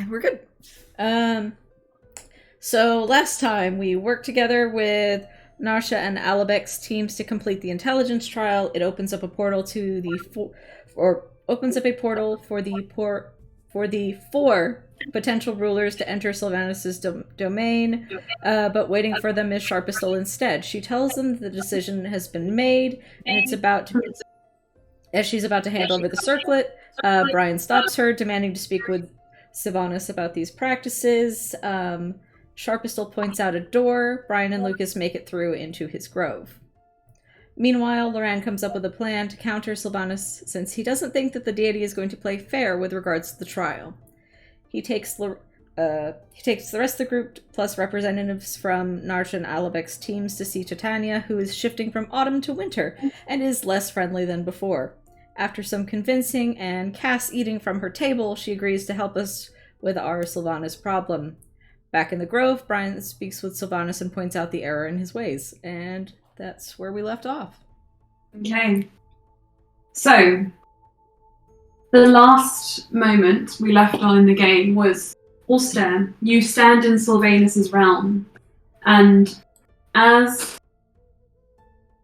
We're good. So last time we worked together with Narsha and Alabek's teams to complete the intelligence trial. It opens up a portal to the opens up a portal for the four potential rulers to enter Silvanus's domain, but waiting for them is Sharpistol instead. She tells them the decision has been made, and as she's about to hand over the circlet, Brian stops her, demanding to speak with Silvanus about these practices. Sharpistol points out a door. Brian and Lukas make it through into his grove. Meanwhile, Loran comes up with a plan to counter Silvanus, since he doesn't think that the deity is going to play fair with regards to the trial. He takes the rest of the group, plus representatives from Narsha and Alabek's teams, to see Titania, who is shifting from autumn to winter and is less friendly than before. After some convincing and Cass eating from her table, she agrees to help us with our Silvanus problem. Back in the grove, Brian speaks with Silvanus and points out the error in his ways. And that's where we left off. Okay. So, the last moment we left on in the game was Alstaer. You stand in Silvanus' realm, and as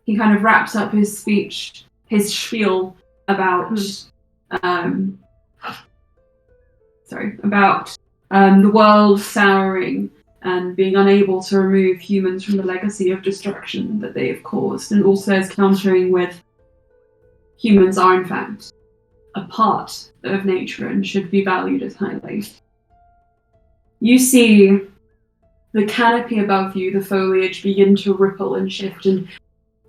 he kind of wraps up his speech, his spiel about the world souring and being unable to remove humans from the legacy of destruction that they have caused, and also as countering with humans are in fact a part of nature and should be valued as highly. You see the canopy above you, the foliage, begin to ripple and shift, and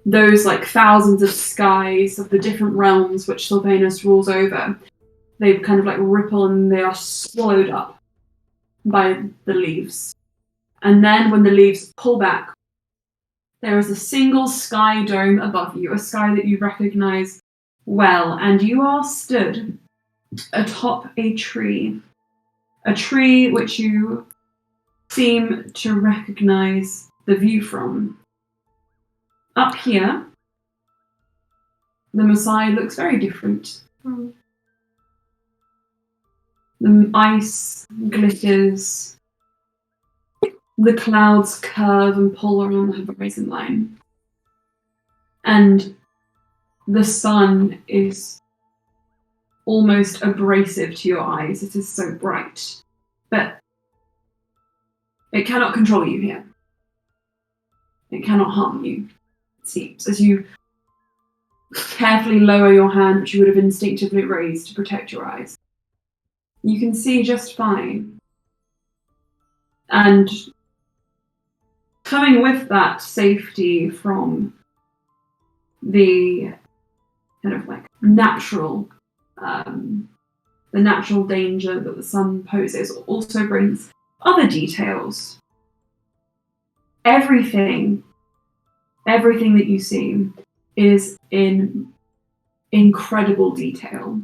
those thousands of skies of the different realms which Silvanus rules over, they kind of ripple and they are swallowed up by the leaves. And then when the leaves pull back, there is a single sky dome above you, a sky that you recognize well, and you are stood atop a tree which you seem to recognize the view from. Up here, the Mesaje looks very different. The ice glitters, the clouds curve and pull around the horizon line, and the sun is almost abrasive to your eyes. It is so bright, but it cannot control you here. It cannot harm you, it seems, as you carefully lower your hand, which you would have instinctively raised to protect your eyes. You can see just fine. And coming with that safety from the kind of natural, the natural danger that the sun poses also brings other details. Everything that you see is in incredible detail.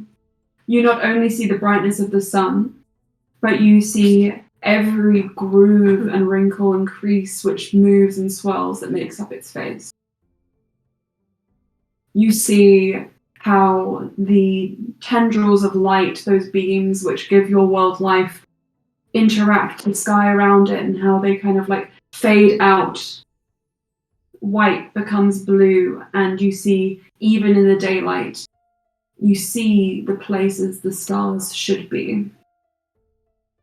You not only see the brightness of the sun, but you see every groove and wrinkle and crease which moves and swells that makes up its face. You see how the tendrils of light, those beams which give your world life, interact with the sky around it, and how they kind of fade out. White becomes blue, and you see, even in the daylight, you see the places the stars should be.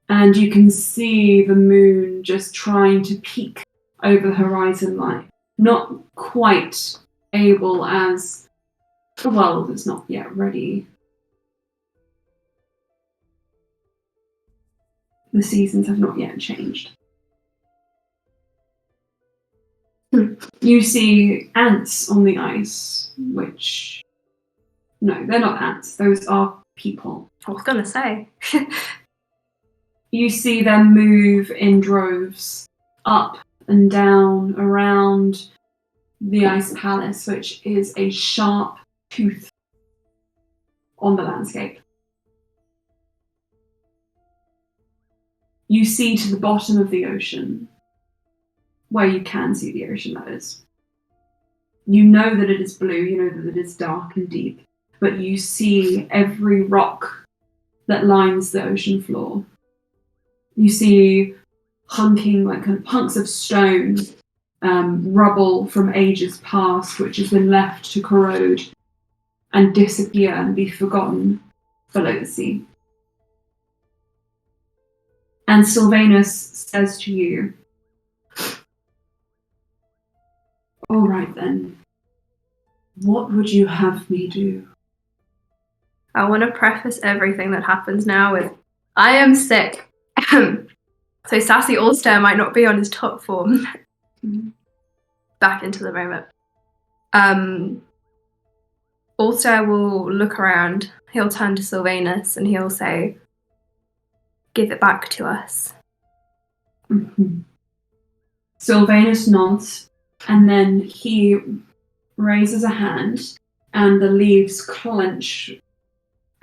And you can see the moon just trying to peek over the horizon line. Not quite able, as the world is not yet ready. The seasons have not yet changed. You see ants on the ice, which... No, they're not ants. Those are people. I was gonna say. You see them move in droves, up and down, around the Ice Palace, which is a sharp tooth on the landscape. You see to the bottom of the ocean, where you can see the ocean, that is. You know that it is blue, you know that it is dark and deep, but you see every rock that lines the ocean floor. You see hunking, like kind of hunks of stone, rubble from ages past, which has been left to corrode and disappear and be forgotten below the sea. And Silvanus says to you, "All right then, what would you have me do?" I want to preface everything that happens now with, I am sick. So Sassy Alstaer might not be on his top form. Back into the moment. Alstair will look around, he'll turn to Silvanus and he'll say, "Give it back to us." Mm-hmm. Silvanus nods, and then he raises a hand, and the leaves clench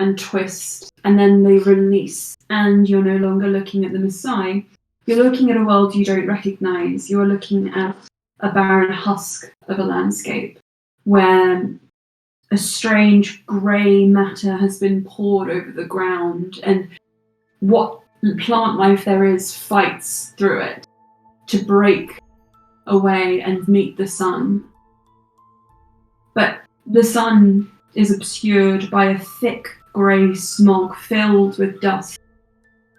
and twist, and then they release, and you're no longer looking at the Mesaje. You're looking at a world you don't recognize. You're looking at a barren husk of a landscape where a strange grey matter has been poured over the ground, and what plant life there is fights through it to break away and meet the sun. But the sun is obscured by a thick grey smog filled with dust,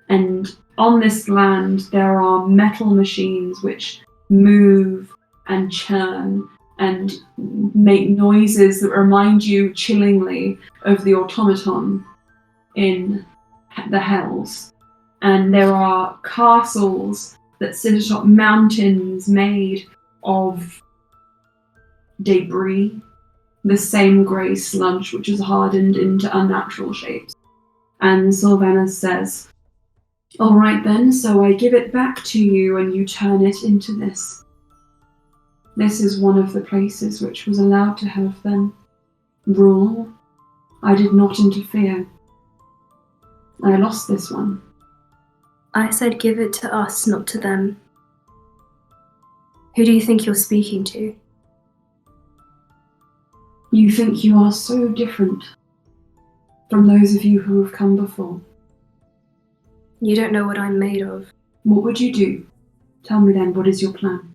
and on this land there are metal machines which move and churn and make noises that remind you chillingly of the automaton in the Hells. And there are castles that sit atop mountains made of debris, the same grey sludge which is hardened into unnatural shapes. And Silvanus says, "All right then, so I give it back to you and you turn it into this. This is one of the places which was allowed to have them rule. I did not interfere. I lost this one." I said give it to us, not to them. Who do you think you're speaking to? You think you are so different from those of you who have come before. You don't know what I'm made of. What would you do? Tell me then, what is your plan?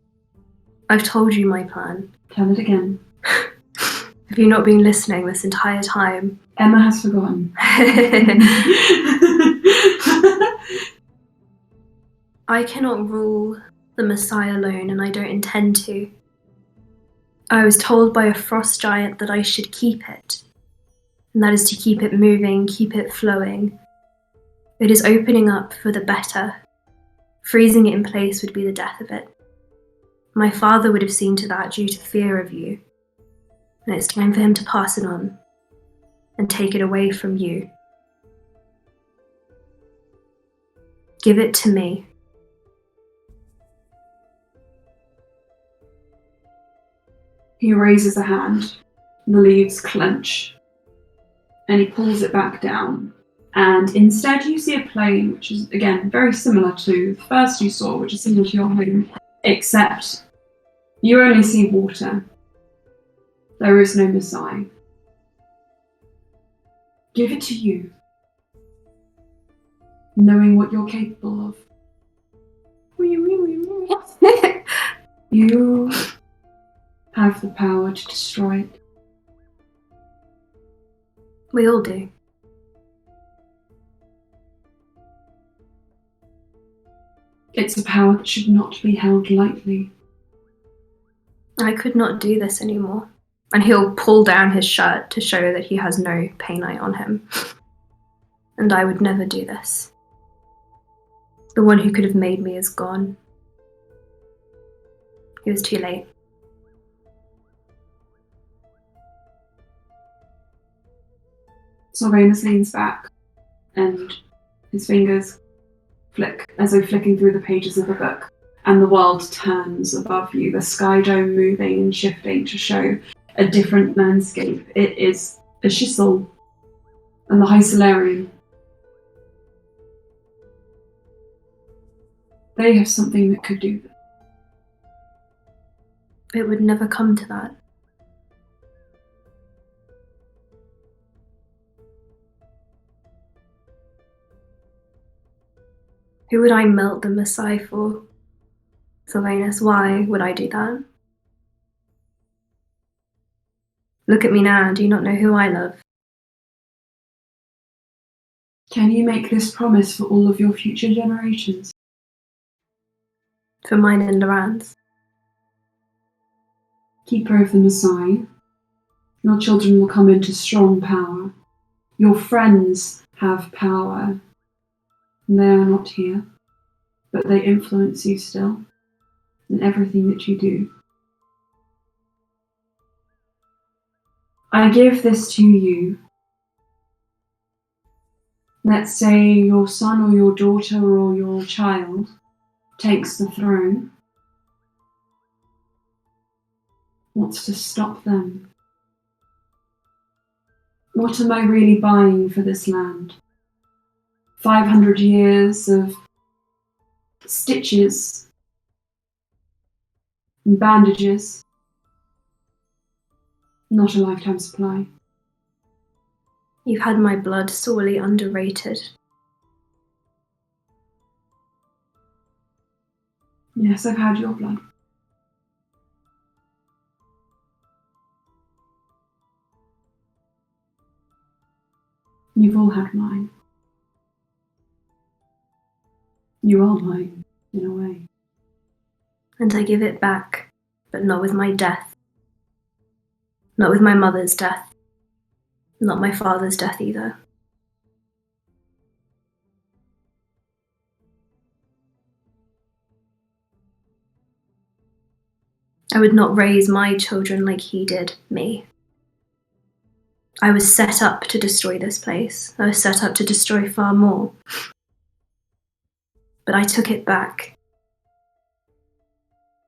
I've told you my plan. Tell it again. Have you not been listening this entire time? Emma has forgotten. I cannot rule the Mesaje alone, and I don't intend to. I was told by a frost giant that I should keep it, and that is to keep it moving, keep it flowing. It is opening up for the better. Freezing it in place would be the death of it. My father would have seen to that due to fear of you, and it's time for him to pass it on and take it away from you. Give it to me. He raises a hand, the leaves clench, and he pulls it back down. And instead you see a plane, which is, again, very similar to the first you saw, which is similar to your home, except you only see water. There is no Mesaje. Give it to you, knowing what you're capable of. You have the power to destroy it. We all do. It's a power that should not be held lightly. I could not do this anymore. And he'll pull down his shirt to show that he has no painite on him. And I would never do this. The one who could have made me is gone. It was too late. Silvanus leans back, and his fingers flick as though flicking through the pages of a book, and the world turns above you, the sky dome moving and shifting to show a different landscape. It is a Shissel and the High Solarian. They have something that could do this. It would never come to that. Who would I melt the Mesaje for? Silvanus, why would I do that? Look at me now, do you not know who I love? Can you make this promise for all of your future generations? For mine and Loran's. Keeper of the Mesaje, your children will come into strong power. Your friends have power. And they are not here, but they influence you still in everything that you do. I give this to you. Let's say your son or your daughter or your child takes the throne. What's to stop them? What am I really buying for this land? 500 years of stitches and bandages. Not a lifetime supply. You've had my blood sorely underrated. Yes, I've had your blood. You've all had mine. You are mine, in a way. And I give it back, but not with my death. Not with my mother's death. Not my father's death either. I would not raise my children like he did me. I was set up to destroy this place. I was set up to destroy far more. But I took it back.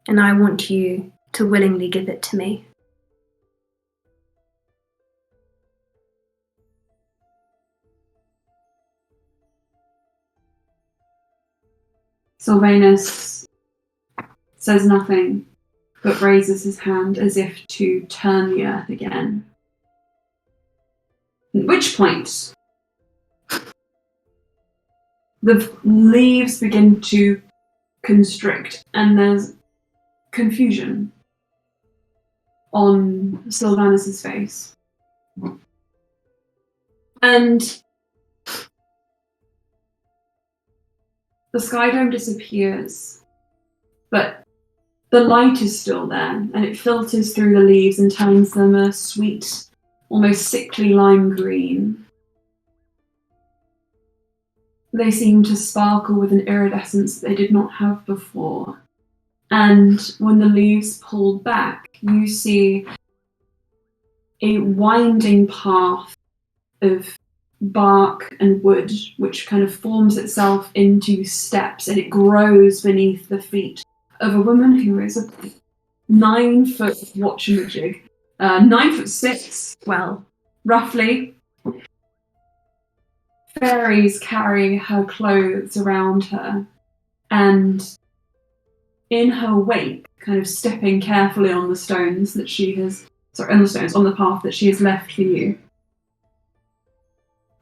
And I want you to willingly give it to me. Silvanus says nothing, but raises his hand as if to turn the earth again. At which point, the leaves begin to constrict, and there's confusion on Silvanus's face. And the sky dome disappears, but the light is still there, and it filters through the leaves and turns them a sweet, almost sickly lime green. They seem to sparkle with an iridescence that they did not have before. And when the leaves pull back, you see a winding path of bark and wood, which kind of forms itself into steps, and it grows beneath the feet of a woman who is a 9 foot, watchamajig, 9'6", well, roughly. Fairies carry her clothes around her, and in her wake, kind of stepping carefully on the stones that she has, on the path that she has left for you.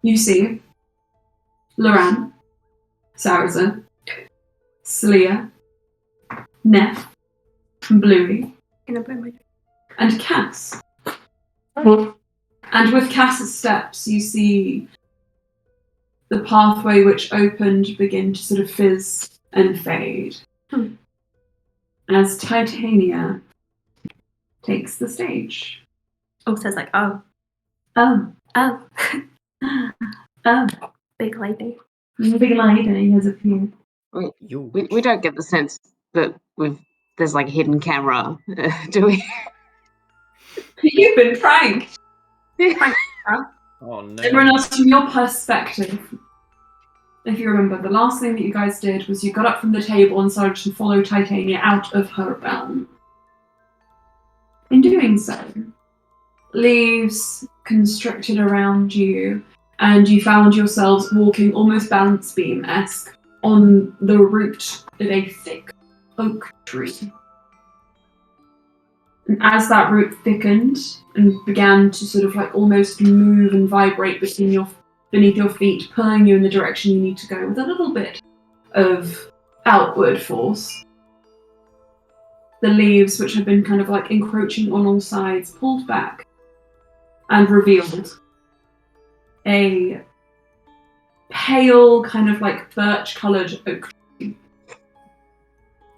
You see Loran, Saraza, Slia, Neff, Bluey, and Cass. And with Cass's steps, you see the pathway which opened begin to sort of fizz and fade. As Titania takes the stage. Oh, says like, oh. Oh. Oh. Oh. Big lady. Big lady has appeared. We don't get the sense that there's like a hidden camera, do we? You've been pranked. Oh no. Everyone else, from your perspective, if you remember, the last thing that you guys did was you got up from the table and started to follow Titania out of her realm. In doing so, leaves constricted around you, and you found yourselves walking almost balance beam-esque on the root of a thick oak tree. And as that root thickened and began to sort of like almost move and vibrate beneath your feet, pulling you in the direction you need to go with a little bit of outward force. The leaves, which have been kind of like encroaching on all sides, pulled back and revealed a pale, kind of like birch-coloured oak tree.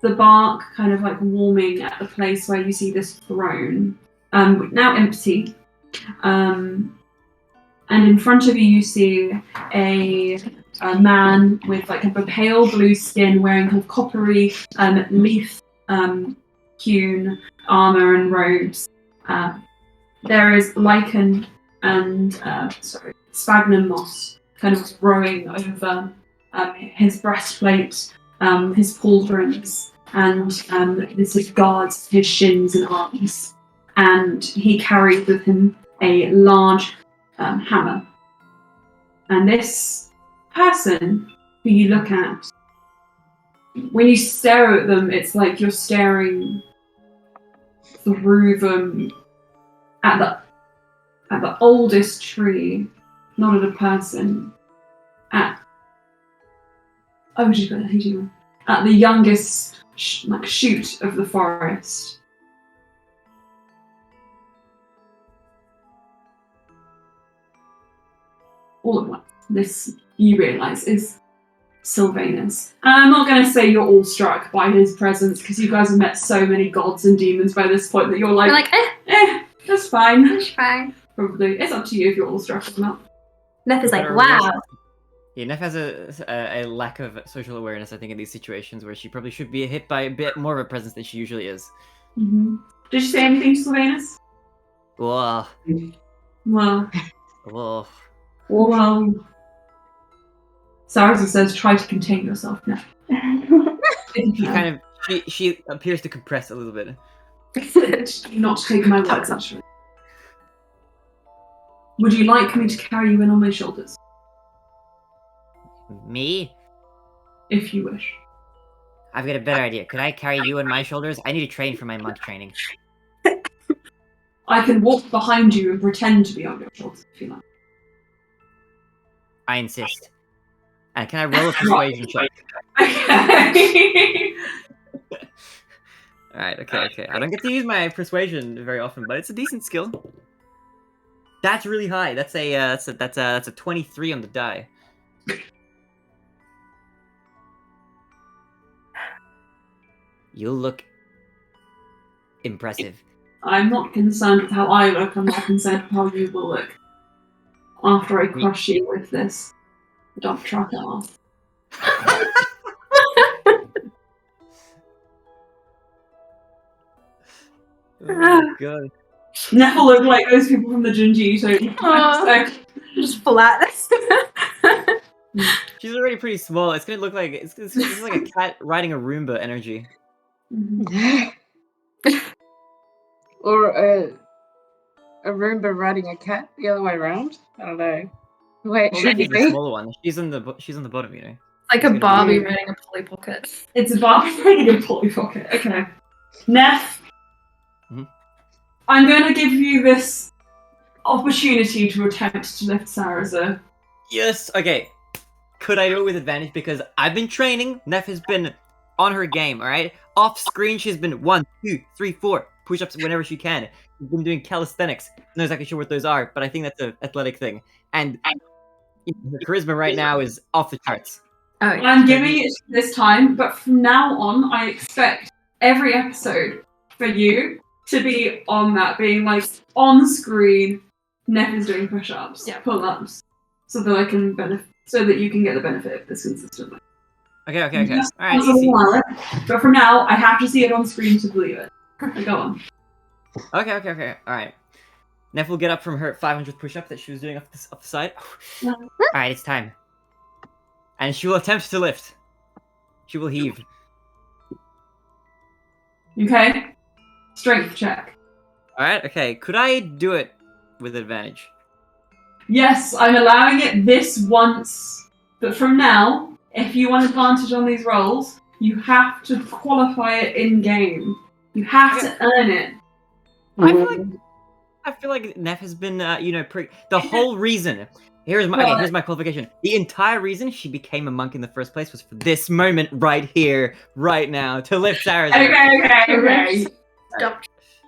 The bark kind of like warming at the place where you see this throne, now empty. And in front of you, you see a man with like a pale blue skin, wearing kind of coppery leaf hewn armor and robes. There is lichen and sphagnum moss kind of growing over his breastplate, his pauldrons, and this guards his shins and arms. And he carries with him a large hammer. And this person who you look at, when you stare at them, it's like you're staring through them at the oldest tree, not at a person. At the youngest shoot of the forest. All at once, this you realise is Silvanus. And I'm not going to say you're all struck by his presence, because you guys have met so many gods and demons by this point that you're like, that's fine. That's fine. Probably. It's up to you if you're all struck or not. Neff is like, wow. Yeah, Neff has a lack of social awareness, I think, in these situations where she probably should be hit by a bit more of a presence than she usually is. Mm-hmm. Did you say anything to Silvanus? Whoa. Well. Whoa. Well. Sarasa says, try to contain yourself now. She appears to compress a little bit. Not taking my words, actually. Would you like me to carry you in on my shoulders? Me? If you wish. I've got a better idea. Could I carry you on my shoulders? I need to train for my monk training. I can walk behind you and pretend to be on your shoulders if you like. I insist. And can I roll a persuasion check? Okay. Alright, okay. I don't get to use my persuasion very often, but it's a decent skill. That's really high. That's a 23 on the die. You look impressive. I'm not concerned with how I look, I'm not concerned with how you will look. After I crush you with this dump truck off. Oh god. Never look like those people from the Junji so just flat. She's already pretty small. It's gonna look like it's like a cat riding a Roomba energy. Or a Roomba riding a cat the other way around. I don't know. Wait, Well, should Neff you is the be? smaller one. She's on the bottom, you know. Like a Barbie wearing a Polly Pocket. It's a Barbie wearing a Polly Pocket. Okay. Neff, I'm going to give you this opportunity to attempt to lift Sarasa. Yes. Okay. Could I do it with advantage? Because I've been training. Neff has been on her game. All right. Off screen, she's been 1, 2, 3, 4 push-ups whenever she can. She's been doing calisthenics. I'm not exactly sure what those are, but I think that's an athletic thing. And her charisma right now is off the charts. Oh, yeah. I'm giving it this time, but from now on, I expect every episode for you to be on that, being like on screen. Neff is doing push-ups, pull-ups, so that I can so that you can get the benefit of this consistently. Okay. All right. Easy. But from now, I have to see it on screen to believe it. Go on. Okay. All right. Neff will get up from her 500th push-up that she was doing off the side. All right, it's time. And she will attempt to lift. She will heave. Okay. Strength check. All right. Okay. Could I do it with advantage? Yes, I'm allowing it this once. But from now, if you want advantage on these rolls, you have to qualify it in game. You have to earn it. I feel like Neff has been, the whole reason Here's my qualification. The entire reason she became a monk in the first place was for this moment right here, right now, to lift Sarah's. Okay. Stop.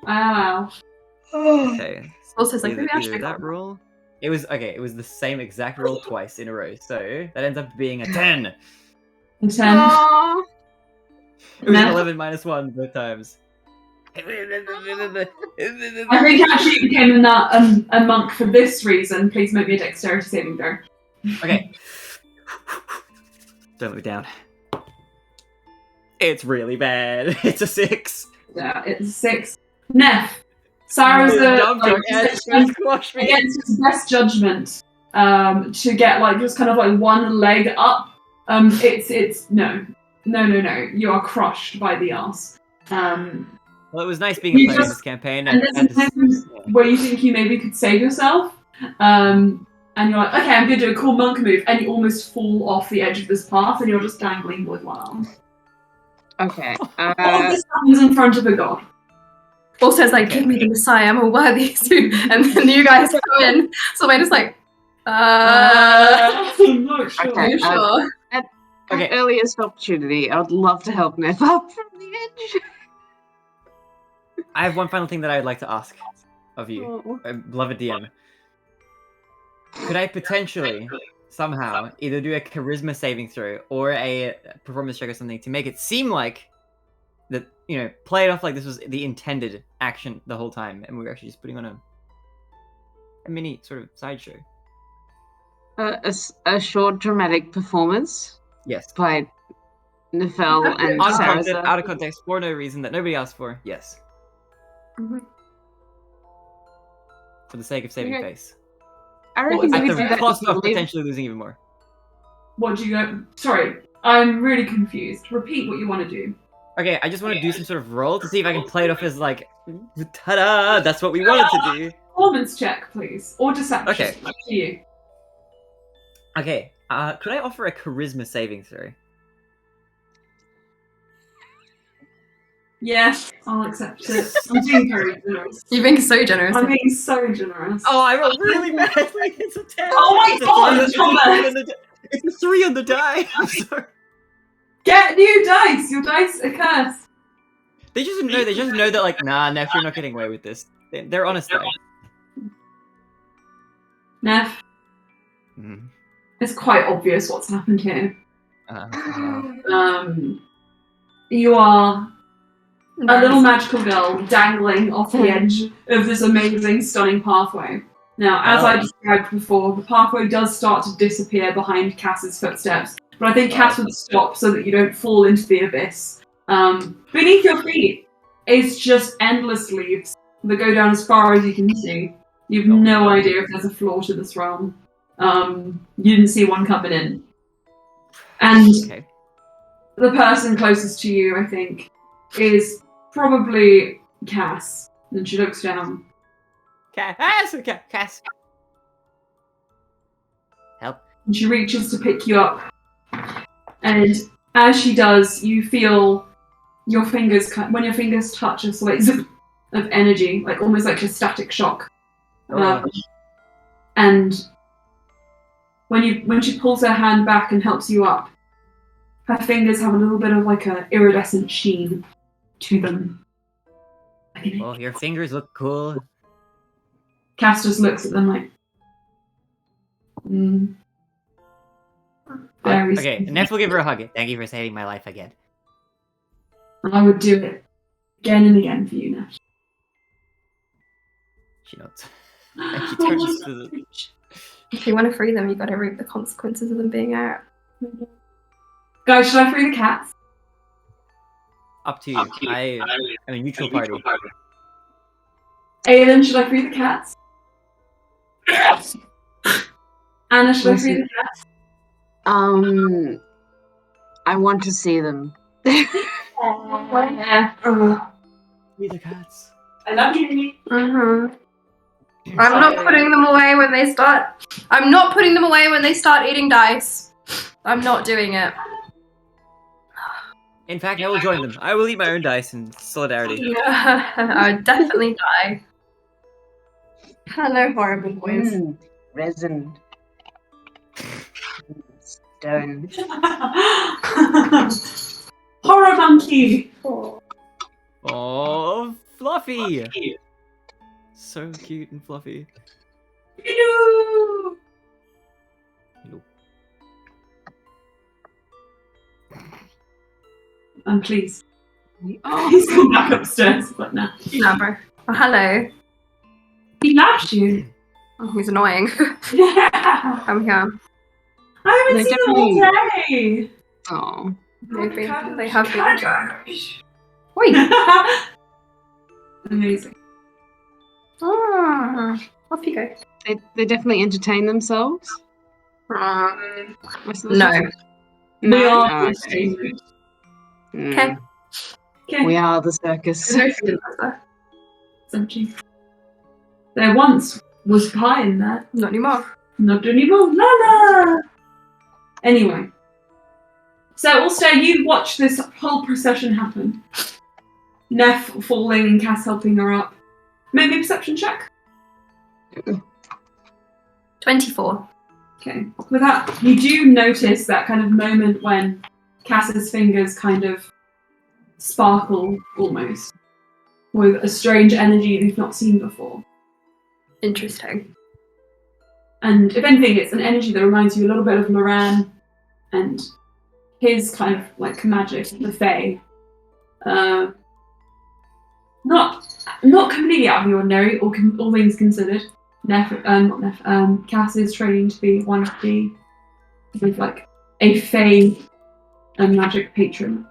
Wow. Okay. Also, it's like, maybe I Either should that roll. It was the same exact roll twice in a row, so that ends up being a 10. It 10. Aww. was an 11 minus 1 both times. I think actually you became a monk for this reason. Please make me a dexterity saving throw. Okay. Don't let me down. It's really bad. It's a 6. Yeah, it's a 6. Neff. Sarah's Squash me. against his best judgment to get like just kind of like one leg up. It's no. You are crushed by the arse. Well, it was nice being a player in this campaign. And there's times where you think you maybe could save yourself, and you're like, okay, I'm going to do a cool monk move, and you almost fall off the edge of this path, and you're just dangling with one arm. Okay. All this happens in front of a god. Also, it's like, give me the Messiah, I'm a worthy suit. And then you guys come in. So I'm just like, I'm not sure. Okay, sure? At Okay. earliest opportunity, I would love to help Neff up from the edge. I have one final thing that I would like to ask of you, Oh. beloved DM. Could I potentially somehow either do a charisma saving throw or a performance check or something to make it seem like that, play it off like this was the intended action the whole time, and we were actually just putting on a mini sort of sideshow? A short dramatic performance Yes. by Nefel and Out of context, for no reason that nobody asked for. Yes. Mhm. For the sake of saving Okay. face. I reckon At we the do that. cost of Leave- potentially losing even more. What do you go? Sorry, I'm really confused. Repeat what you want to do. Okay, I just want to do some sort of roll to see if I can play it off as like, ta-da! That's what we wanted to do. Performance check, please, or deception. Okay. Up to you. Okay, could I offer a charisma saving throw? Yes, I'll accept it. I'm being very generous. You're being so generous. I'm being so generous. Oh, I rolled really badly. It's a 10. Oh my It's a God, 3 on Thomas! the It's a 3 on the die. I'm sorry. Get new dice. Your dice are cursed. They just know that like, nah, Neff, you're not getting away with this. They're honest though. Neff, Mhm. it's quite obvious what's happened here. You are a little magical girl dangling off the edge of this amazing, stunning pathway. Now, as I described before, the pathway does start to disappear behind Cass's footsteps, but I think Cass would stop so that you don't fall into the abyss. Beneath your feet is just endless leaves that go down as far as you can see. You've no idea if there's a floor to this realm. You didn't see one coming in. And Okay. the person closest to you, I think, is probably Cass. And she looks down. Cass. Help. And she reaches to pick you up. And as she does, you feel your fingers when your fingers touch a slight zip of energy, like almost like a static shock. And when she pulls her hand back and helps you up, her fingers have a little bit of like a iridescent sheen to them. Well, your fingers look cool. Cass just looks at them like, very Okay, Neff will give her a hug. Thank you for saving my life again. I would do it again and again for you, Neff. She nods. And she turns to the... If you want to free them, you got to reap the consequences of them being out. Guys, should I free the cats? Up to you. I am a neutral party. Aiden, should I free the cats? Anna, should I free the cats? I want to see them. Yeah. Free the cats. I love you. Mm-hmm. I'm not putting them away when they start. I'm not putting them away when they start eating dice. I'm not doing it. In fact, I will join them. I will eat my own dice in solidarity. I would definitely die. Hello, horrible boys. Resin. Done. Horror monkey. Oh, Fluffy! So cute and fluffy. Hello. Hello. I'm pleased. Oh, He's gone back upstairs, but no. No, bro. Oh, hello. He loves you. Oh, he's annoying. Yeah. I'm here. I haven't They seen him all day. oh. Maybe Cabbage, they have been. cabbage. Wait. Amazing. Ah, off you go. They definitely entertain themselves. Most of the No. time. We No. are Oh, okay. entertainment. Okay. Okay. We are the circus. Something. There once was pie in there. Not anymore. Not anymore. La la. Anyway. So, Alstair, you watched this whole procession happen. Neff falling and Cass helping her up. Make me a perception check. 24. Okay. With that, you do notice that kind of moment when Cass's fingers kind of sparkle almost with a strange energy you've not seen before. Interesting. And if anything, it's an energy that reminds you a little bit of Loran and his kind of like magic, the Fae. Not completely out of the ordinary, all things considered. Cass is training to be one of the like a Fae magic patron.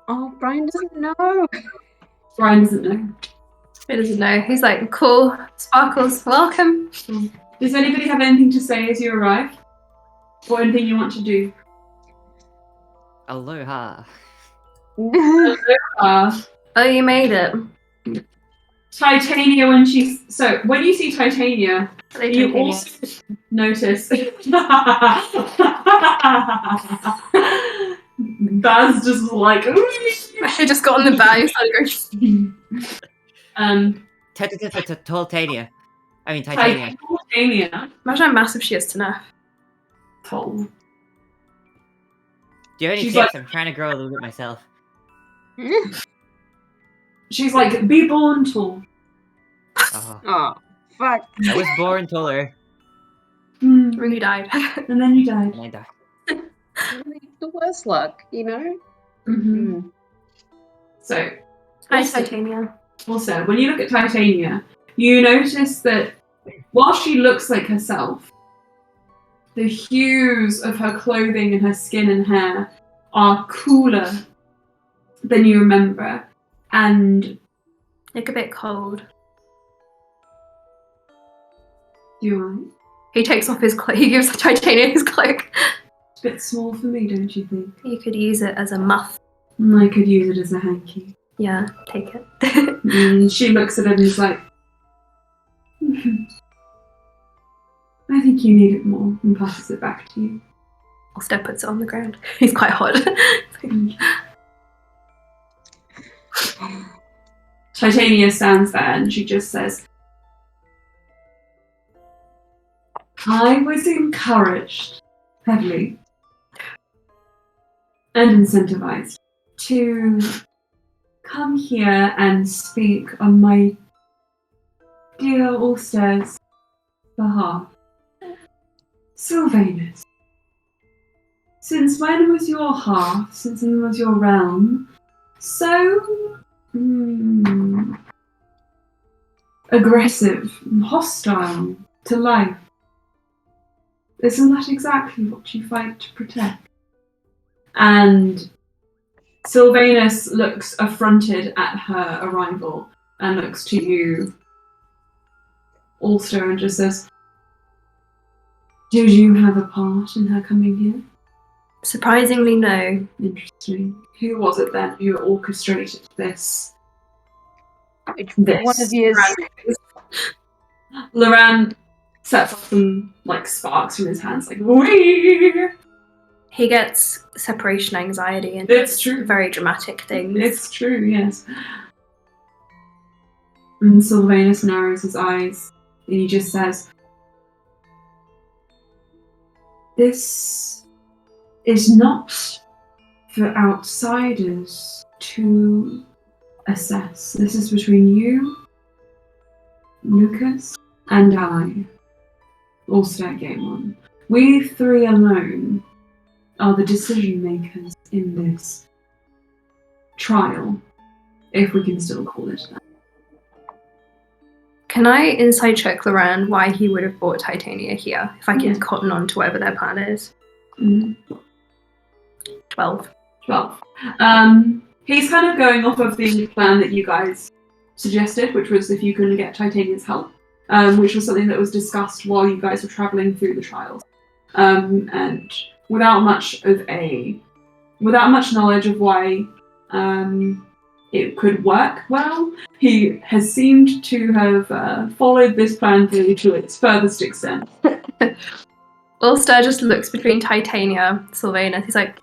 Oh, Brian doesn't know. Brian doesn't know. He doesn't know. He's like, cool. Sparkles, welcome. Does anybody have anything to say as you arrive? Or anything you want to do? Aloha. Oh, you made it. Titania, when you see Titania, you also notice Baz just like He just got on the bag and started going. Titania. I mean Titania. Titania. Imagine how massive she is to Neff. Tall. Do you have any She's tips? like- I'm trying to grow a little bit myself. She's like, be born tall. Oh, Oh, fuck. I was born taller, When you died. And then you died. and I died. The worst luck, you know? Mm-hmm. Mm. So, Hi, Titania. also, when you look at Titania, you notice that while she looks like herself, the hues of her clothing and her skin and hair are cooler than you remember. And Look a bit cold. you're He takes off his cloak. He gives Titania his cloak. a bit small for me, don't you think? You could use it as a muff. I could use it as a hanky. Yeah, take it. And she looks at it and is like, I think you need it more, and passes it back to you. Alstair puts it on the ground. He's quite hot. Titania stands there and she just says, I was encouraged heavily and incentivized to come here and speak on my dear Alstair's behalf. Silvanus, since when was your hearth, since when was your realm so aggressive and hostile to life? Isn't that exactly what you fight to protect? And Silvanus looks affronted at her arrival and looks to you, Alstair, and just says, did you have a part in her coming here? Surprisingly, no. Interesting. Who was it then who orchestrated this? One of you is. Loran sets off some like sparks from his hands, like wee. He gets separation anxiety and It's does true. very dramatic things. It's true, yes. And Silvanus narrows his eyes and he just says, This is not for outsiders to assess. This is between you, Lukas, and I. Alstaer Game On. We three alone are the decision makers in this trial, if we can still call it that. Can I inside check Loran why he would have brought Titania here, if I can Yeah. cotton on to whatever their plan is? 12. 12. He's kind of going off of the plan that you guys suggested, which was if you can get Titania's help, which was something that was discussed while you guys were traveling through the trials. And without much knowledge of why it could work well, he has seemed to have followed this plan through to its furthest extent. Alstair just looks between Titania, Silvanus. He's like,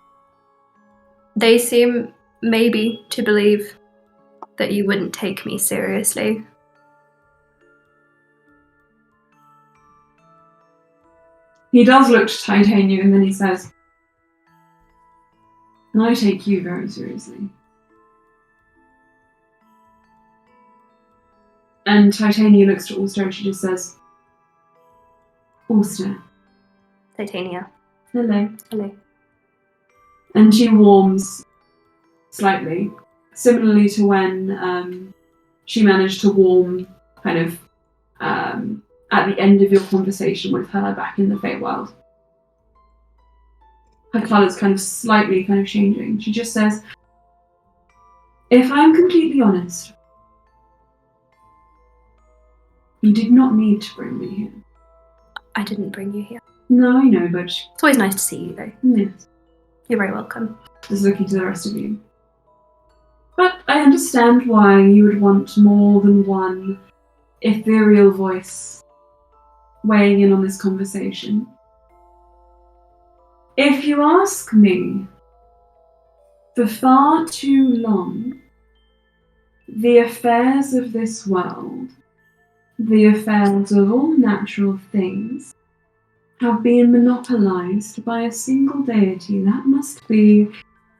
they seem maybe to believe that you wouldn't take me seriously. He does look to Titania and then he says, I take you very seriously. And Titania looks to Alstair and she just says, Alstair. Titania. Hello. Hello. And she warms slightly, similarly to when she managed to warm kind of at the end of your conversation with her back in the Feywild. Her colour's kind of slightly changing. She just says, if I'm completely honest, you did not need to bring me here. I didn't bring you here. No, I know, but... It's always nice to see you, though. Yes. You're very welcome. Just looking to the rest of you. But I understand why you would want more than one ethereal voice weighing in on this conversation. If you ask me, for far too long, the affairs of this world, the affairs of all natural things, have been monopolized by a single deity. That must be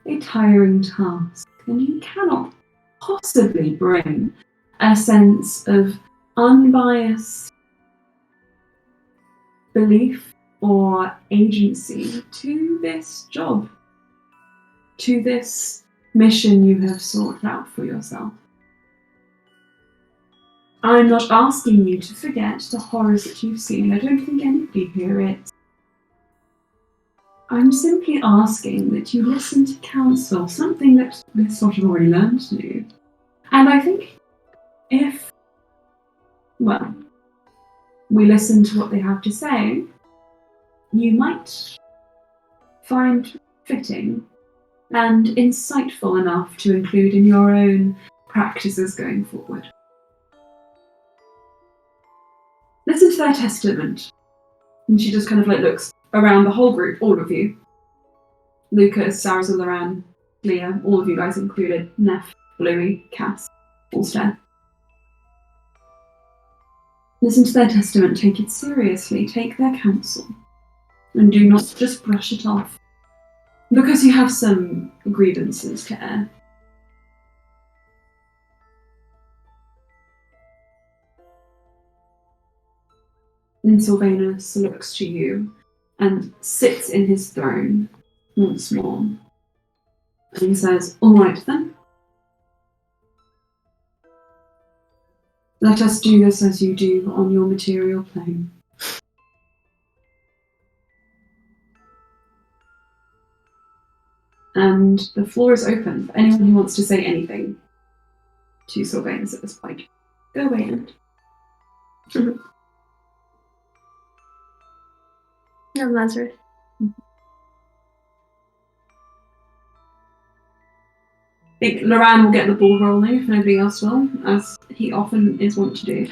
a tiring task, and you cannot possibly bring a sense of unbiased belief or agency to this job, to this mission you have sought out for yourself. I'm not asking you to forget the horrors that you've seen. I don't think anybody here is. I'm simply asking that you listen to counsel, something that this sort of already learned to do. And I think if, well, we listen to what they have to say, you might find fitting and insightful enough to include in your own practices going forward. Listen to their testament. And she just kind of looks around the whole group, all of you. Lukas, Sarazar, Loran, Leah, all of you guys included, Neff, Bluey, Cass, Alstair. Listen to their testament, take it seriously, take their counsel, and do not just brush it off. Because you have some grievances to air. And Silvanus looks to you and sits in his throne once more. And he says, all right then. Let us do this as you do on your material plane. And the floor is open for anyone who wants to say anything to Silvanus at this point. Go away, and. No, Lazarus. I think Loran will get the ball rolling if nobody else will, as he often is wont to do.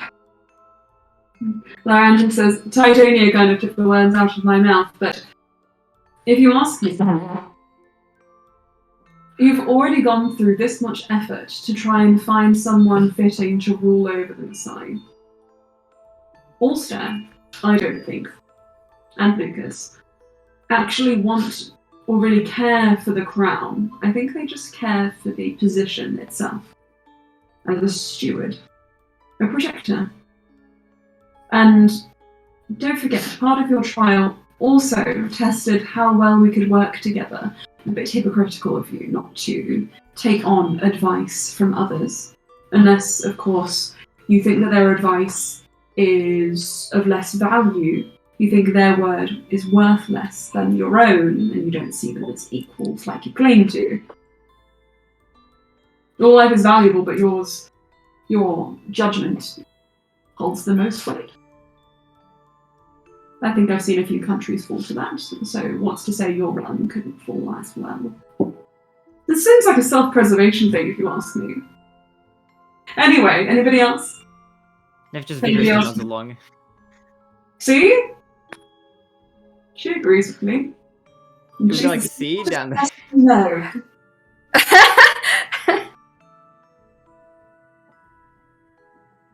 Loran just says, Titania kind of took the words out of my mouth, but if you ask me, you've already gone through this much effort to try and find someone fitting to rule over the Mesaje. Alstair, I don't think, and Lukas, actually want or really care for the crown. I think they just care for the position itself as a steward, a protector. And don't forget, part of your trial also tested how well we could work together. A bit hypocritical of you not to take on advice from others, unless, of course, you think that their advice is of less value. You think their word is worth less than your own, and you don't see them as equals like you claim to. Your life is valuable, but your judgment holds the most weight. I think I've seen a few countries fall to that, so what's to say your one couldn't fall as well? This seems like a self-preservation thing, if you ask me. Anyway, anybody else? Nev just Anybody vigorously else? nods along. See? She agrees with me. Who's like see down there? No.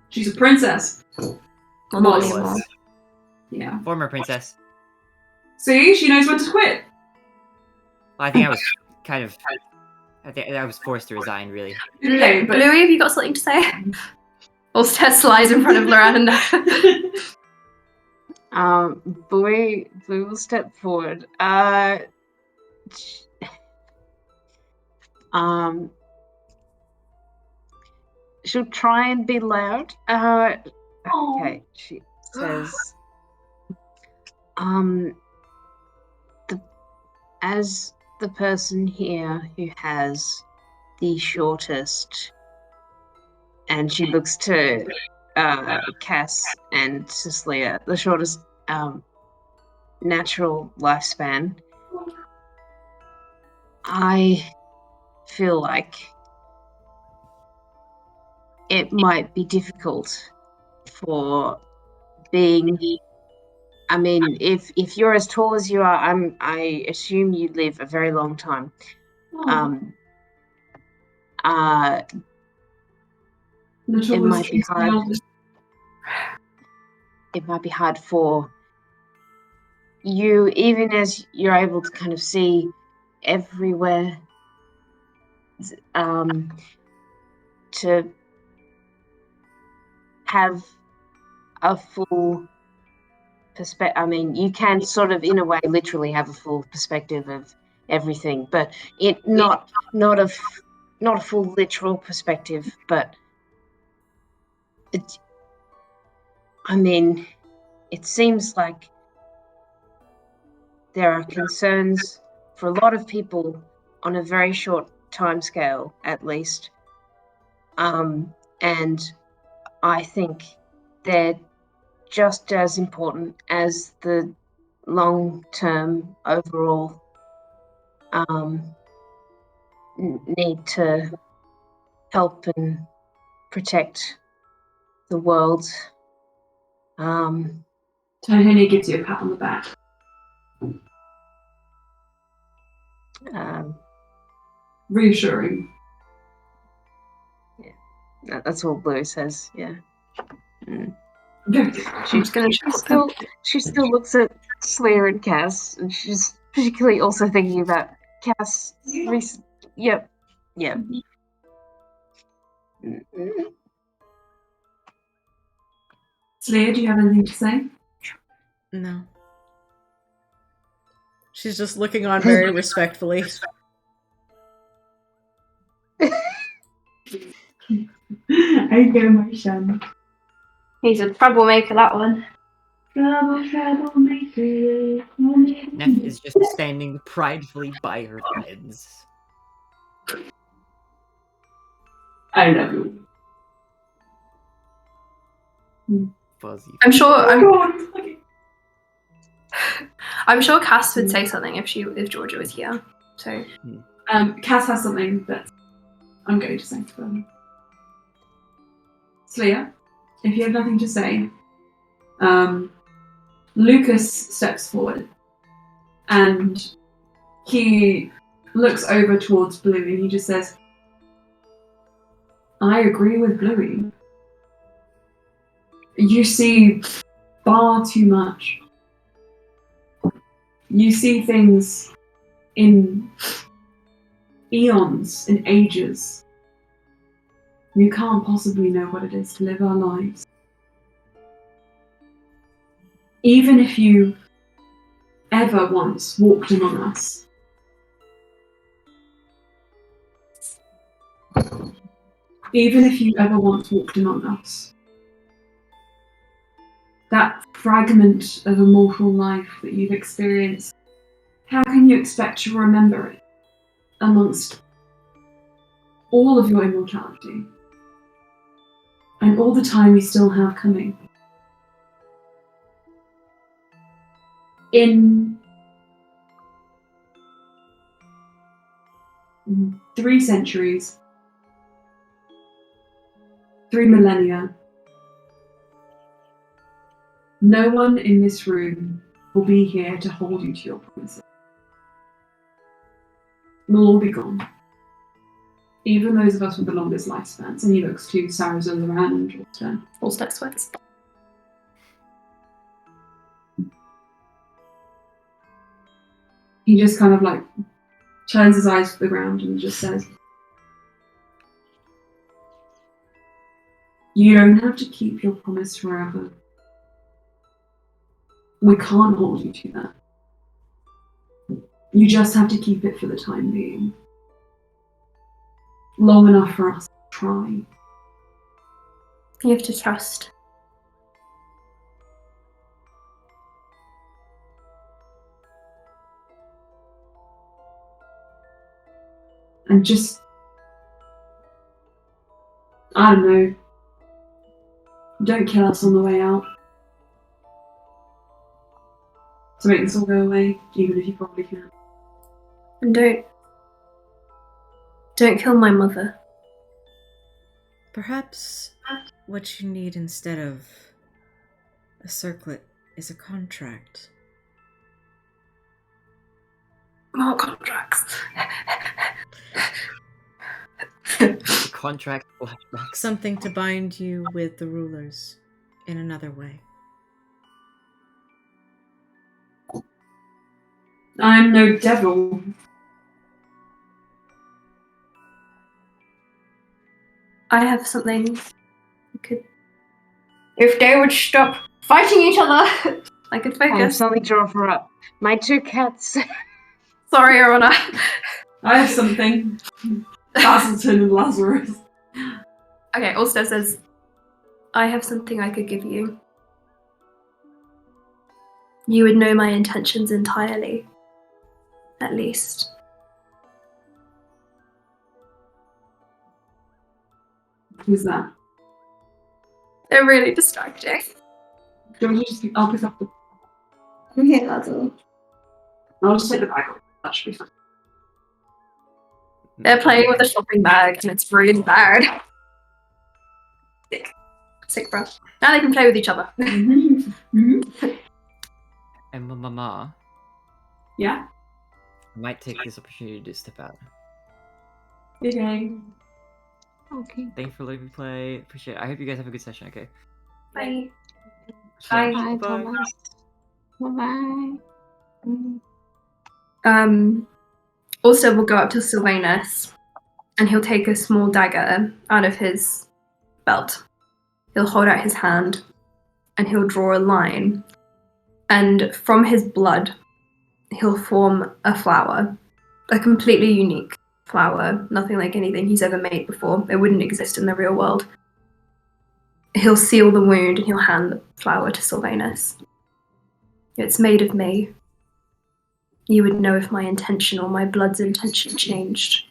She's a princess. Well, not Was. anymore. Yeah. Former princess. See? She knows when to quit. Well, I think I was kind of. I think I was forced to resign, really. Okay, but Bluey, have you got something to say? Alstair slides in front of Lorana. Blue will step forward. She'll try and be loud. Okay, she says, as the person here who has the shortest, and she looks to Cass and Cecilia, the shortest natural lifespan, I feel like it might be difficult for being. I mean, if you're as tall as you are, I assume you live a very long time. It might be hard. It might be hard for you, even as you're able to kind of see everywhere, to have a full perspective. I mean, you can sort of, in a way, literally have a full perspective of everything, but it not a full literal perspective, but I mean, it seems like there are concerns for a lot of people on a very short time scale, at least. And I think they're just as important as the long-term overall need to help and protect the world. Tony gives you a pat on the back. Reassuring. Yeah, that's all Blue says. Yeah. Mm. She still looks at Slayer and Cass, and she's particularly also thinking about Cass. Yep. Slayer, do you have anything to say? No. She's just looking on very respectfully. I go, my son. He's a troublemaker, that one. Troublemaker. Neff is just standing pridefully by her friends. I love you. Fuzzy. I'm sure Cass would say something if Georgia was here. So Cass has something that I'm going to say to them. Slayer, if you have nothing to say, Lukas steps forward and he looks over towards Bluey and he just says, I agree with Bluey. You see far too much. You see things in eons, in ages. You can't possibly know what it is to live our lives. Even if you ever once walked among us, even if you ever once walked among us, that fragment of immortal life that you've experienced, how can you expect to remember it amongst all of your immortality and all the time you still have coming? In 3 centuries, 3 millennia, no one in this room will be here to hold you to your promises. We'll all be gone. Even those of us with the longest lifespans. And he looks to Sarazul around and Alstair. Alstair sweats. He just kind of like turns his eyes to the ground and just says, "You don't have to keep your promise forever. We can't hold you to that. You just have to keep it for the time being. Long enough for us to try." You have to trust. And just, I don't know, don't kill us on the way out. To make this all go away, even if you probably can. And don't kill my mother. Perhaps what you need instead of a circlet is a contract. More contracts. Contract flashbacks. Something to bind you with the rulers in another way. I'm no devil. I have something I could. If they would stop fighting each other, I could I'm focus. something to offer up. My 2 cats. Sorry, Your Honor. I have something. Castleton and Lazarus. Okay, Alstair says, I have something I could give you. You would know my intentions entirely. At least. Who's that? They're really distracting. Don't you just, I'll pick up the, Okay, that's all. I'll just take the bag off. That should be fine. They're playing with a shopping bag and it's really bad. Sick, bro. Now they can play with each other. And Mama, Yeah? I might take this opportunity to step out. Okay. Okay. Thank you for letting me play. Appreciate it. I hope you guys have a good session, okay? Bye. Yeah, Bye. Bye, Thomas. Bye-bye. Also, we'll go up to Silvanus and he'll take a small dagger out of his belt. He'll hold out his hand and he'll draw a line. And from his blood, he'll form a flower, a completely unique flower, nothing like anything he's ever made before. It wouldn't exist in the real world. He'll seal the wound and he'll hand the flower to Silvanus. It's made of me. You would know if my intention or my blood's intention changed.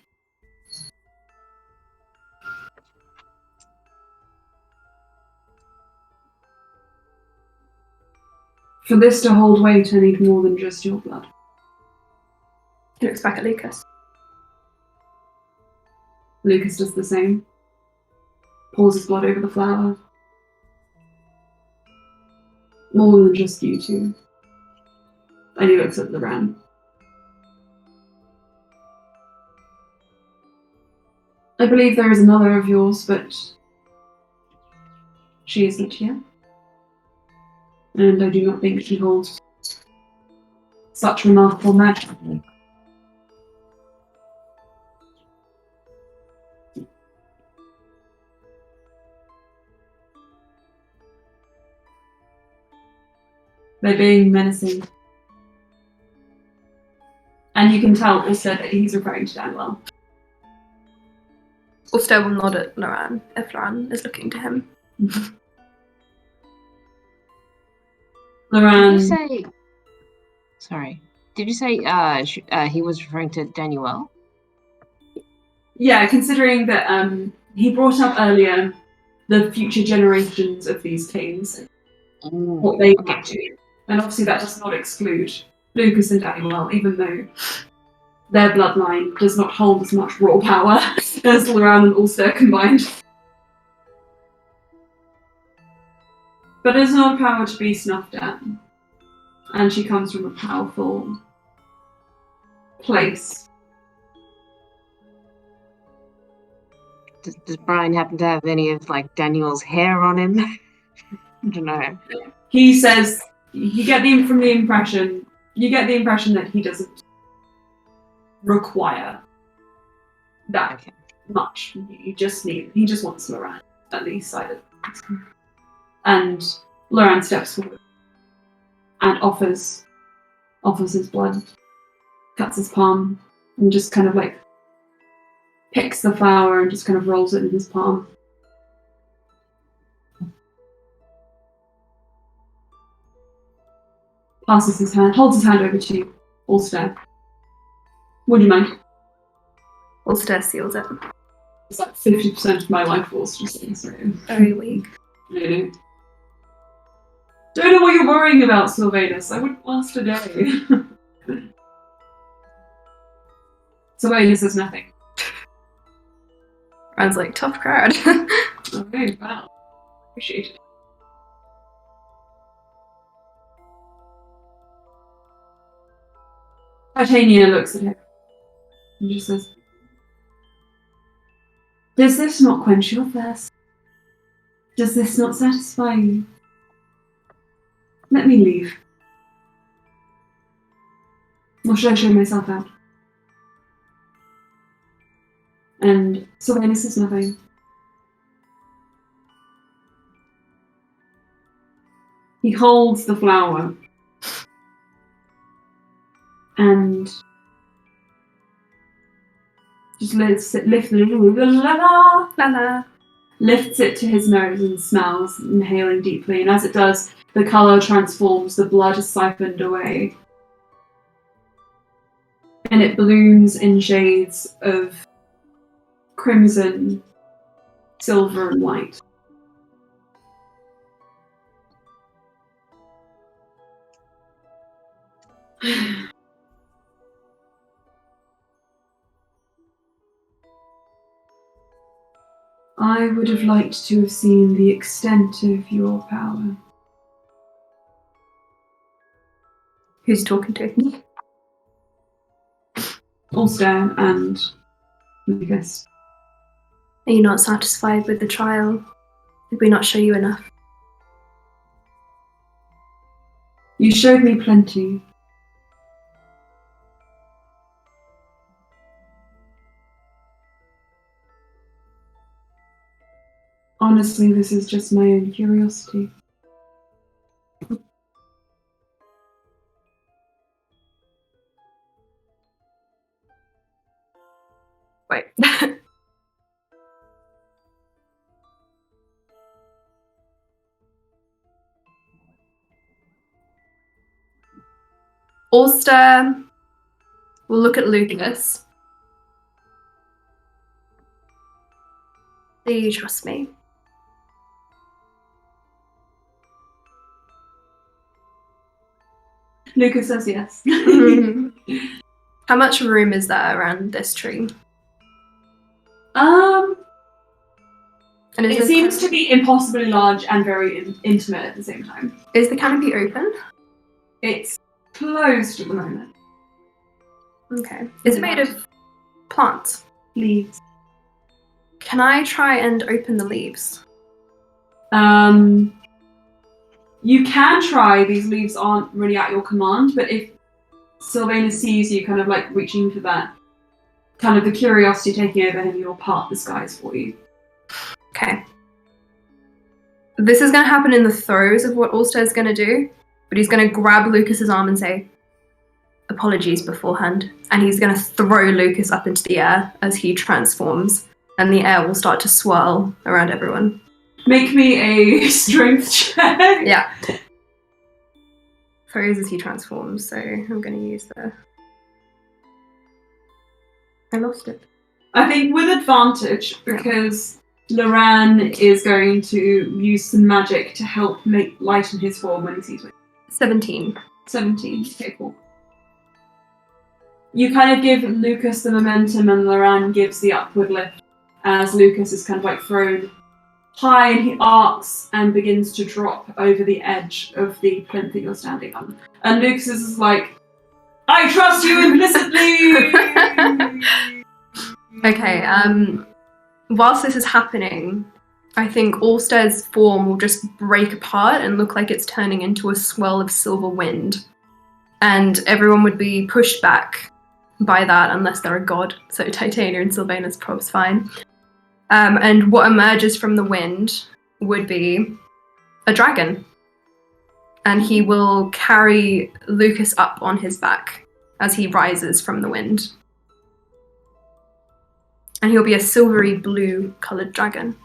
For this to hold weight, I need more than just your blood. He looks back at Lukas. Lucas does the same. Pours his blood over the flower. More than just you two. And he looks at the ram. I believe there is another of yours, but she isn't here. And I do not think she holds such remarkable magic. They're being menacing. And you can tell also that he's referring to Daniel. Alstair will nod at Loran if Loran is looking to him. Did you Loran, say? Sorry. Did you say he was referring to Daniel? yeah, considering that he brought up earlier the future generations of these kings, what they might do. And obviously that does not exclude Lukas and Daniel, even though their bloodline does not hold as much raw power as Loran and Alstair combined. But it's not a power to be snuffed at. And she comes from a powerful place. Does Brian happen to have any of like Daniel's hair on him? I don't know. He says you get the impression that he doesn't require that much. He just wants Loran at least side of things. And Loran steps forward and offers his blood, cuts his palm, and just kind of like picks the flower and just kind of rolls it in his palm. Passes his hand, holds his hand over to you, Alstair. Would you mind? Alstair seals it. It's like 50% of my life force just in this room. Very weak. Really? Don't know what you're worrying about, Silvanus. I wouldn't last a day. Silvanus says nothing. Rand's like, tough crowd. Okay, wow. Appreciate it. Titania looks at him and just says, "Does this not quench your thirst? Does this not satisfy you? Let me leave. Or should I show myself out?" And Silvanus says nothing. He holds the flower and just lifts it to his nose and smells, inhaling deeply. And as it does, the colour transforms, the blood is siphoned away. And it blooms in shades of crimson, silver, and white. I would have liked to have seen the extent of your power. Who's talking to? Alstair and Lukas. Are you not satisfied with the trial? Did we not show you enough? You showed me plenty. Honestly, this is just my own curiosity. Wait. Alstair will look at Lukas. Do you trust me? Lukas says yes. How much room is there around this tree? And It seems to be impossibly large and very intimate at the same time. Is the canopy open? It's closed at the moment. Okay. Is it made of plants? Leaves. Can I try and open the leaves? You can try. These leaves aren't really at your command, but if Silvanus sees you kind of like reaching for that, kind of the curiosity taking over him, he'll part the skies for you. Okay. This is going to happen in the throes of what Alstair's going to do, but he's going to grab Lucas's arm and say, apologies beforehand. And he's going to throw Lucas up into the air as he transforms, and the air will start to swirl around everyone. Make me a strength check. Yeah. Throws as he transforms, so I'm going to use the... I lost it. I think with advantage, because Loran is going to use some magic to help lighten his form when he sees me. 17. 17. Okay, cool. You kind of give Lucas the momentum and Loran gives the upward lift as Lucas is kind of like thrown high and he arcs and begins to drop over the edge of the plinth that you're standing on. And Lucas is like, I trust you implicitly! Okay, whilst this is happening, I think Alstair's form will just break apart and look like it's turning into a swell of silver wind. And everyone would be pushed back by that unless they're a god, so Titania and Silvanus prob's fine. And what emerges from the wind would be a dragon. And he will carry Lucas up on his back as he rises from the wind. And he'll be a silvery blue coloured dragon.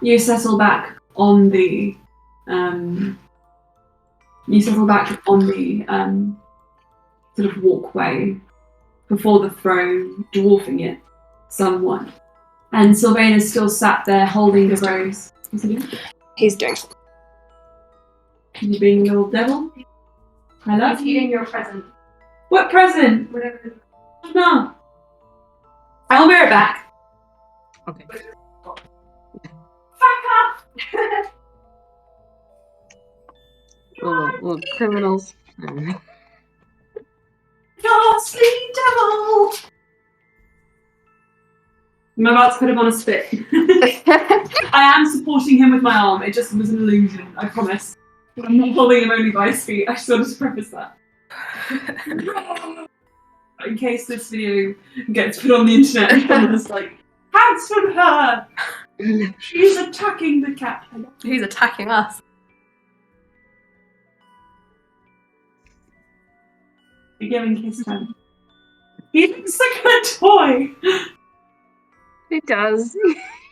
You settle back on the sort of walkway before the throne, dwarfing it somewhat. And Silvanus still sat there holding the rose. He's doing. You being a little devil? I love you. eating your present. What present? Whatever. No. I'll be right back. Okay. Fuck off! Little criminals. Ghastly devil! I'm about to put him on a spit. I am supporting him with my arm. It just was an illusion, I promise. I'm not holding him only by his feet. I just wanted to preface that. In case this video gets put on the internet and someone's like, hands from her! She's attacking the cat. He's attacking us. You're giving kiss time. He looks like a toy! It does.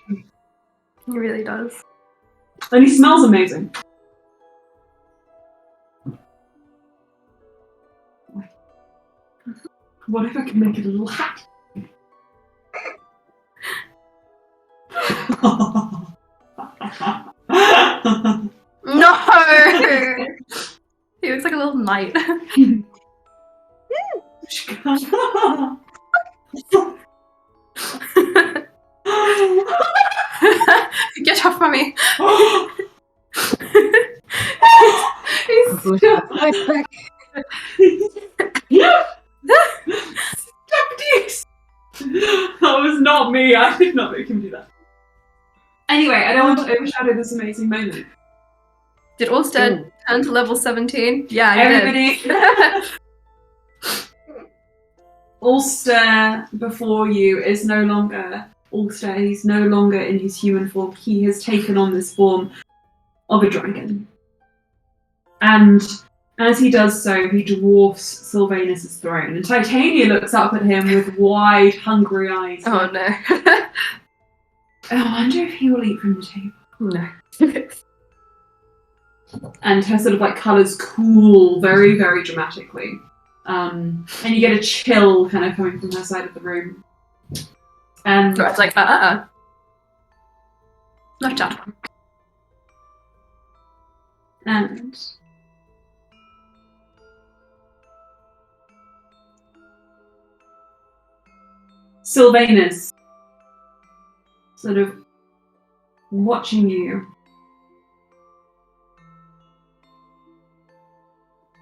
He really does. And he smells amazing. What if I could make it a little hat? No! He looks like a little knight. Get off of me. That was not me. I did not make him do that. Anyway, I don't want to overshadow this amazing moment. Did Alstair turn to level 17? Yeah, I did. Alstair before you is no longer Alstair. He's no longer in his human form. He has taken on this form of a dragon. And as he does so, he dwarfs Silvanus' throne. And Titania looks up at him with wide, hungry eyes. Oh no. I wonder if he will eat from the table. No. And her sort of like colours cool very, very dramatically. And you get a chill kind of coming from her side of the room. And So it's like, Not done. And Silvanus, sort of watching you,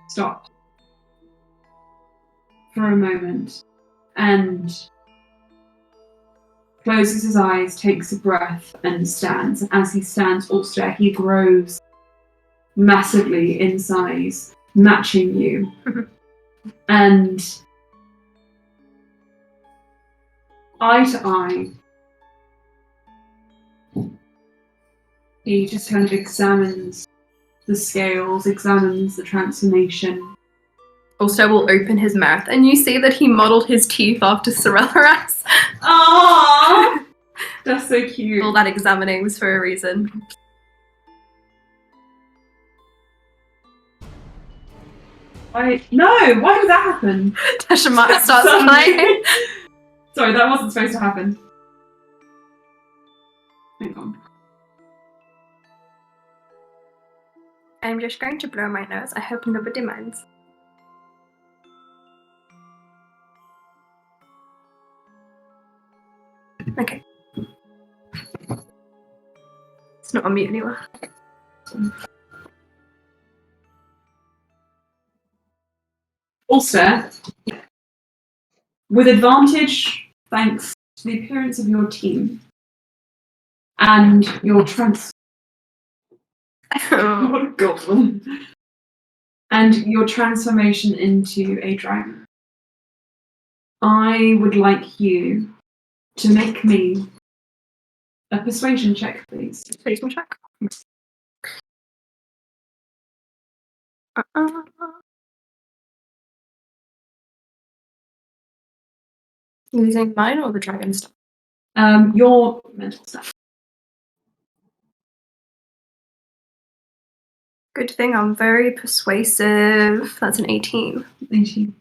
stopped for a moment and closes his eyes, takes a breath, and stands. As he stands, Alstair, he grows massively in size, matching you. And eye to eye, he just kind of examines the scales, examines the transformation. Also will open his mouth, and you see that he modelled his teeth after Soreller's. Aww! That's so cute. All that examining was for a reason. Why did that happen? Tashamata starts playing. Sorry, that wasn't supposed to happen. Hang on. I'm just going to blow my nose. I hope nobody minds. Okay. It's not on mute anymore. Alstair, with advantage, thanks to the appearance of your team and your what a goblin. And your transformation into a dragon, I would like you to make me a persuasion check, please. Persuasion check. Using mine or the dragon stuff? Your mental stuff. Good thing I'm very persuasive. That's an 18. 18.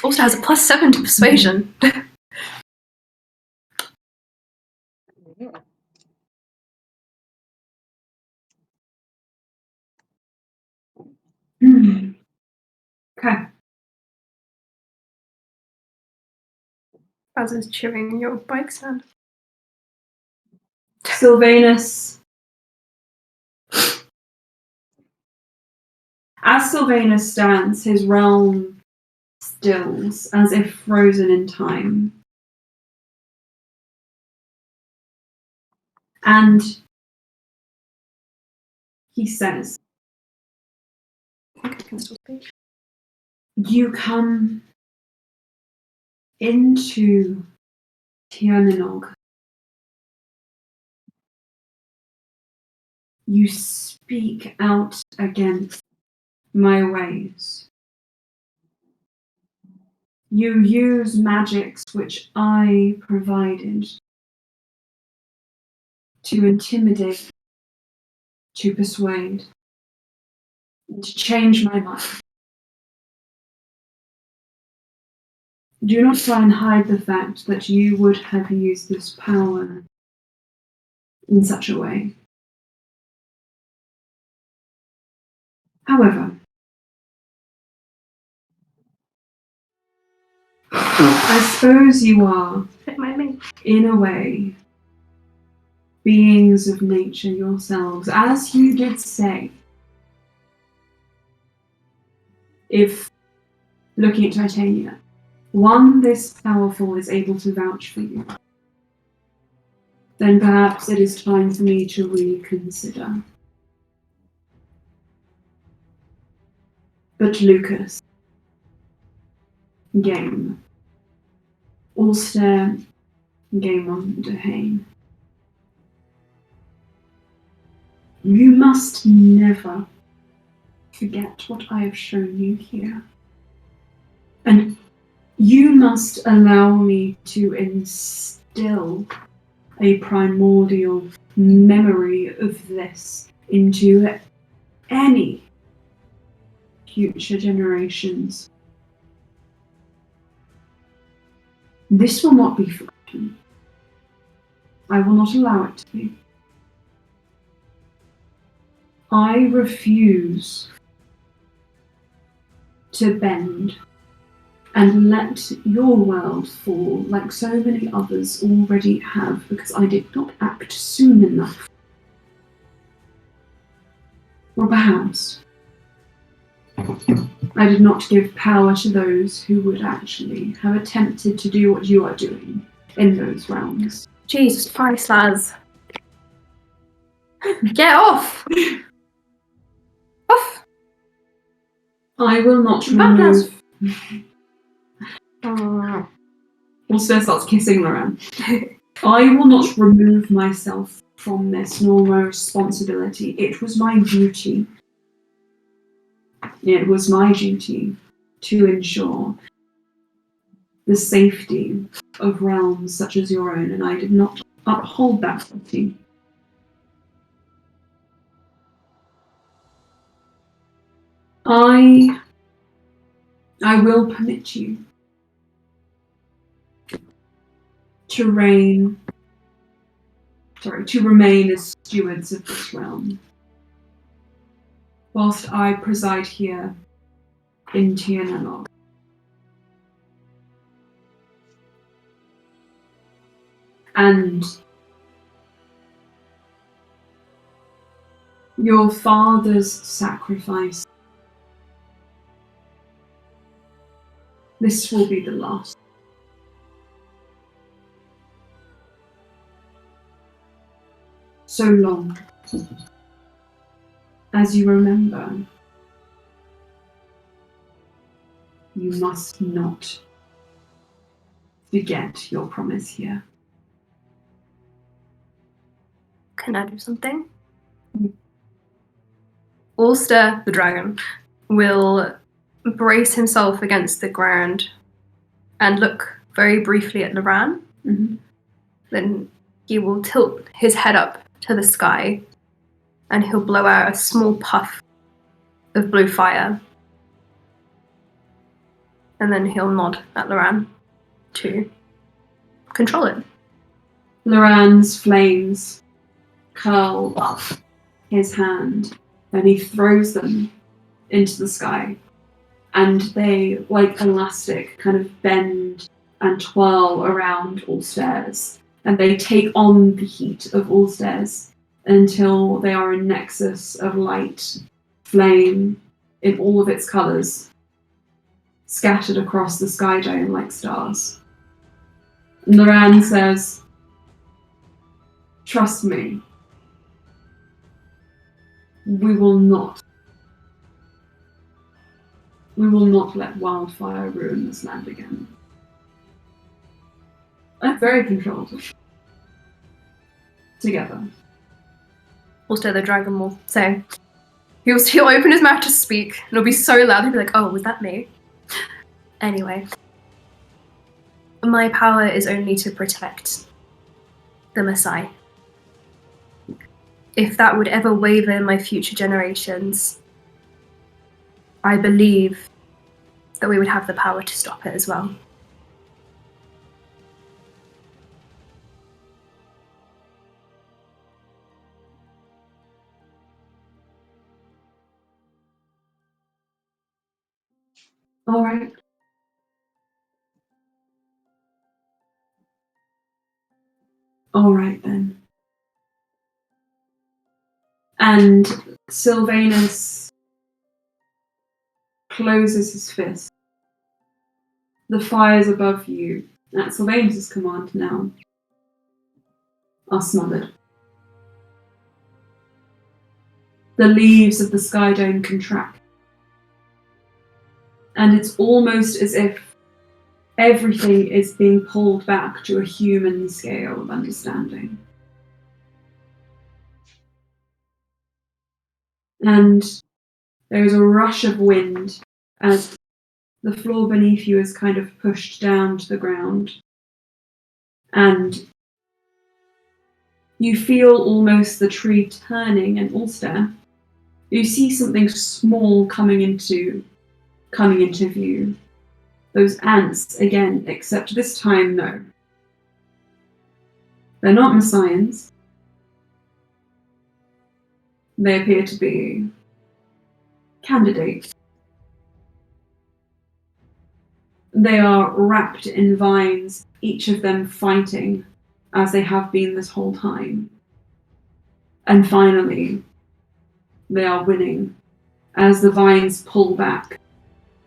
Also has a +7 to persuasion. Okay. Baz is chewing your bike stand. Silvanus. As Silvanus stands, his realm stills as if frozen in time. And he says, I can still speak. you come into Tianinog. You speak out against my ways. You use magics which I provided to intimidate, to persuade, and to change my mind. Do not try and hide the fact that you would have used this power in such a way. However, I suppose you are, in a way, beings of nature yourselves, as you did say. If, looking at Titania, one this powerful is able to vouch for you, then perhaps it is time for me to reconsider. But Lukas, game. Alstair, game on Dehane. You must never forget what I have shown you here. And you must allow me to instill a primordial memory of this into any future generations. This will not be forgotten. I will not allow it to be. I refuse to bend and let your world fall like so many others already have, because I did not act soon enough. Or perhaps I did not give power to those who would actually have attempted to do what you are doing in those realms. Jesus Christ, lads. Get off! Off! I will not remove... Alstair starts kissing Loran. I will not remove myself from this, nor my responsibility. It was my duty. It was my duty to ensure the safety of realms such as your own, and I did not uphold that duty. I will permit you to remain as stewards of this realm, whilst I preside here in Tianelog. And your father's sacrifice, this will be the last. So long as you remember, you must not forget your promise here. Can I do something? Alstair, the dragon, will brace himself against the ground and look very briefly at Loran. Mm-hmm. Then he will tilt his head up to the sky and he'll blow out a small puff of blue fire. And then he'll nod at Loran to control it. Loran's flames curl up his hand and he throws them into the sky. And they, like elastic, kind of bend and twirl around Alstair's. And they take on the heat of Alstair's until they are a nexus of light, flame, in all of its colours, scattered across the sky dome like stars. And Loran says, "Trust me, we will not let wildfire ruin this land again." I'm very controlled. Together. Alstair the dragon will say, he'll open his mouth to speak, and it'll be so loud, he'll be like, oh, was that me? Anyway. My power is only to protect the Mesaje. If that would ever waver in my future generations, I believe that we would have the power to stop it as well. All right. All right then. And Silvanus closes his fist. The fires above you, at Silvanus' command now, are smothered. The leaves of the sky dome contract. And it's almost as if everything is being pulled back to a human scale of understanding. And there is a rush of wind as the floor beneath you is kind of pushed down to the ground. And you feel almost the tree turning, and Alstair, you see something small coming into view. Those ants again, except this time, no. They're not Mesajans. They appear to be candidates. They are wrapped in vines, each of them fighting as they have been this whole time. And finally, they are winning as the vines pull back.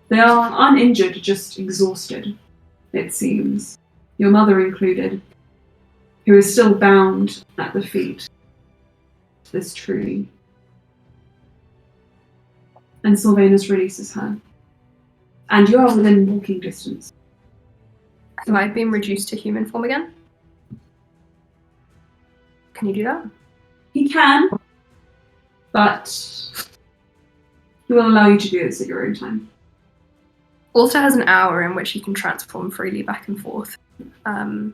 They are uninjured, just exhausted, it seems, your mother included, who is still bound at the feet of this tree. And Silvanus releases her. And you are within walking distance. Have I been reduced to human form again? Can you do that? He can, but he will allow you to do this at your own time. Alstair has an hour in which he can transform freely back and forth. So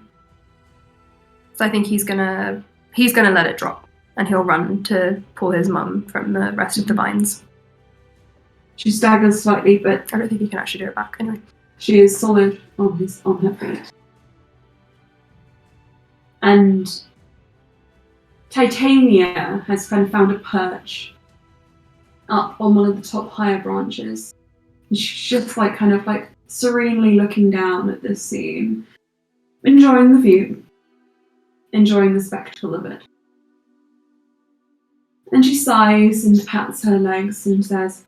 I think he's gonna let it drop, and he'll run to pull his mum from the rest of the vines. She staggers slightly, but I don't think he can actually do it back anyway. she is solid on her feet. And Titania has kind of found a perch up on one of the top higher branches. And she's just kind of serenely looking down at this scene, enjoying the view, enjoying the spectacle of it. And she sighs and pats her legs and says,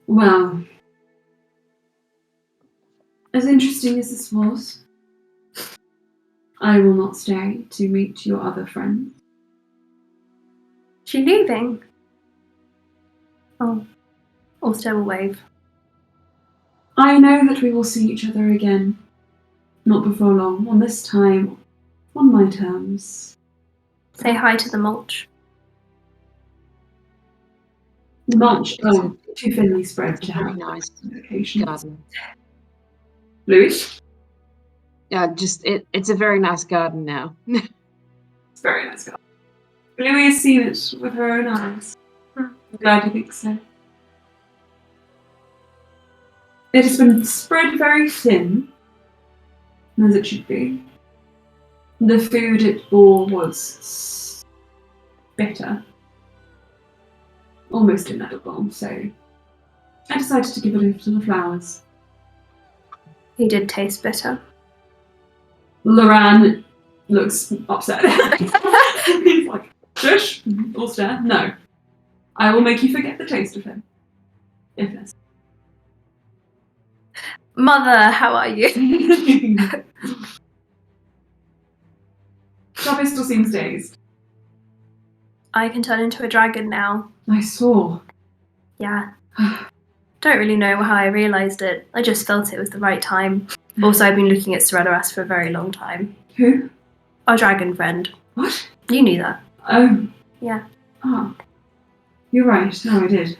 "Well, as interesting as this was, I will not stay to meet your other friends." She leaving? Oh, Alstair will wave. I know that we will see each other again, not before long, on this time, on my terms. Say hi to the mulch. The mulch, too thinly spread to Very have nice locations. garden. Louis? Yeah, it's a very nice garden now. It's a very nice garden. Louis has seen it with her own eyes. I'm glad you think so. It has been spread very thin, as it should be. The food it bore was bitter, almost inedible, so I decided to give it over to the flowers. He did taste bitter. Loran looks upset. He's like, "Shush, Alstair, no. I will make you forget the taste of him. If necessary." Mother, how are you? Sharpie still seems dazed. I can turn into a dragon now. I saw. Yeah. Don't really know how I realised it. I just felt it was the right time. Also, I've been looking at Seredoras for a very long time. Who? Our dragon friend. What? You knew that. Oh. Yeah. Ah. You're right. No, I did.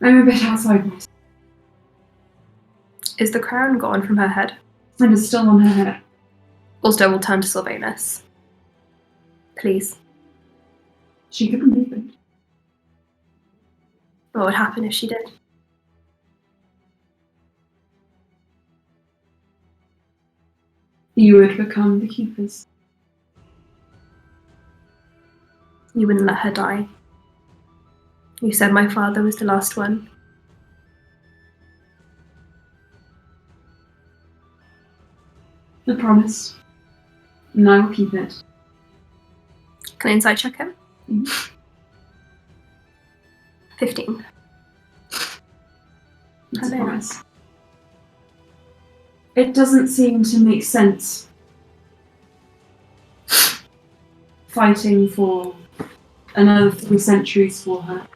I'm a bit outside myself. Is the crown gone from her head? And it's still on her head. Alstair will turn to Silvanus. Please. She could remove it. What would happen if she did? You would become the keepers. You wouldn't let her die. You said my father was the last one. I promise. And I will keep it. Can I insight check him? Mhm. 15. It's a Hello. promise. It doesn't seem to make sense fighting for another 3 centuries for her.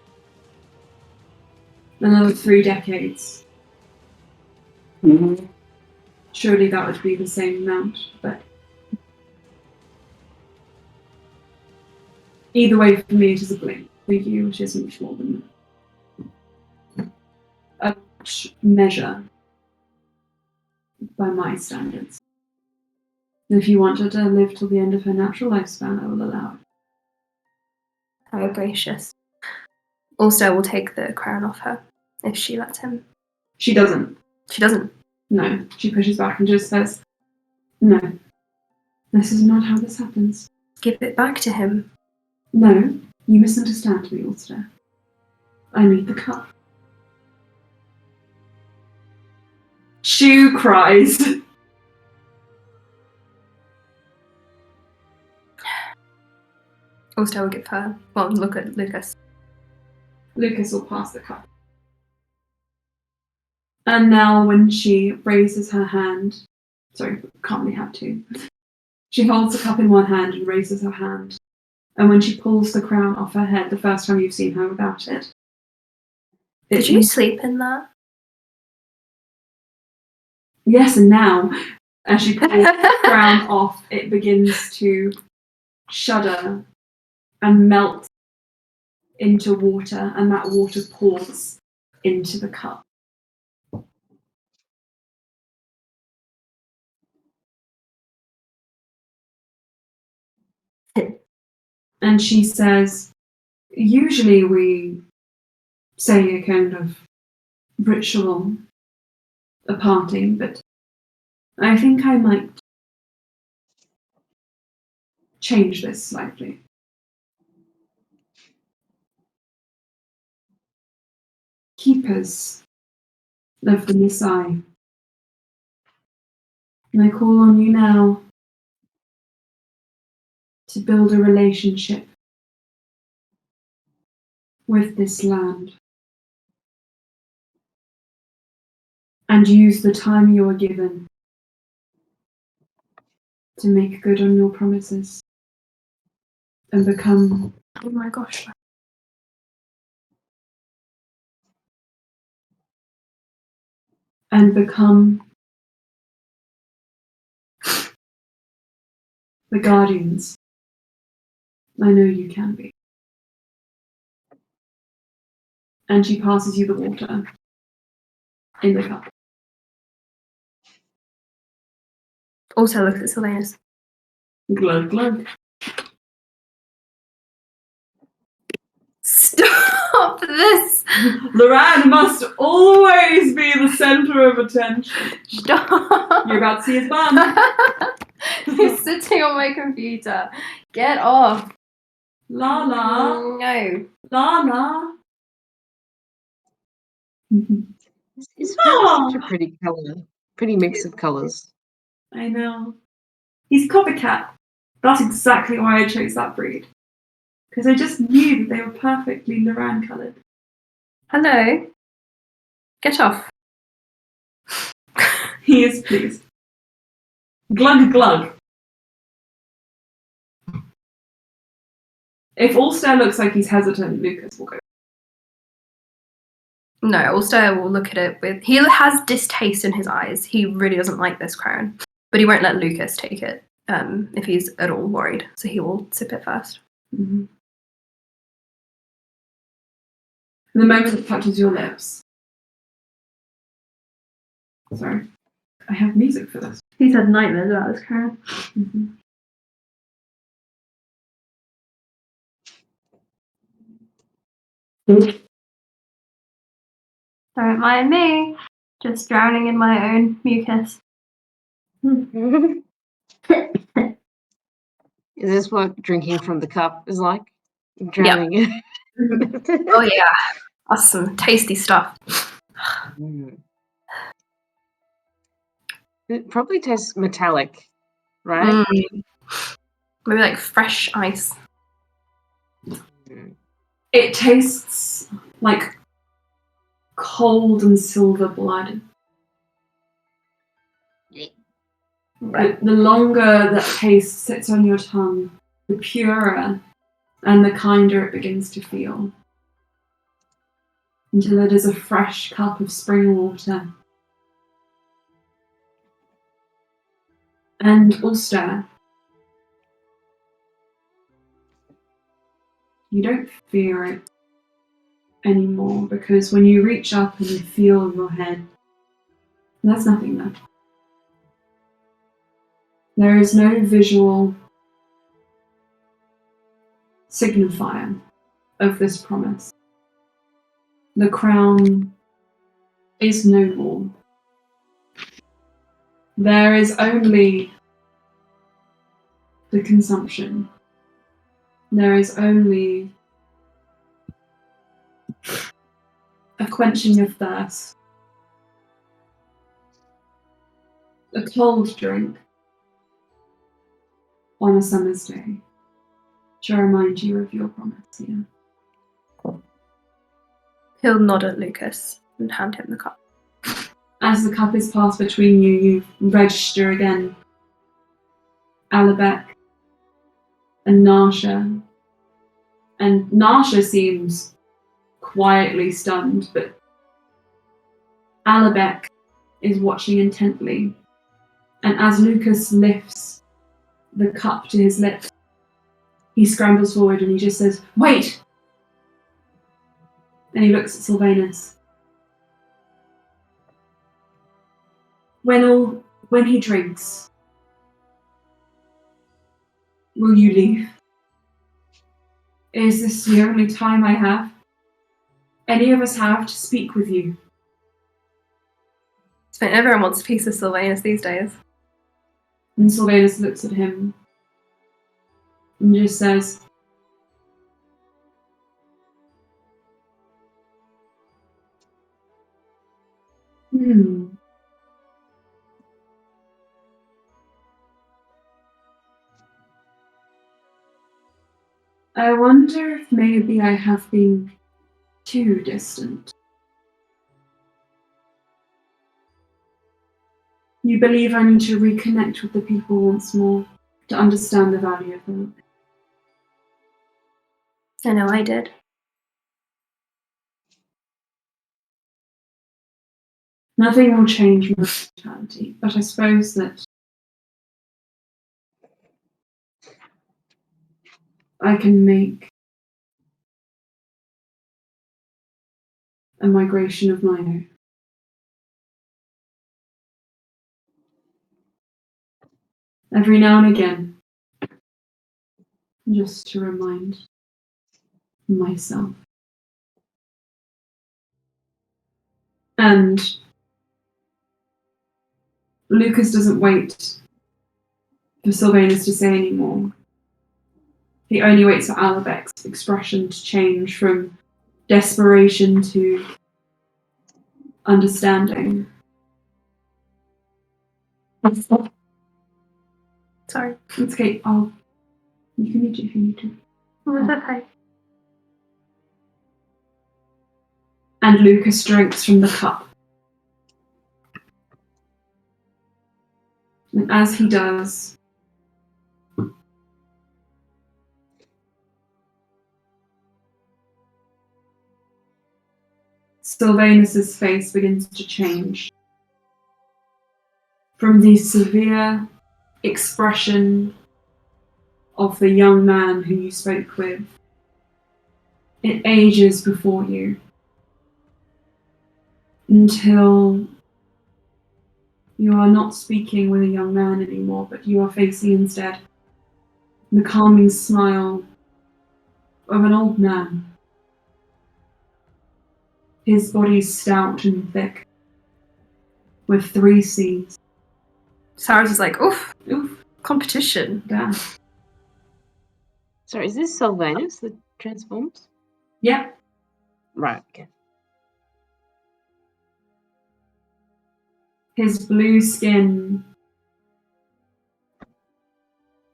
Another 3 decades. Surely that would be the same amount, but either way, for me, it is a blink. For you, it is much more than a measure by my standards. If you want her to live till the end of her natural lifespan, I will allow it. How gracious. Alstair will take the crown off her if she lets him. She doesn't. She doesn't. No. She pushes back and just says, "No. This is not how this happens. Give it back to him. No, you misunderstand me, Alstair. I need the cup." Shu cries. Alstair will give her. Well, look at Lukas. Lucas will pass the cup. And now when she raises her hand, sorry, can't really have two. She holds the cup in one hand and raises her hand. And when she pulls the crown off her head, the first time you've seen her without it, Did you sleep in that? Yes, and now, as she pulls the crown off, it begins to shudder and melt into water, and that water pours into the cup. And she says, usually we say a kind of ritual, a parting, but I think I might change this slightly. Keepers of the Mesaje, and I call on you now to build a relationship with this land and use the time you are given to make good on your promises and become Oh my gosh. the guardians I know you can be. And she passes you the water in the cup. Also look at Silvanus. Glug, glug. Stop this! Loran must always be the center of attention. Stop! You're about to see his bum. He's sitting on my computer. Get off. La la. No. La la. His fur is such a pretty colour. Pretty mix of colours. I know. He's copycat. That's exactly why I chose that breed. Because I just knew that they were perfectly Loran coloured. Hello. Get off. He is pleased. Glug glug. If Alstair looks like he's hesitant, Lukas will go. No, Alstair will look at it with... He has distaste in his eyes. He really doesn't like this crown. But he won't let Lukas take it if he's at all worried. So he will sip it first. Mm-hmm. The moment it touches your lips. Sorry. I have music for this. He's had nightmares about this crown. Mm-hmm. Don't mind me. Just drowning in my own mucus. Is this what drinking from the cup is like? Drowning in Oh yeah. That's some tasty stuff. It probably tastes metallic, right? Maybe like fresh ice. It tastes like cold and silver blood. But the longer that taste sits on your tongue, the purer and the kinder it begins to feel. Until it is a fresh cup of spring water. And Alstair, you don't fear it anymore, because when you reach up and you feel your head, there's nothing there. There is no visual signifier of this promise. The crown is no more. There is only the consumption. There is only a quenching of thirst. A cold drink on a summer's day to remind you of your promise. Yeah. He'll nod at Lukas and hand him the cup. As the cup is passed between you, you register again Alabek and Narsha. And Narsha seems quietly stunned, but Albeck is watching intently, and as Lukas lifts the cup to his lips, he scrambles forward and he just says, "Wait!" And he looks at Silvanus. When he drinks, will you leave? Is this the only time I have? Any of us have to speak with you? I mean, everyone wants a piece of Silvanus these days. And Silvanus looks at him and just says, I wonder if maybe I have been too distant. You believe I need to reconnect with the people once more to understand the value of them? I know I did. Nothing will change my mentality, but I suppose that I can make a migration of my own. Every now and again, just to remind myself. And Lukas doesn't wait for Silvanus to say any more. He only waits for Albeck's expression to change from desperation to understanding. Sorry. It's okay. You can eat it if you need to. It's okay. And Lukas drinks from the cup. And as he does, Silvanus's face begins to change. From the severe expression of the young man who you spoke with, it ages before you until you are not speaking with a young man anymore, but you are facing instead the calming smile of an old man. His body's stout and thick, with 3 C's. Sarah's just like, oof, Oof, competition. damn. So is this Silvanus that transforms? Yep. Right, okay. His blue skin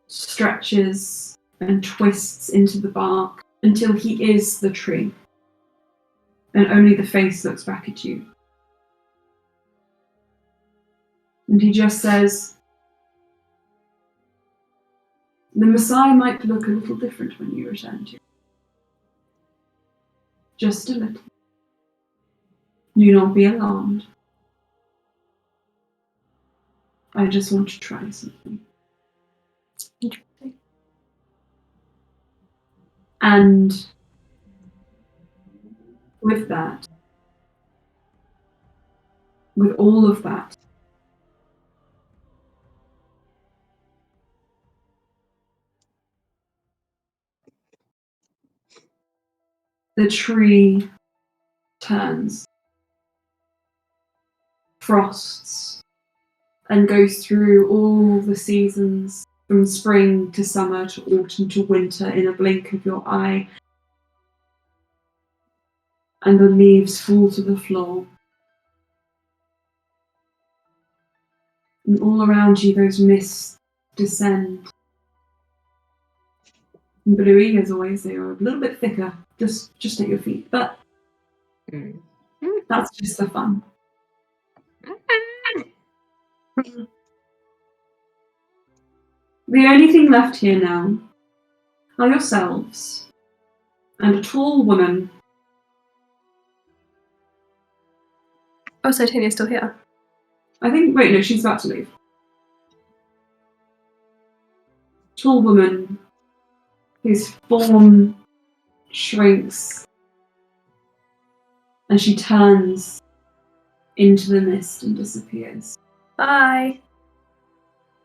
stretches and twists into the bark until he is the tree. And only the face looks back at you. And he just says, the Mesaje might look a little different when you return to it. Just a little. Do not be alarmed. I just want to try something. Interesting. And with that, with all of that, the tree turns, frosts, and goes through all the seasons from spring to summer to autumn to winter in a blink of your eye. And the leaves fall to the floor. And all around you, those mists descend. And Bluey, as always, they are a little bit thicker, just at your feet. But that's just the fun. The only thing left here now are yourselves and a tall woman Oh, so Tania's still here. Wait, no, she's about to leave. Tall woman whose form shrinks and she turns into the mist and disappears. Bye.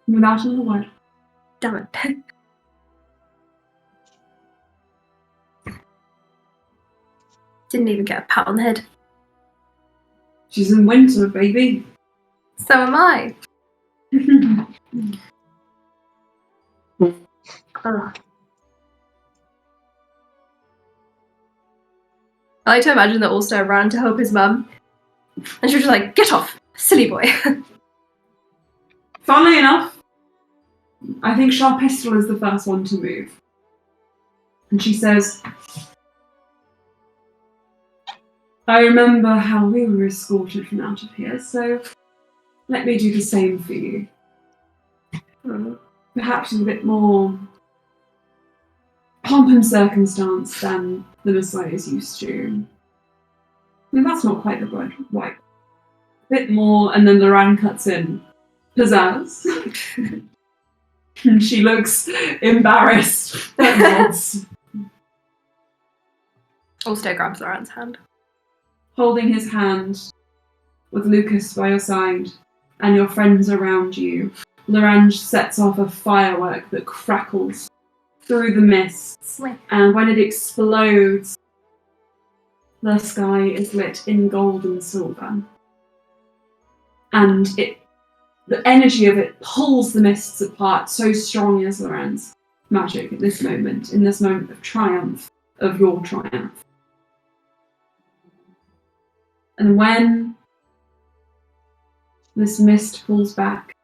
Without another word. Damn it. Didn't even get a pat on the head. She's in winter, baby. So am I. Oh. I like to imagine that Alstair ran to help his mum, and she was just like, "Get off, silly boy." Funnily enough, I think Sharpistol is the first one to move. And she says, I remember how we were escorted from out of here, so let me do the same for you. Perhaps with a bit more pomp and circumstance than the Mesaje is used to. No, that's not quite the word. Right. A bit more, and then Loran cuts in. Pizzazz. And she looks embarrassed. But nods. Alstair grabs Loran's hand. Holding his hand, with Lukas by your side, and your friends around you, Loran sets off a firework that crackles through the mists, and when it explodes, the sky is lit in gold and silver. And the energy of it pulls the mists apart so strong as Loran's magic at this moment, in this moment of triumph, of your triumph. And when this mist pulls back,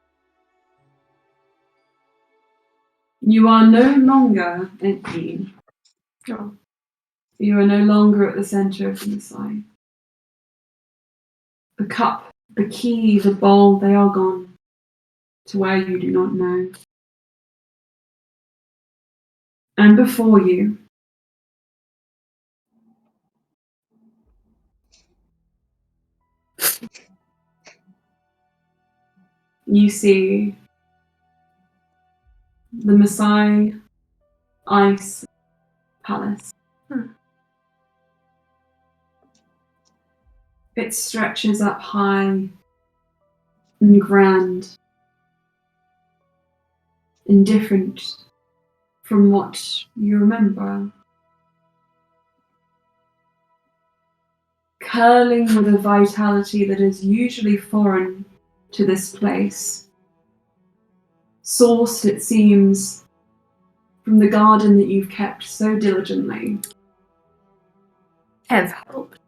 you are no longer empty. Oh. You are no longer at the centre of the Mesaje. The cup, the key, the bowl, they are gone to where you do not know. And before you, you see the Mesaje Ice Palace. It stretches up high and grand and different from what you remember. Curling with a vitality that is usually foreign to this place. Sourced, it seems, from the garden that you've kept so diligently. Have helped.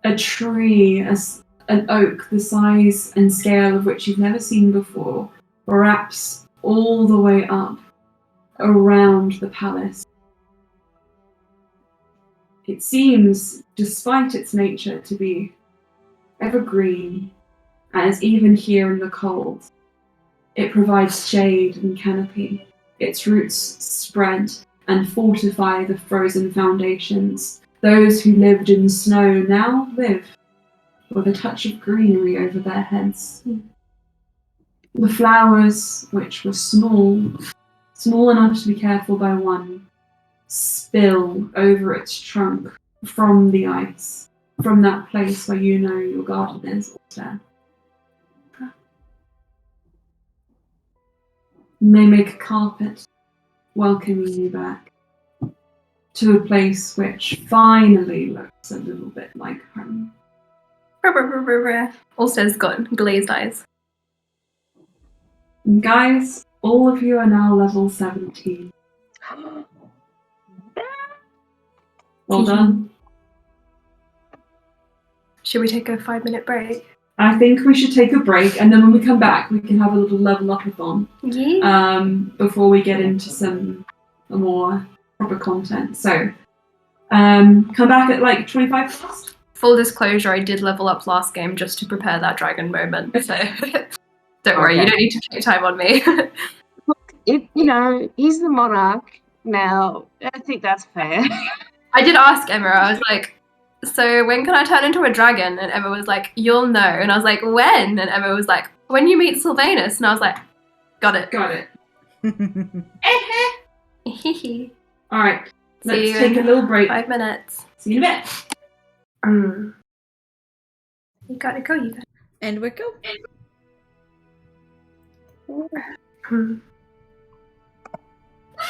A tree, an oak, the size and scale of which you've never seen before, wraps all the way up around the palace. It seems, despite its nature, to be evergreen, as even here in the cold, it provides shade and canopy. Its roots spread and fortify the frozen foundations. Those who lived in snow now live with a touch of greenery over their heads. The flowers, which were small enough to be cared for by one, spill over its trunk from the ice, from that place where you know your garden is, Alstair. And they make a carpet welcoming you back to a place which finally looks a little bit like home. Alstair's got glazed eyes. And guys, all of you are now level 17. Well done. Should we take a 5-minute break? I think we should take a break, and then when we come back, we can have a little level up-a-thon. Yeah. Before we get into some more proper content. So, come back at like 25 past. Full disclosure, I did level up last game just to prepare that dragon moment, so don't worry, you don't need to take time on me. He's the monarch now. I think that's fair. I did ask Emma, I was like, so when can I turn into a dragon? And Emma was like, you'll know. And I was like, when? And Emma was like, when you meet Silvanus. And I was like, got it. Got it. See All right. Let's you take a in little break. 5 minutes. See you in a bit. You gotta go, you gotta And we go.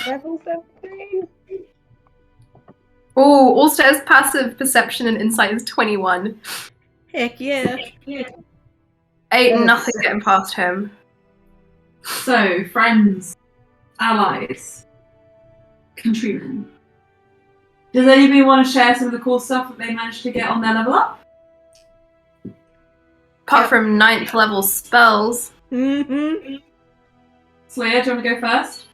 Level 17. Oh, Alstair's passive perception and insight is 21. Heck yeah. Ain't nothing getting past him. So, friends, allies, countrymen. Does anybody want to share some of the cool stuff that they managed to get on their level up? Apart from 9th level spells. Mm-hmm. Slayer, do you want to go first?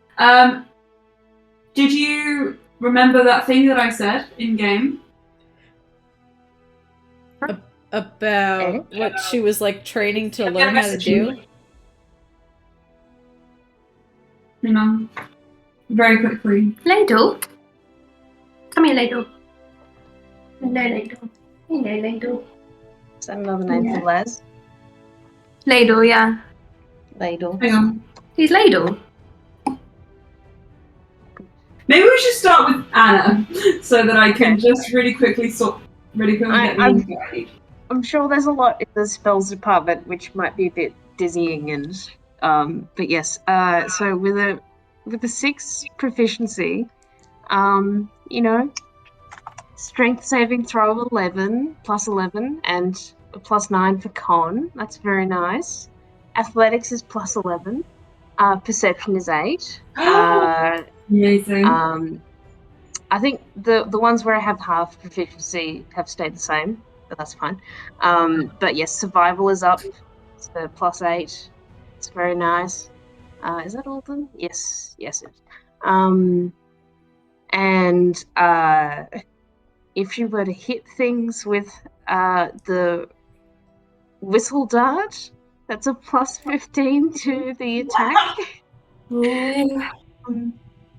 Did you remember that thing that I said in game? About what she was like training to learn how to do. Hang on. Very quickly. Ladle. Come here, Ladle. Hello, Ladle. Hello, Ladle. Is that another name for Les? Ladle, yeah. Ladle. Hang on. He's Ladle. Maybe we should start with Anna, so that I can just really quickly get the info I need. I'm sure there's a lot in the spells department which might be a bit dizzying and but yes. So with a 6 proficiency, you know, strength saving throw of 11 plus 11 and a plus 9 for con. That's very nice. Athletics is plus 11. Perception is 8. Amazing. I think the ones where I have half proficiency have stayed the same, but that's fine. But yes, survival is up, so plus 8. It's very nice. Is that all of them? Yes, it is. And if you were to hit things with the whistle dart, that's a plus 15 to the attack.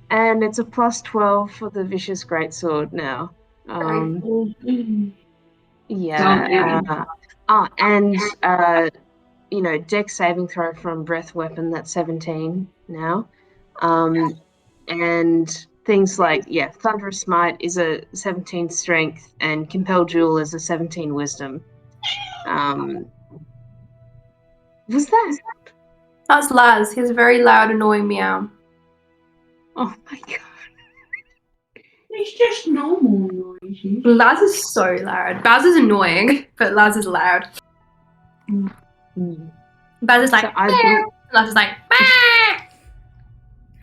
And it's a plus 12 for the vicious greatsword now. You know, dex saving throw from breath weapon, that's 17 now. And things like, Thunderous Smite is a 17 strength, and Compel Jewel is a 17 wisdom. Was that? That's Laz. He has a very loud, annoying meow. Oh my god. It's just normal noises. Laz is so loud. Baz is annoying, but Laz is loud. Baz is like, So I Laz is like, "Meow."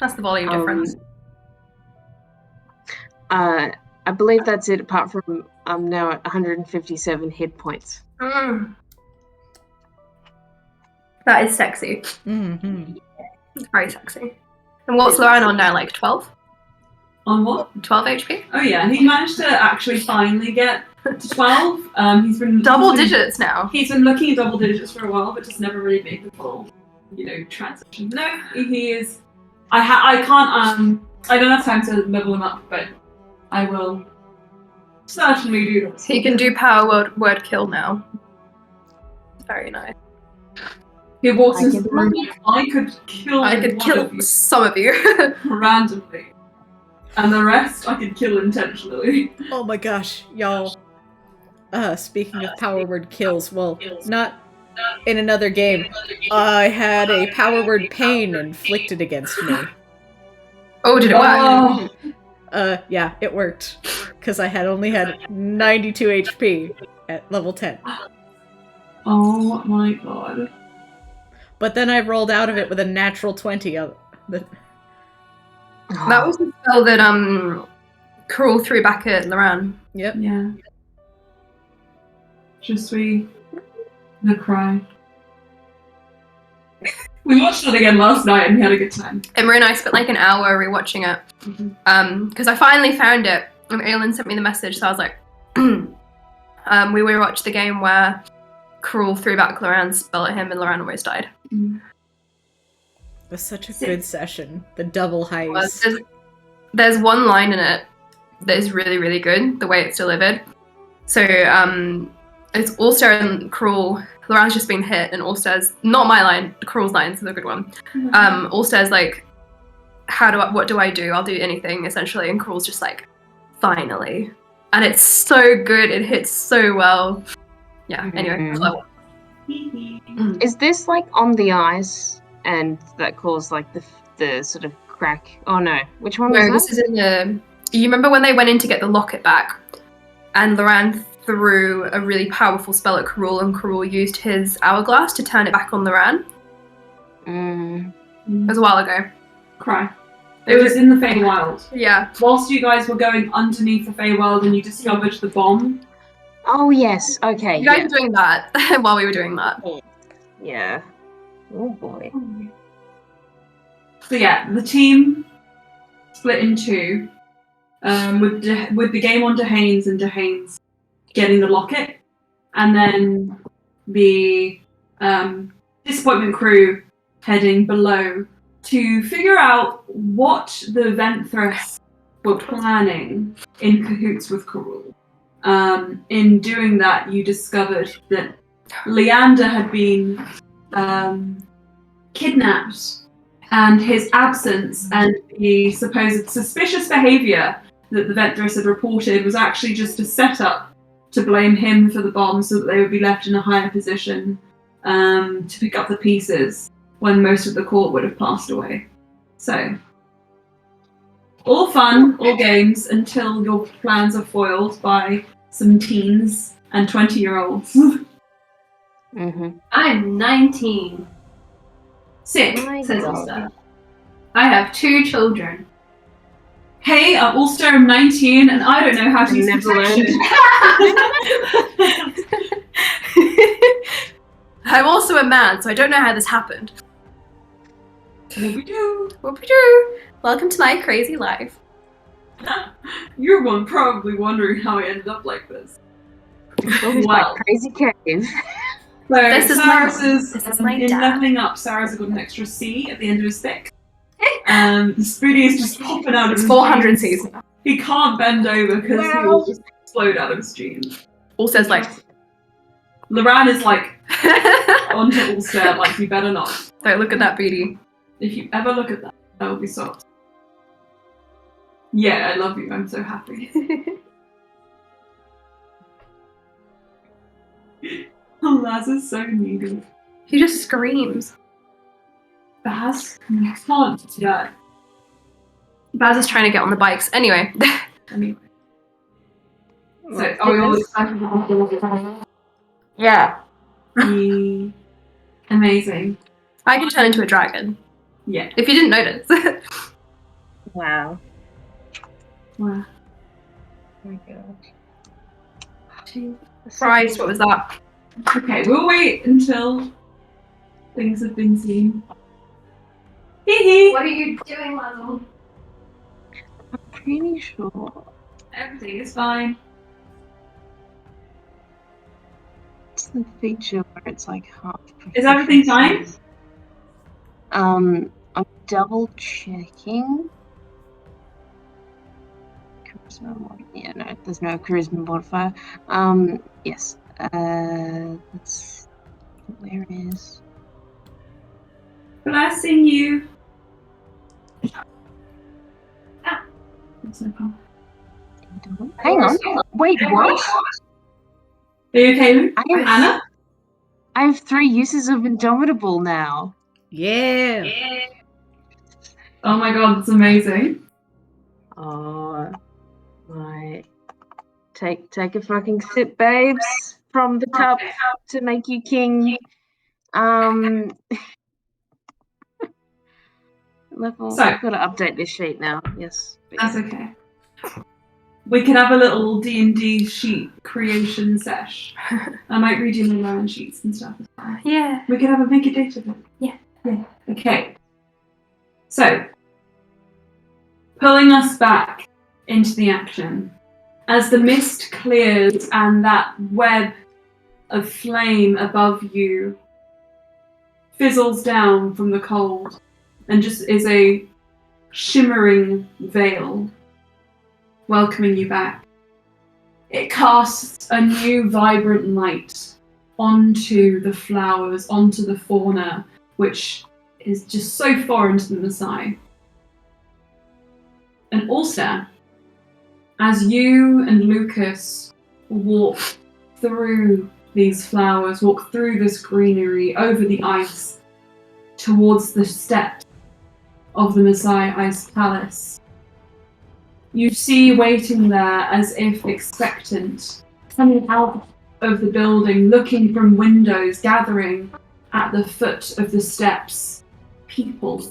That's the volume difference. I believe that's it, apart from I'm now at 157 hit points. That is sexy. Mm-hmm. It's very sexy. And what's Lauren on now? Like 12? On what? 12 HP? Oh yeah, he managed to actually finally get to 12. He's been Digits now. He's been looking at double digits for a while, but just never really made the full, transition. No, he is. I can't. I don't have time to level him up, but I will certainly do this. He can do power word kill now. Very nice. He walks into the room. I could kill some of you. randomly. And the rest I could kill intentionally. Oh my gosh, y'all. Speaking of power word kills, well, not in another game. I had a power word pain inflicted against me. Oh, did it work? Yeah, it worked. Because I had only had 92 HP at level 10. Oh my god. But then I rolled out of it with a natural 20. That was the spell that Cruel threw back at Loran. Yep. Yeah. Je suis the cry. We watched it again last night and we had a good time. And Marie and I spent like an hour rewatching it. Because I finally found it and Aelin sent me the message, so I was like, we rewatched the game where Cruel threw back Loran's spell at him and Loran almost died. It was such a good session. The double heist. There's one line in it that is really, really good, the way it's delivered. So it's Alstair and Cruel. Loran's just been hit, and Alstair's not my line. Cruel's line's the good one. Alstair's like, what do I do? I'll do anything essentially, and Cruel's just like, finally, and it's so good. It hits so well. Yeah. Anyway. Is this like on the ice, and that caused like the sort of crack? Oh no, which one was that? This is in the. You remember when they went in to get the locket back, and Loran threw a really powerful spell at Cruel, and Cruel used his hourglass to turn it back on Loran? It was a while ago. Cry. It was in the Feywild. Yeah. Whilst you guys were going underneath the Feywild and you discovered the bomb. Oh yes, okay. You guys were doing that while we were doing that. Yeah. Oh boy. So yeah, the team split in two, with the game on Dehanes and Dehanes getting the locket, and then the disappointment crew heading below to figure out what the Ventress were planning in cahoots with Karul. In doing that, you discovered that Leander had been kidnapped, and his absence and the supposed suspicious behaviour that the Ventress had reported was actually just a setup to blame him for the bomb so that they would be left in a higher position to pick up the pieces when most of the court would have passed away. So, all fun, all games, until your plans are foiled by some teens and 20-year-olds. I'm 19. Sick, says Alstair. I have 2 children. Hey, I'm Alstair, I'm 19, and I don't know how to use protection. I'm also a man, so I don't know how this happened. What we do? What we do? Welcome to my crazy life. You're one probably wondering how I ended up like this. Wow. Crazy cave. So This is Cyrus my in dad. leveling up, Cyrus got an extra C at the end of his stick. The Spoody is just popping out of It's his 400 jeans. C's. He can't bend over because he will just explode out of his jeans. Alstair's like... Loran is like onto Alstair, like you better not. Don't look at that booty. If you ever look at that, I will be shocked. Yeah, I love you. I'm so happy. Oh, Laz is so needy. He just screams. Baz can't do that. Baz is trying to get on the bikes. Anyway. Anyway. So, are we all excited about Yeah. the amazing? I can turn into a dragon. Yeah. If you didn't notice. Wow. Wow. Oh my god. Christ, what was that? Okay, we'll wait until things have been seen. Hee hee! What are you doing, Lazzle? I'm pretty sure. Everything is fine. It's the feature where it's like half. Is everything fine? I'm double checking. Charisma yeah, no, there's no charisma modifier. Yes. Let's. Where is? Blessing you. Ah. That's no problem. Hang on. Wait, what? Are you okay, Luke? Anna? I have 3 uses of Indomitable now. Yeah. Oh my god, that's amazing. Oh, right. Take a fucking sip, babes, from the cup to make you king. Level. So- I've got to update this sheet now. Yes. That's okay. We could have a little D&D sheet creation sesh. I might read you the line sheets and stuff as well. Yeah. We could have a make a date of it. Yeah. Okay. So, pulling us back into the action. As the mist clears and that web of flame above you fizzles down from the cold and just is a shimmering veil welcoming you back. it casts a new vibrant light onto the flowers, onto the fauna, which is just so foreign to the Mesaje. And also, as you and Lucas walk through these flowers, walk through this greenery, over the ice, towards the steps of the Mesaje Ice Palace, you see waiting there as if expectant, coming out of the building, looking from windows, gathering at the foot of the steps, people,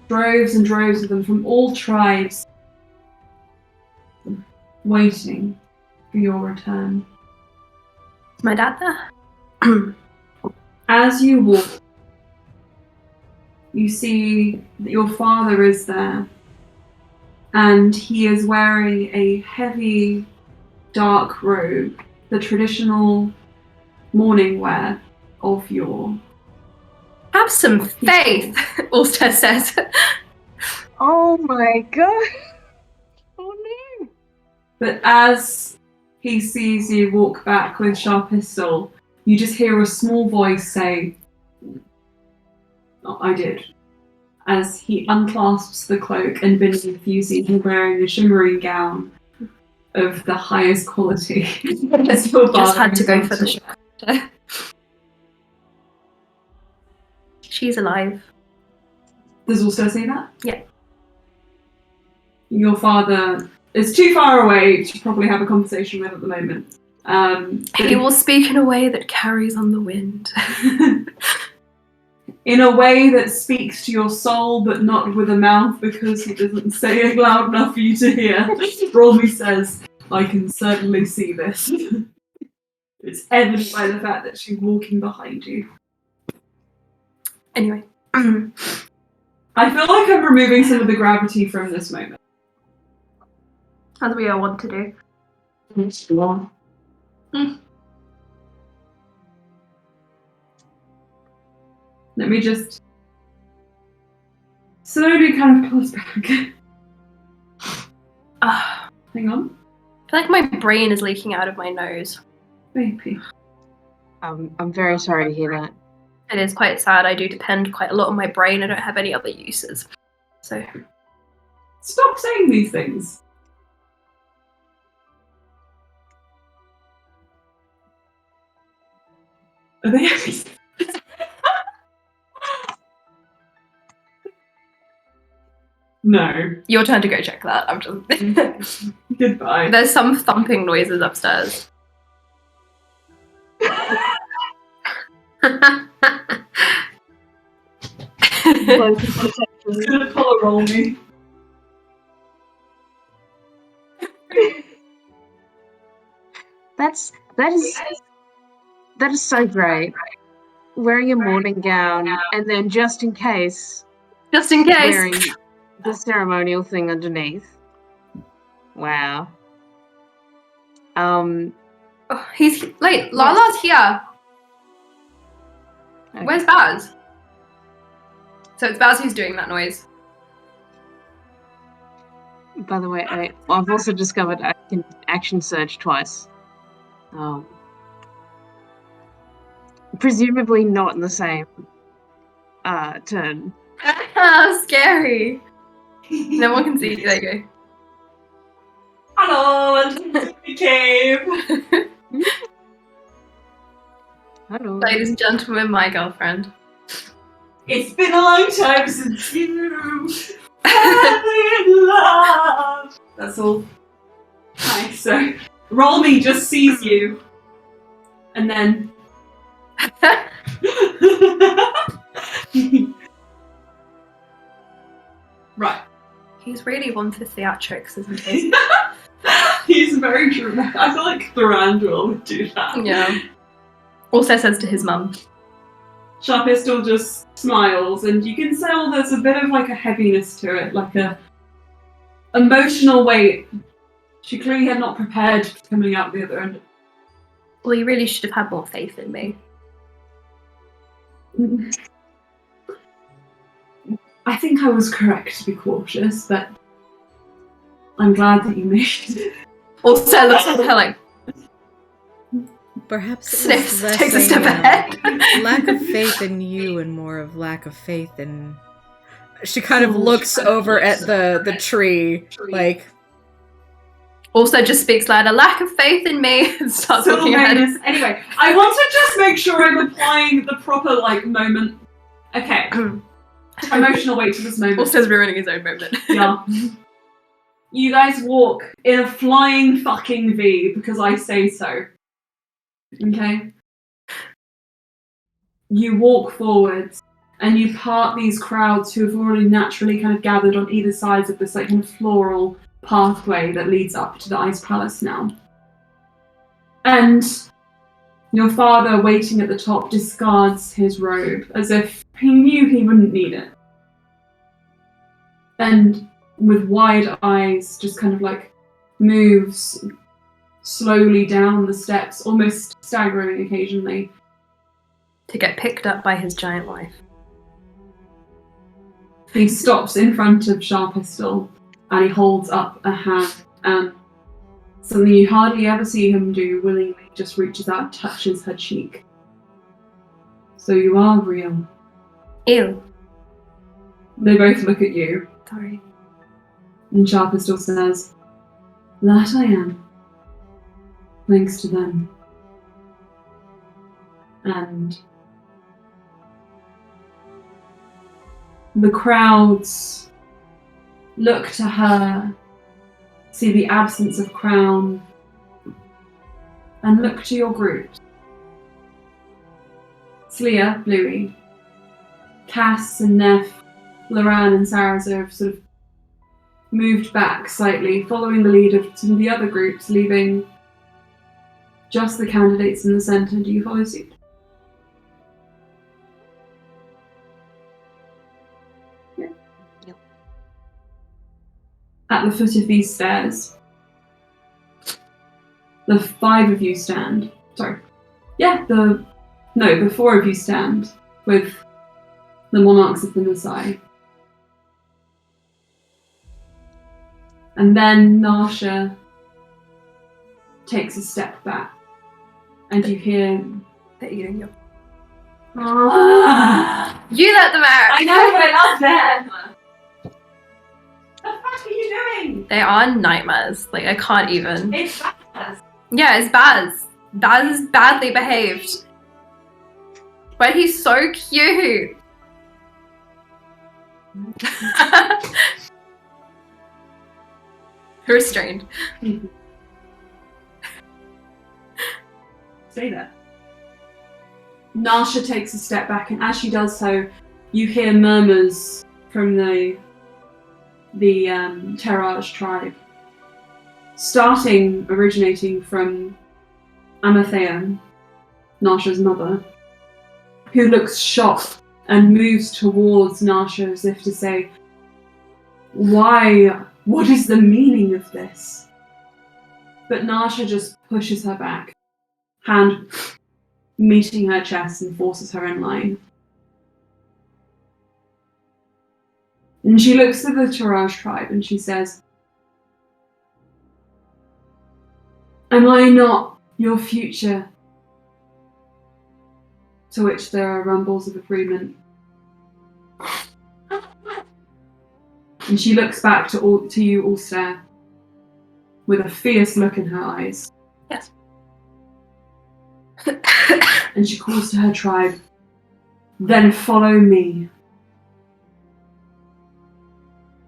droves and droves of them from all tribes, waiting for your return. Is my dad there? As you walk, you see that your father is there, and he is wearing a heavy, dark robe, the traditional morning wear of yore. Have some faith, Alstair says. Oh my god! Oh no! But as he sees you walk back with sharp pistol, you just hear a small voice say, "Oh, I did." As he unclasps the cloak, and beneath you see him wearing a shimmering gown of the highest quality. Just had to go for the shot. She's alive. Does Alstair say that? Yeah. Your father is too far away to probably have a conversation with at the moment. He will speak in a way that carries on the wind. In a way that speaks to your soul, but not with a mouth, because he doesn't say it loud enough for you to hear. Rolmy says, "I can certainly see this." It's evident by the fact that she's walking behind you. Anyway. I feel like I'm removing some of the gravity from this moment. As we all want to do. Let me just slowly kind of pull us back. Hang on. I feel like my brain is leaking out of my nose. Baby. I'm very sorry to hear that. It is quite sad. I do depend quite a lot on my brain. I don't have any other uses. So Stop saying these things. Are they actually... No. your turn to go check that. I'm just Goodbye. There's some thumping noises upstairs. It's gonna collar roll me. That is so great. Wearing a morning gown and then just in case wearing the ceremonial thing underneath. Wow. Oh, he's like Lala's here. Okay. Where's Baz? So it's Baz who's doing that noise. By the way, I've also discovered I can action surge twice. Presumably not in the same turn. Scary. No one can see you. There you go. Hello, welcome to the cave. Hello. Ladies and gentlemen, my girlfriend. It's been a long time since you have been in love. That's all. Hi, so Roll Me just sees you. And then right. He's really one for theatrics, isn't he? He's very dramatic. I feel like Thranduil would do that. Yeah. Also says to his mum. Sharpistol just smiles, and you can tell there's a bit of like a heaviness to it, like a emotional weight. She clearly had not prepared for coming out the other end. Well, you really should have had more faith in me. I think I was correct to be cautious, but I'm glad that you made it. Also looks at her like, Perhaps it Sniffs, was less takes a step ahead. lack of faith in you and more of lack of faith in... She kind of looks over at the tree, like... Also just speaks louder, lack of faith in me, and starts looking ahead. Anyway, I want to just make sure I'm applying the proper, moment. Okay. Emotional weight to this moment. Also ruining his own moment. Yeah. You guys walk in a flying fucking V, because I say so. Okay? You walk forwards, and you part these crowds who have already naturally kind of gathered on either sides of this kind of floral pathway that leads up to the Ice Palace now. And your father, waiting at the top, discards his robe as if he knew he wouldn't need it. And with wide eyes, just kind of moves slowly down the steps, almost staggering occasionally. To get picked up by his giant wife. He stops in front of Sharpistol and he holds up a hand, and something you hardly ever see him do willingly, just reaches out and touches her cheek. So you are real. Ew. They both look at you, Sorry. and Sharpistol says, "That I am. Thanks to them." And the crowds look to her, see the absence of crown, and look to your groups. Slia, Bluey, Cass and Neff, Loran and Saraza have sort of moved back slightly, following the lead of some of the other groups, leaving just the candidates in the centre. Do you follow suit? At the foot of these stairs, the five of you stand. The four of you stand with the monarchs of the Mesaje. And then Nasha takes a step back, and you hear That you and your... Ah. You let them out! I know, but I love them. What the fuck are you doing? They are nightmares. I can't even. It's Baz. Yeah, it's Baz. Baz is badly behaved. But he's so cute. Restrained. Say that. Nasha takes a step back, and as she does so, you hear murmurs from the Terrage tribe, originating from Amathea, Nasha's mother, who looks shocked and moves towards Nasha as if to say, "Why? What is the meaning of this?" But Nasha just pushes her back, hand meeting her chest, and forces her in line. And she looks to the Terrage tribe and she says, "Am I not your future?" To which there are rumbles of agreement. And she looks back to you, Alstaer, with a fierce look in her eyes. Yes. And she calls to her tribe, "Then follow me."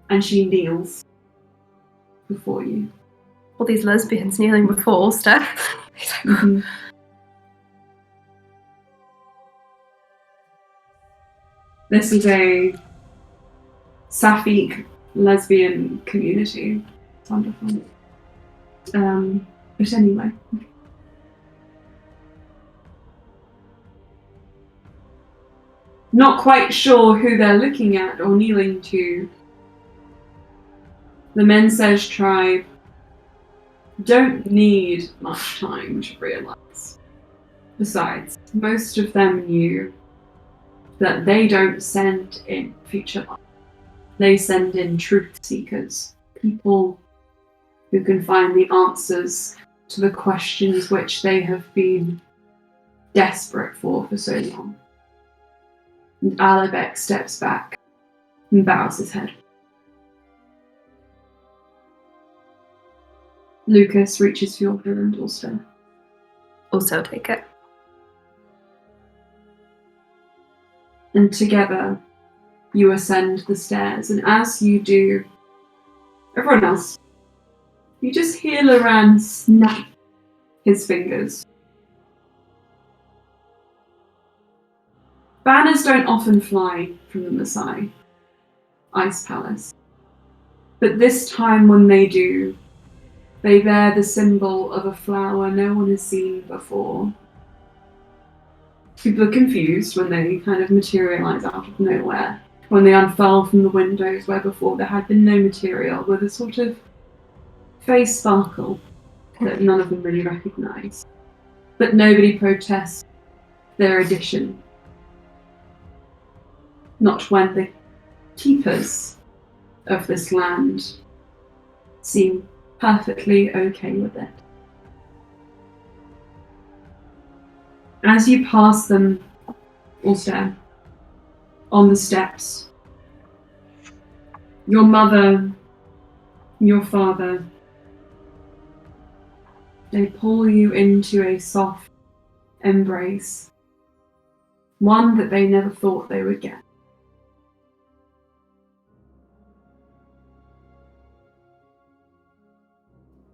And she kneels before you. All these lesbians kneeling before Alstair. Mm-hmm. This is a sapphic lesbian community. It's wonderful. But anyway. Not quite sure who they're looking at or kneeling to. The Mesaje tribe don't need much time to realise. Besides, most of them knew that they don't send in future life. They send in truth seekers, people who can find the answers to the questions which they have been desperate for so long. And Alibek steps back and bows his head. Lukas reaches for your hand, Alstaer. Also take it. And together you ascend the stairs, and as you do, everyone else, you just hear Loran snap his fingers. Banners don't often fly from the Mesaje Ice Palace, but this time when they do, they bear the symbol of a flower no one has seen before. People are confused when they kind of materialise out of nowhere, when they unfurl from the windows where before there had been no material, with a sort of face sparkle that none of them really recognise. But nobody protests their addition. Not when the keepers of this land seem perfectly okay with it. As you pass them, Alstaer, on the steps, your mother, your father, they pull you into a soft embrace, one that they never thought they would get.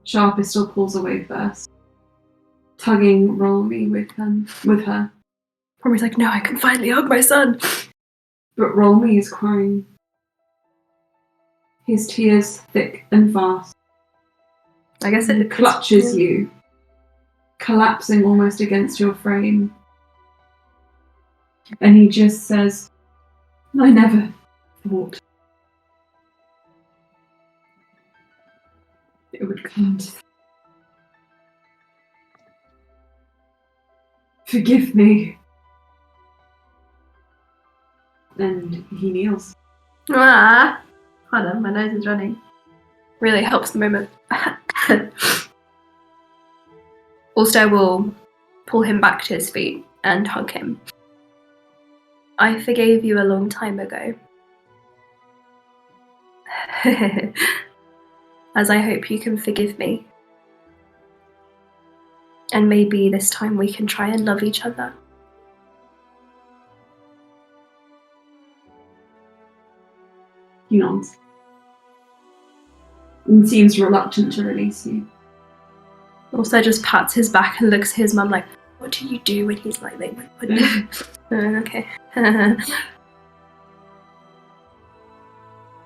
Sharpa still pulls away first, tugging Rolmy with her. Rommy's like, no, I can finally hug my son. But Rolmy is crying. His tears thick and fast. I guess He it clutches you, collapsing almost against your frame. And he just says, I never thought it would come to that. Forgive me. And he kneels. Ah, hold on, my nose is running. Really helps the moment. Alstaer will pull him back to his feet and hug him. I forgave you a long time ago. As I hope you can forgive me. And maybe this time we can try and love each other. He nods. And seems reluctant to release you. Also just pats his back and looks at his mum like, what do you do when he's like that? Okay.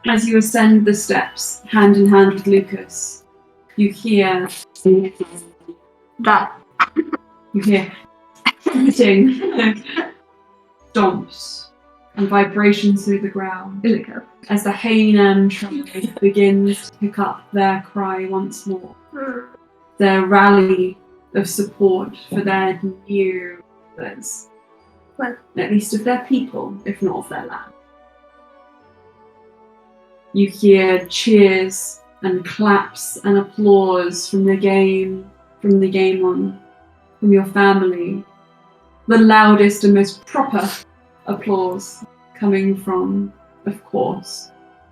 As you ascend the steps, hand in hand with Lukas, you hear that. You hear hitting stomps and vibrations through the ground as the Hainan tribe begins to pick up their cry once more. Their rally of support for their new rulers. Well, at least of their people, if not of their land. You hear cheers and claps and applause from the game on, from your family. The loudest and most proper applause coming from, of course,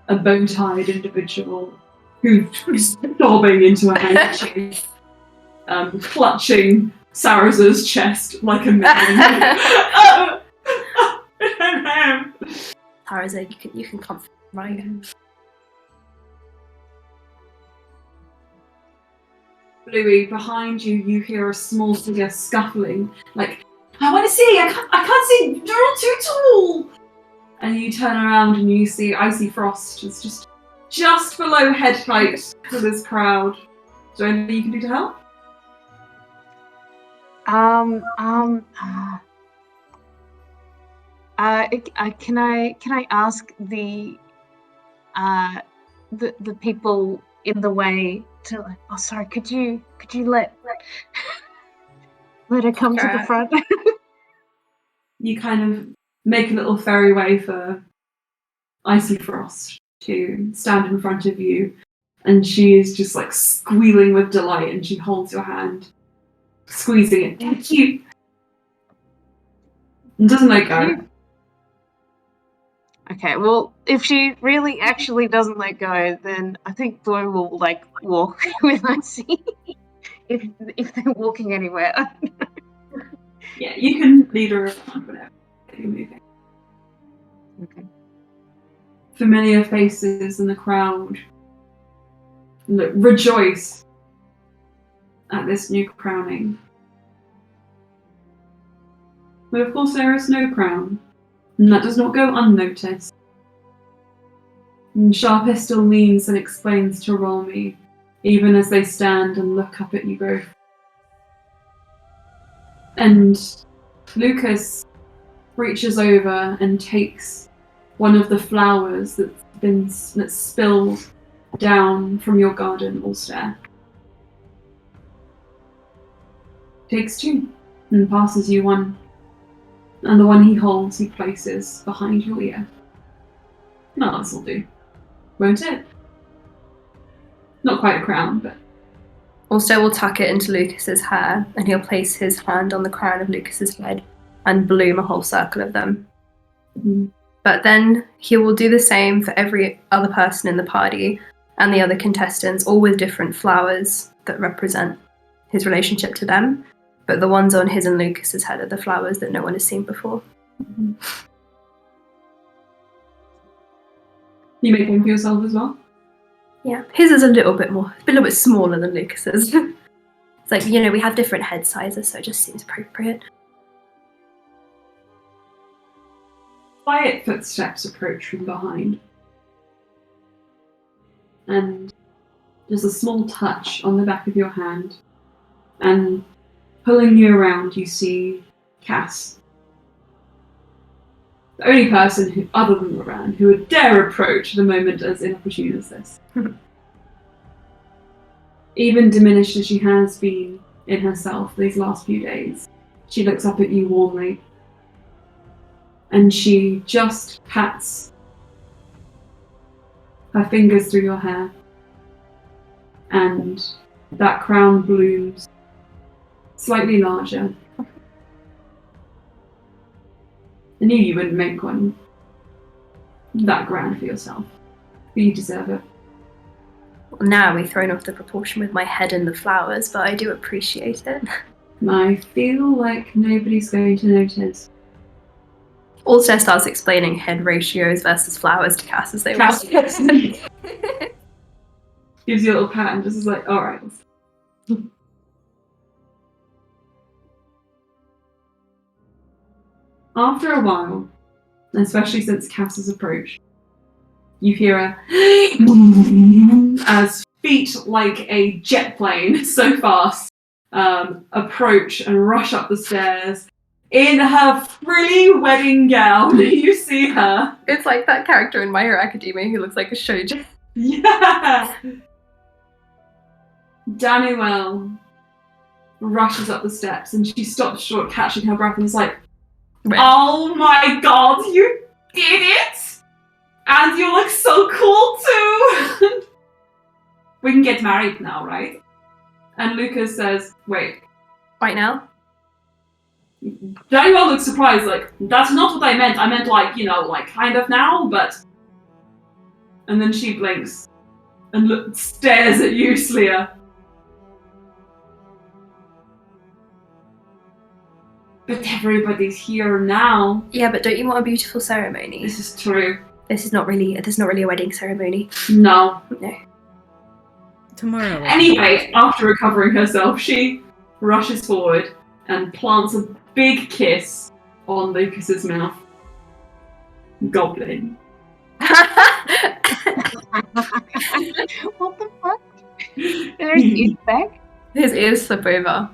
a bow-tied individual who's sobbing into a handkerchief, clutching Saraz's chest like a man. Saraz, you can comfort right? Bluey, behind you, you hear a small figure scuffling, like, I want to see, I can't see, you're all too tall! And you turn around and you see Icy Frost is just below head height for this crowd. Is there anything you can do to help? Can I ask the people in the way to like? Oh, sorry. Could you let her come to the front? You kind of make a little fairy way for Icy Frost to stand in front of you, and she is just like squealing with delight, and she holds your hand, squeezing it. Thank you. And doesn't let go. Okay, well, if she really actually doesn't let go, then I think Blue will like walk with Icy if they're walking anywhere. Yeah, you can lead her around whenever you're moving. Okay. Familiar faces in the crowd rejoice at this new crowning. But of course there is no crown, and that does not go unnoticed. And Sharpest still leans and explains to Rolmy, even as they stand and look up at you both. And Lukas reaches over and takes one of the flowers that's spilled down from your garden, Alstair. Takes two and passes you one. And the one he holds, he places behind your ear. No, this'll do. Won't it? Not quite a crown, but... Alstair will tuck it into Lucas's hair, and he'll place his hand on the crown of Lucas's head and bloom a whole circle of them. But then he will do the same for every other person in the party and the other contestants, all with different flowers that represent his relationship to them. But the ones on his and Lucas's head are the flowers that no one has seen before. You make one for yourself as well? Yeah, his is a little bit smaller than Lucas's. It's like, we have different head sizes, so it just seems appropriate. Quiet footsteps approach from behind. And there's a small touch on the back of your hand. And pulling you around, you see Cass. The only person other than Moran who would dare approach the moment as inopportune as this. Even diminished as she has been in herself these last few days, she looks up at you warmly. And she just pats her fingers through your hair. And that crown blooms slightly larger. I knew you wouldn't make one that grand for yourself, but you deserve it. Well, now we've thrown off the proportion with my head and the flowers, but I do appreciate it. I feel like nobody's going to notice. Alstair starts explaining head ratios versus flowers to Cass as they walk. Gives you a little pat and just is like, alright. After a while, especially since Cass's approach, you hear a as feet like a jet plane so fast approach and rush up the stairs in her frilly wedding gown. You see her. It's like that character in My Hero Academia who looks like a shoujo. Yeah. Danuel rushes up the steps and she stops short, catching her breath, and is like, "Oh my god, you did it! And you look so cool too! We can get married now, right?" And Lucas says, "Wait." Right now? Danuel looks surprised, like, "That's not what I meant. I meant kind of now, but..." And then she blinks and stares at you, Sleer. But everybody's here now. Yeah, but don't you want a beautiful ceremony? This is true. There's not really a wedding ceremony. No. Tomorrow. Anyway, after recovering herself, she rushes forward and plants a big kiss on Lucas's mouth. Goblin. What the fuck? There's his back. His ears slip over.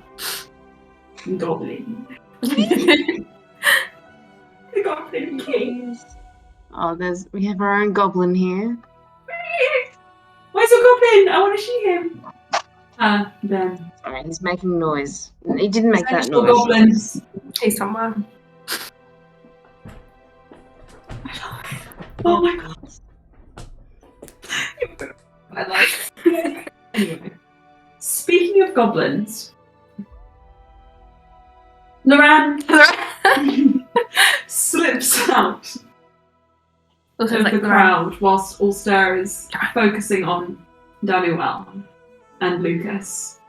Goblin. The Goblin King. Oh, we have our own goblin here. Where's your goblin? I want to see him. Then. Sorry, he's making noise. He didn't make that noise. Goblins. He's somewhere. Oh my god. I like it. Anyway. Speaking of goblins. Loran. slips out Also, of like the crowd whilst Alstaer is focusing on Daniel and Lucas.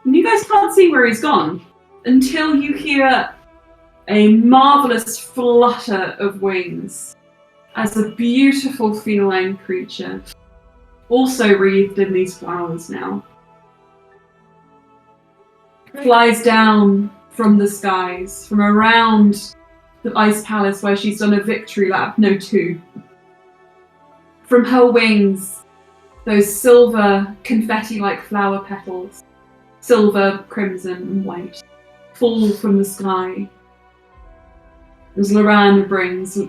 And you guys can't see where he's gone until you hear a marvellous flutter of wings as a beautiful feline creature, also wreathed in these flowers now, flies down from the skies, from around the Ice Palace where she's done a victory lap, no, 2. From her wings, those silver confetti-like flower petals, silver, crimson and white, fall from the sky as Loran brings a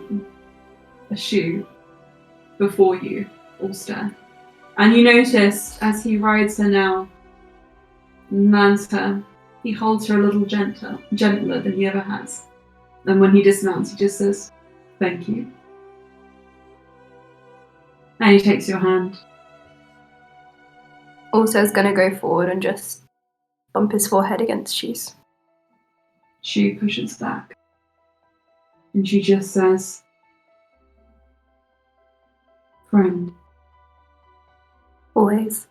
shoe before you, Alstair. And you notice as he rides her now, lands her, he holds her a little gentler than he ever has. And when he dismounts, he just says, "Thank you." And he takes your hand. Also is going to go forward and just bump his forehead against Shu's. She pushes back. And she just says, "Friend, Always.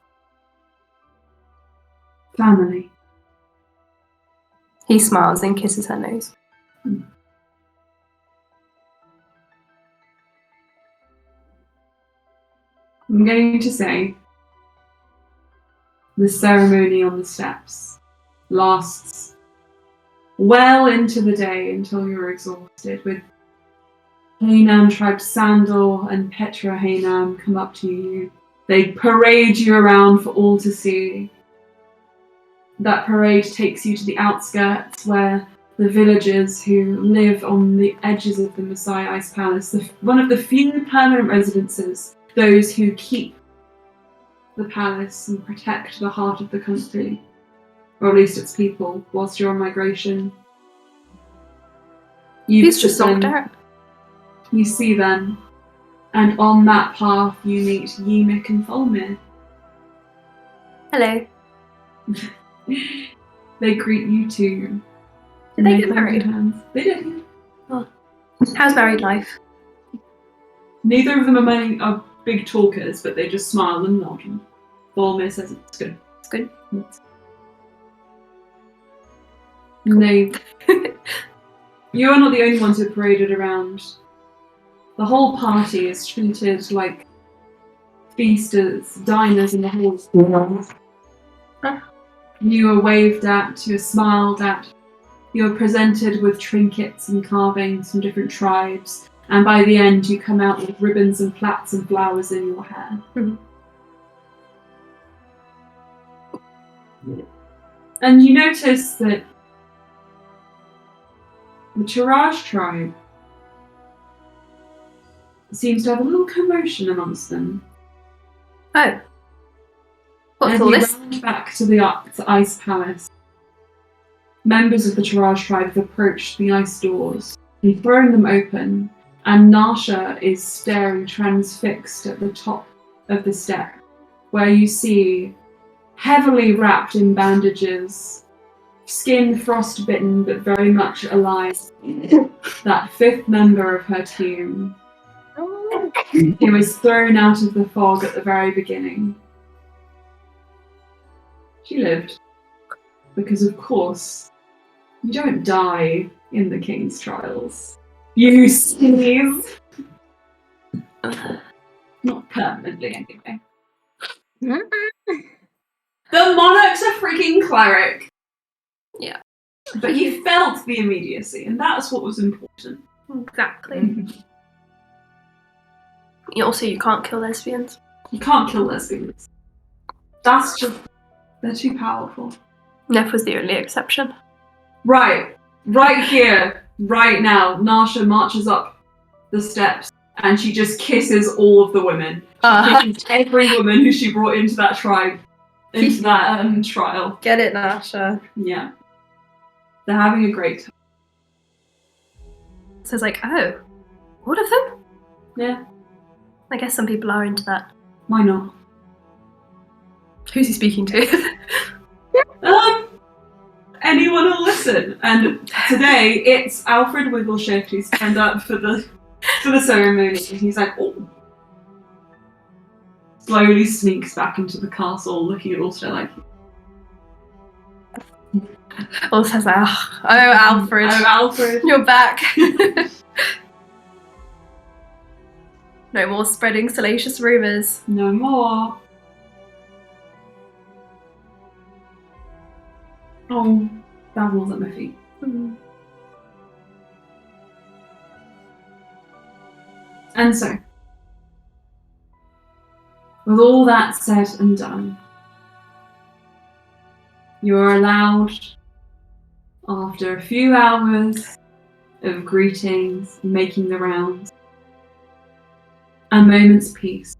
family." He smiles and kisses her nose. I'm going to say the ceremony on the steps lasts well into the day until you're exhausted, with Haynam tribe Sandal and Petra Haynam come up to you. They parade you around for all to see. That parade takes you to the outskirts where the villagers who live on the edges of the Mesaje Ice Palace, one of the few permanent residences, those who keep the palace and protect the heart of the country, or at least its people, whilst you're on migration. He's just knocked out. You see them, and on that path you meet Ymik and Folmir. Hello. They greet you too. Did they get married? Hands. They did. Oh. How's married life? Neither of them are big talkers, but they just smile and nod. And Folmir says it's good. It's good. No. You're not the only ones who are paraded around. The whole party is treated like feasters, diners in the halls. You are waved at, you are smiled at, you are presented with trinkets and carvings from different tribes, and by the end you come out with ribbons and plaits and flowers in your hair. Mm-hmm. And you notice that the Tiraj tribe seems to have a little commotion amongst them. Oh. What's As all you this? round back to the Ice Palace, members of the Tiraj tribe have approached the ice doors and thrown them open, and Nasha is staring transfixed at the top of the step, where you see, heavily wrapped in bandages, skin frostbitten but very much alive, that 5th member of her team, who was thrown out of the fog at the very beginning. She lived, because of course, you don't die in the king's trials. You sneeze! Not permanently, anyway. The monarch's a freaking cleric! Yeah. But he felt the immediacy, and that's what was important. Exactly. Also, you can't kill lesbians. You can't kill lesbians. That's just... they're too powerful. Neff was the only exception. Right here, right now, Nasha marches up the steps and she just kisses all of the women. She kisses every woman who she brought into that tribe, into that trial. Get it, Nasha. Yeah. They're having a great time. So it's like, oh, all of them? Yeah. I guess some people are into that. Why not? Who's he speaking to? anyone will listen. And today it's Alfred Wiggleshift who's turned up for the ceremony. And he's like, oh. Slowly sneaks back into the castle, looking at Alstair like, Alstair's like, oh, Alfred. oh, Alfred. You're back. No more spreading salacious rumours. No more. Oh, Basil's at my feet. And so, with all that said and done, you are allowed, after a few hours of greetings, making the rounds, a moment's peace,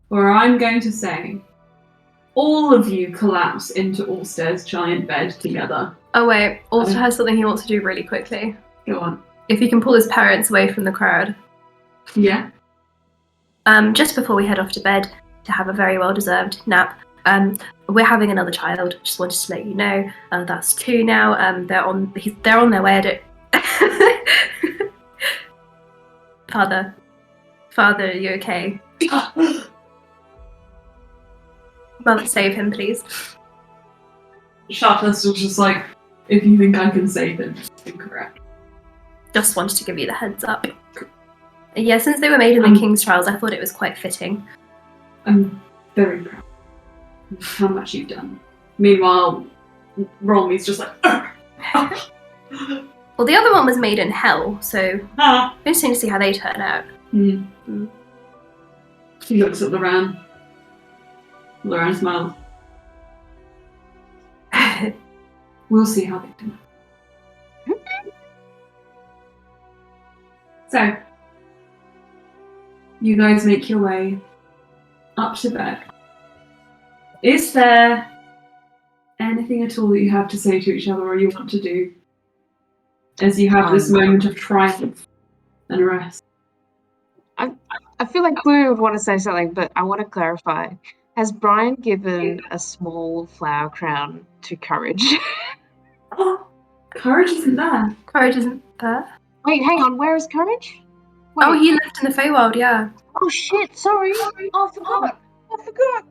where I'm going to say, all of you collapse into Alstair's giant bed together. Oh wait, Alstair has something he wants to do really quickly. Go on. If he can pull his parents away from the crowd. Yeah. Just before we head off to bed to have a very well-deserved nap, we're having another child. Just wanted to let you know. That's 2 now. They're on their way. Father, are you okay? Mother, save him, please. Sharpless was just like, if you think I can save him, it's incorrect. Just wanted to give you the heads up. Yeah, since they were made in the King's Trials, I thought it was quite fitting. I'm very proud of how much you've done. Meanwhile, Rolmy's just like, Well, the other one was made in hell, so interesting to see how they turn out. He looks at Loran. Loran smiles. We'll see how they do. So, you guys make your way up to bed. Is there anything at all that you have to say to each other or you want to do as you have this moment of triumph and rest? I feel like Blue would want to say something, but I want to clarify. Has Brian given a small flower crown to Courage? Oh, Courage isn't there. Courage isn't there. Wait, hang on. Where is Courage? Wait. Oh, he lived in the Feywild, yeah. Oh shit! Sorry. Oh, I forgot.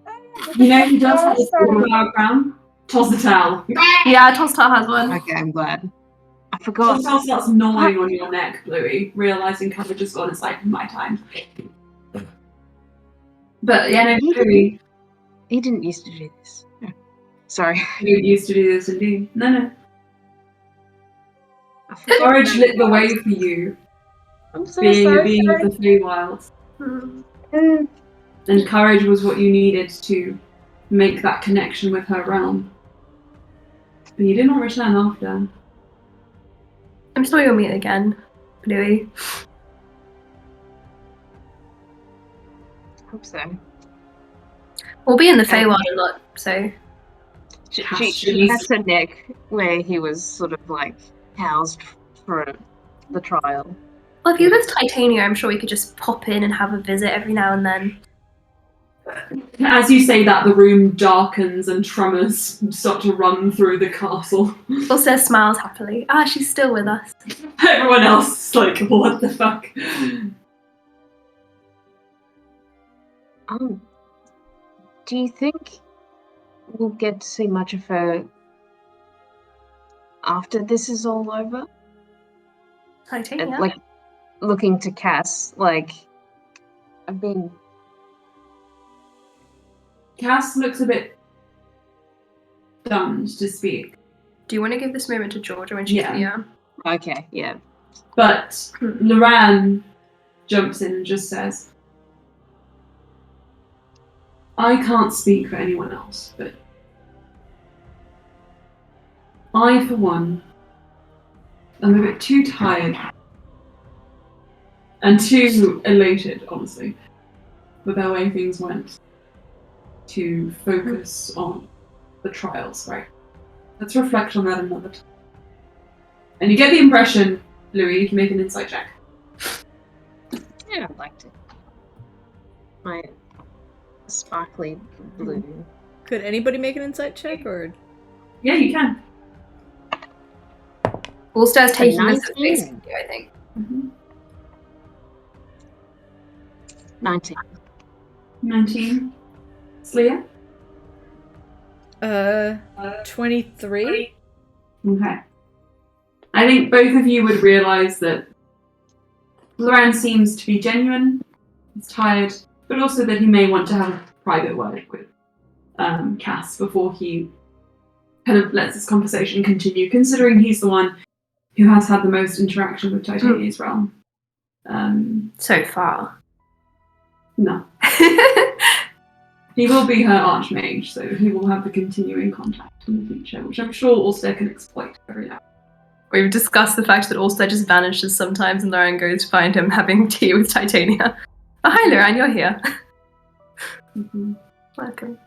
You know who does have a small flower crown? Tossatel. Yeah, Tostar has one. Okay, I'm glad. I forgot. Tossatel starts gnawing on your neck, Bluey, realising Courage is gone. It's like, my time. But yeah, no, Bluey. He didn't used to do this. No. Sorry. You used to do this indeed. No. I forgot. Courage lit the way for you, I'm so being a sorry. being of the Feywild. Mm. And Courage was what you needed to make that connection with her realm. But you did not return after. I'm sure you'll meet again, Bluey. Hope so. We'll be in the Feywild a lot, so... She has her neck where he was sort of like housed for the trial. Well, if he was Titania, I'm sure we could just pop in and have a visit every now and then. As you say that, the room darkens and tremors start to run through the castle. Also smiles happily. Ah, she's still with us. Everyone else is like, what the fuck? Do you think we'll get to see much of her after this is all over? Titania? And, like, looking to Cass, like, I've been... Cass looks a bit stunned to speak. Do you want to give this moment to Georgia when she's Yeah. Okay, yeah. But Loran jumps in and just says, I can't speak for anyone else, but I, for one, am a bit too tired and too elated, honestly, with the way things went to focus on the trials, right? Let's reflect on that another time. And you get the impression, Louis, you can make an insight check. Yeah, I'd like to. My sparkly blue. Could anybody make an insight check, or Yeah, you can. Alstair's taking this at 19. face value, I think. 19. 19. Sleia? 23. Okay. I think both of you would realise that Loran seems to be genuine, he's tired, but also that he may want to have a private word with Cass before he kind of lets this conversation continue, considering he's the one who has had the most interaction with Titania's realm. So far. No. He will be her archmage, so he will have the continuing contact in the future, which I'm sure Alstair can exploit very well. We've discussed the fact that Alstair just vanishes sometimes and Loran goes to find him having tea with Titania. Oh, hi Loran, you're here. Mm-hmm. Welcome.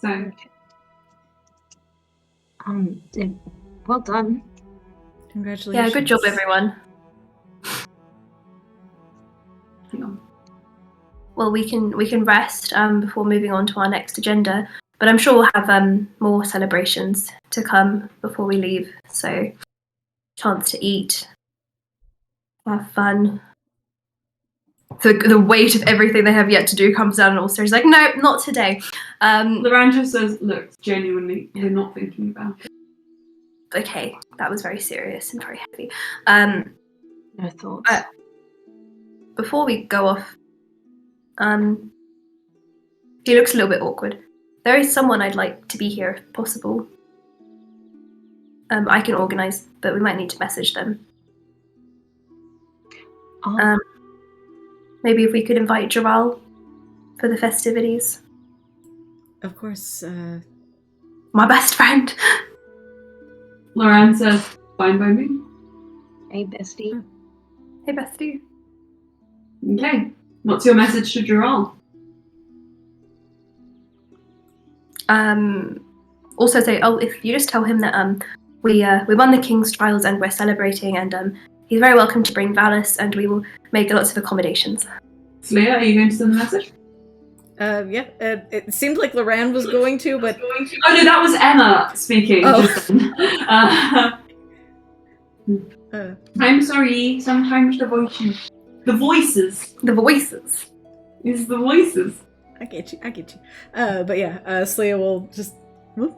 So, Well done. Congratulations. Yeah, good job everyone. hang on. Well, we can rest before moving on to our next agenda, but I'm sure we'll have more celebrations to come before we leave. So, chance to eat, have fun. The weight of everything they have yet to do comes down, and also he's like, no, not today. Loran just says, look, genuinely, we're not thinking about it. Okay, that was very serious and very heavy. No thoughts. Before we go off, he looks a little bit awkward. There is someone I'd like to be here if possible. I can organise, but we might need to message them. Maybe if we could invite Jaral for the festivities. Of course. My best friend. Loran says, fine by me. Hey, bestie. Hey, bestie. Okay. What's your message to Jaral? Also say, if you just tell him that we won the King's Trials and we're celebrating, and he's very welcome to bring Valis, and we will make lots of accommodations. Sleia, are you going to send the message? Yeah. It seemed like Loran was going to, but Oh no, that was Emma speaking. Oh. I'm sorry, sometimes the voices. The voices. The voices. It's the voices. I get you. But yeah, Sleia will just. Whoop.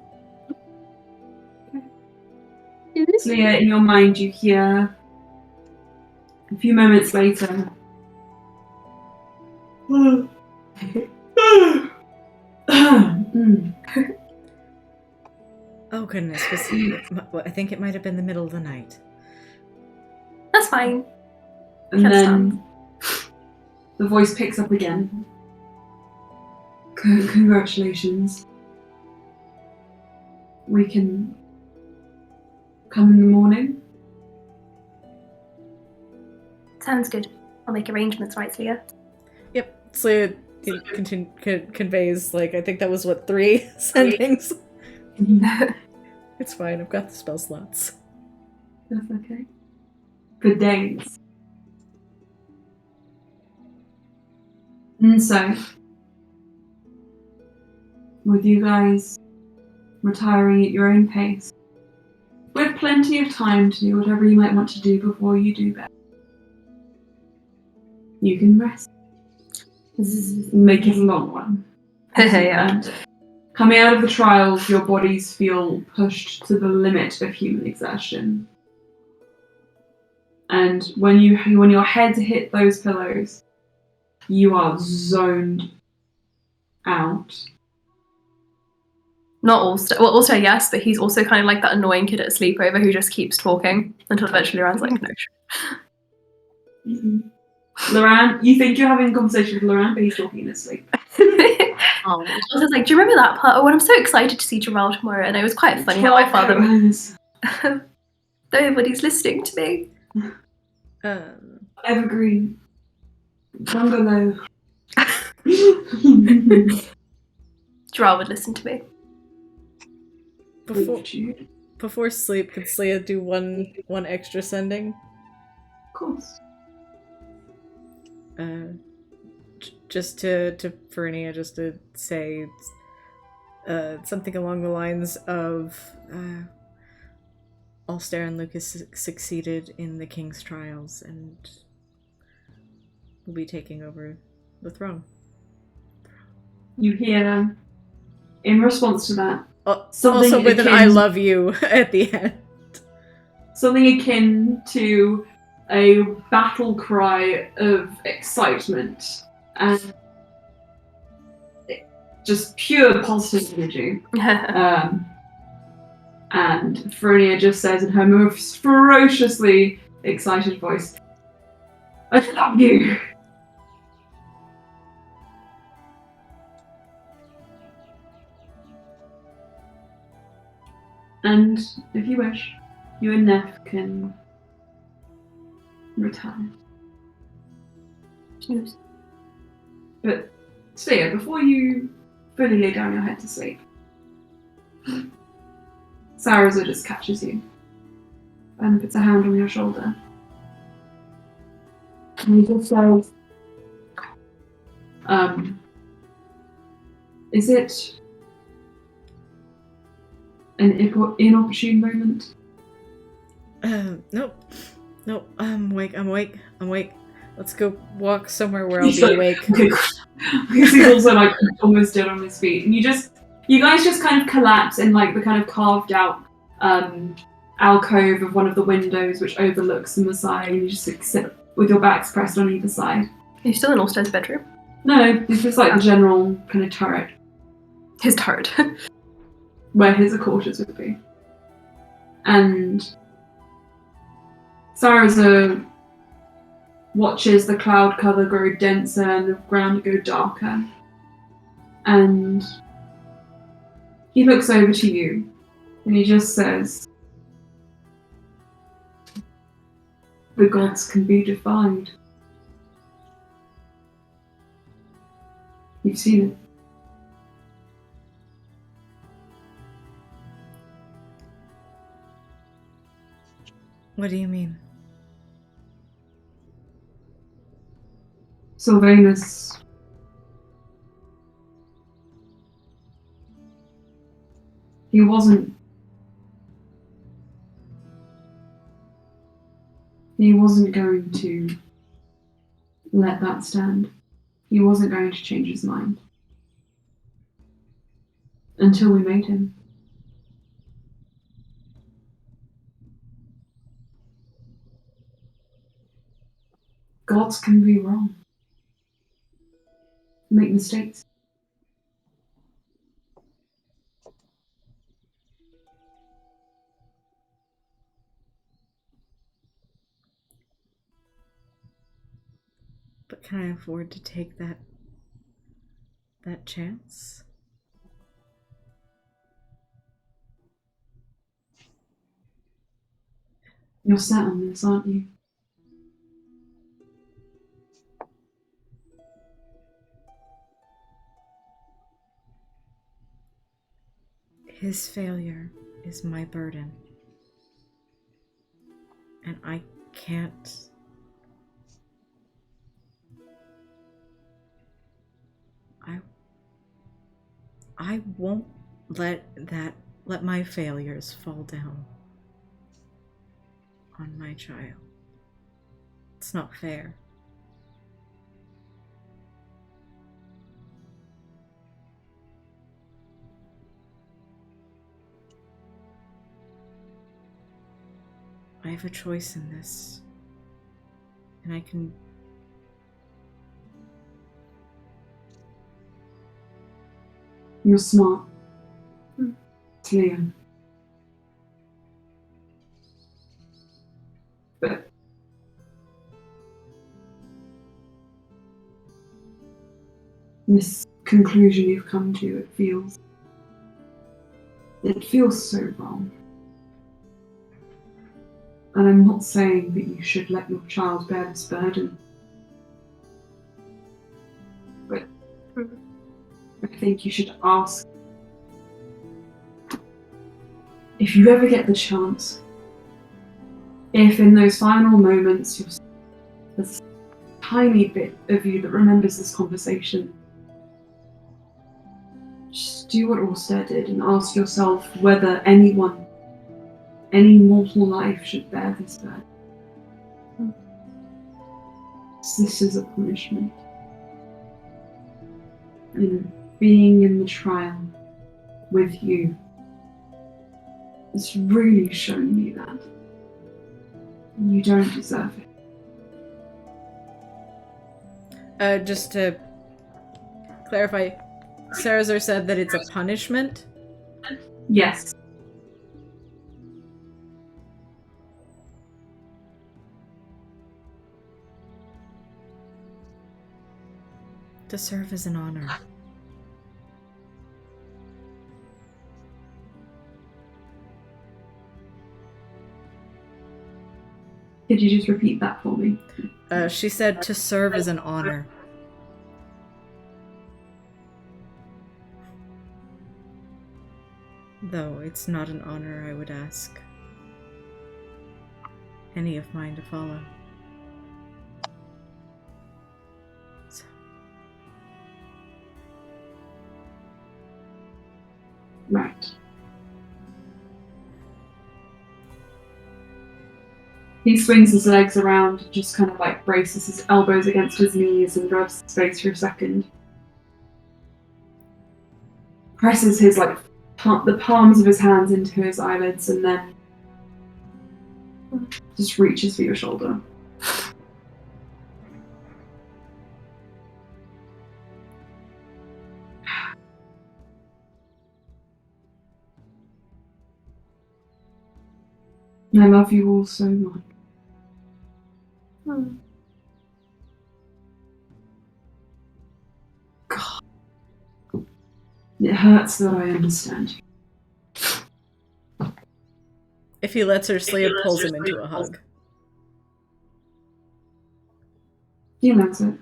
Sleia, in your mind, you hear a few moments later. Oh goodness! I think it might have been the middle of the night. That's fine. And Can't then the voice picks up again. Congratulations. We can come in the morning. Sounds good. I'll make arrangements, right, Sleia? Yep. Sleia conveys, like, I think that was, 3 sendings? It's fine, I've got the spell slots. That's okay. For days. And so, with you guys retiring at your own pace, with plenty of time to do whatever you might want to do before you do bed, you can rest. Make it a long one. Yeah. And coming out of the trials, your bodies feel pushed to the limit of human exertion. And when your head hit those pillows, you are zoned out. Not Alstair. Well, Alstair, yes, but he's also kind of like that annoying kid at a sleepover who just keeps talking until eventually Loran's like, no. Mm-hmm. Loran, you think you're having a conversation with Loran, but he's talking in his sleep. Oh, Alstair's like, do you remember that part? Oh, when I'm so excited to see Jaral tomorrow, and it was quite funny how my father. Nobody's listening to me. Evergreen. Bungalow. Jaral would listen to me. Before sleep, could Sleia do one extra sending? Of course. just to Fernia, just to say something along the lines of Alstaer and Lukas succeeded in the king's trials and will be taking over the throne. You hear, in response to that, Also with an "I love you" at the end. Something akin to a battle cry of excitement and just pure positive energy. And Fronia just says in her most ferociously excited voice, "I love you!" And if you wish, you and Neff can retire. Cheers. But Stia, before you fully lay down your head to sleep, Saraza just catches you and puts a hand on your shoulder. And he just says, is it an inopportune moment? Nope. I'm awake. Let's go walk somewhere where I'll be awake. Because he's also like almost dead on his feet. And you guys just kind of collapse in like the kind of carved out alcove of one of the windows which overlooks the Mesaje, and you just like, sit with your backs pressed on either side. Are you still in Alstair's bedroom? No, it's just like the general kind of turret. His turret. Where his quarters would be. And Saraza watches the cloud cover grow denser and the ground go darker. And he looks over to you and he just says, "The gods can be defied." You've seen it. What do you mean? Silvanus he wasn't going to let that stand. He wasn't going to change his mind until we made him. Gods can be wrong. Make mistakes. But can I afford to take that chance? You're set on this, aren't you? His failure is my burden. And I can't... I won't let my failures fall down on my child. It's not fair. I have a choice in this. And I can... You're smart. Clear. But this conclusion you've come to, it feels so wrong. And I'm not saying that you should let your child bear this burden. But I think you should ask, if you ever get the chance, if in those final moments tiny bit of you that remembers this conversation, just do what Alstaer did and ask yourself whether anyone, any mortal life should bear this burden. This is a punishment. And being in the trial with you has really shown me that you don't deserve it. Just to clarify, Sarazar said that it's a punishment? Yes. To serve as an honor. Could you just repeat that for me? She said to serve as an honor. Though it's not an honor I would ask any of mine to follow. So. Right. He swings his legs around, just kind of like braces his elbows against his knees and grabs his face for a second. Presses his the palms of his hands into his eyelids and then just reaches for your shoulder. I love you all so much. God. It hurts that I understand you. If he lets her sleep, pulls him into a hug. He knows it.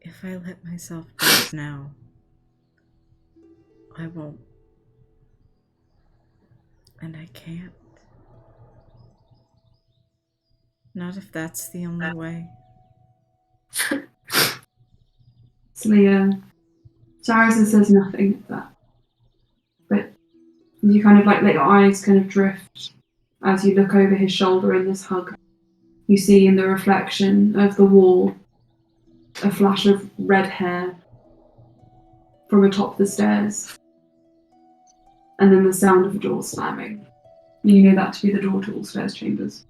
If I let myself doze now, I won't. And I can't. Not if that's the only way. Sarazar says nothing at that. But you kind of let your eyes kind of drift as you look over his shoulder in this hug. You see in the reflection of the wall a flash of red hair from atop the stairs. And then the sound of a door slamming. You know that to be the door to Alstair's chambers.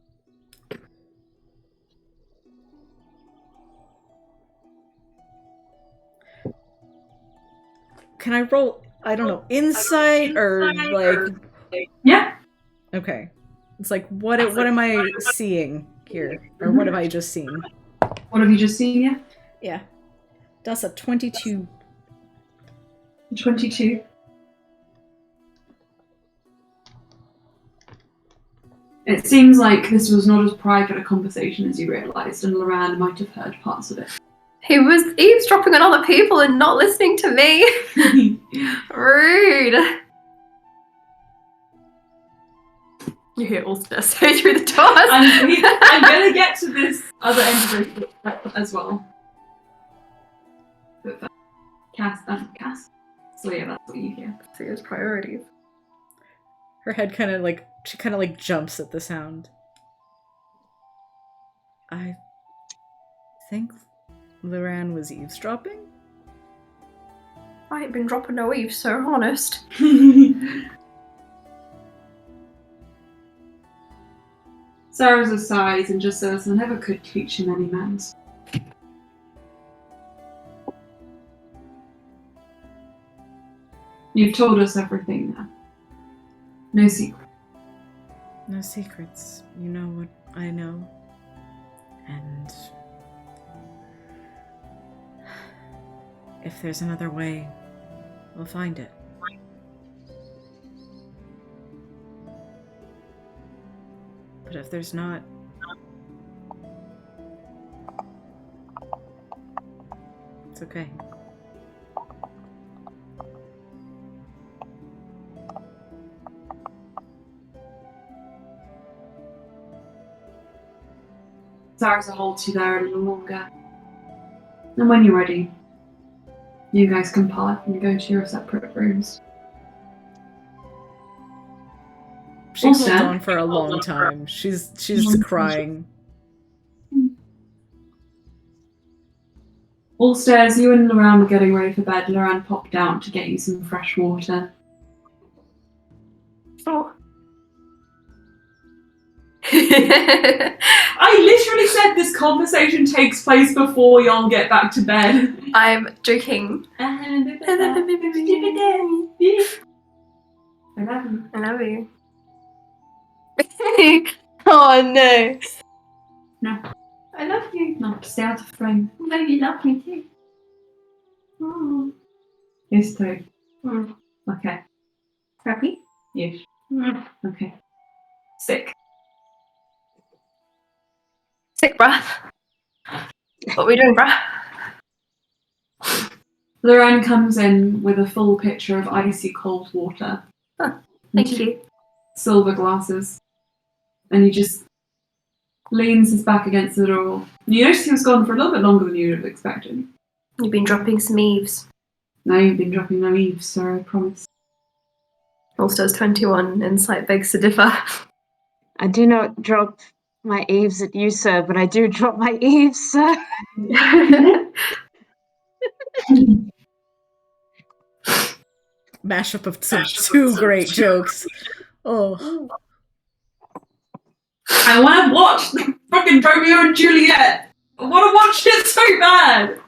Can I roll, I don't know, insight or Yeah. Okay. It's like, what am I seeing here? Or what have I just seen? What have you just seen, yeah? Yeah. That's a 22. 22. It seems like this was not as private a conversation as you realised, and Loran might have heard parts of it. He was eavesdropping on other people and not listening to me. Rude. You hear Alstair say through the doors. I'm gonna get to this other end of it as well. But Cass. So yeah, that's what you hear. See his priorities. Her head she kind of jumps at the sound. I think Loran was eavesdropping? I ain't been dropping no eaves, so honest. Sarazar sighs and just says, I never could teach him any manners. You've told us everything now. No secret. No secrets. You know what I know. And if there's another way, we'll find it. But if there's not, it's okay. Sarasa holds you there a little longer. And when you're ready, you guys can part and go to your separate rooms. She holds Alstair? on for a long time. She's crying. Alstair, as you and Loran were getting ready for bed, Loran popped out to get you some fresh water. Oh. I literally said this conversation takes place before y'all get back to bed. I'm joking. I love you. I love you. Oh no. No. I love you. No, stay out of frame. No, you love me too. Oh. Yes, too. Okay. Happy? Yes. Okay. Sick. Sick breath. What are we doing, bruh? Loran comes in with a full pitcher of icy cold water. Thank you. Silver glasses. And he just leans his back against the door. And you notice he was gone for a little bit longer than you would have expected. You've been dropping some eaves. No, you've been dropping no eaves, sir, I promise. Alstair's 21, insight begs to differ. I do not drop my eaves at you, sir, but I do drop my eaves, sir. Mashup of some two great jokes. Oh. I want to watch the fucking Romeo and Juliet. I want to watch it so bad.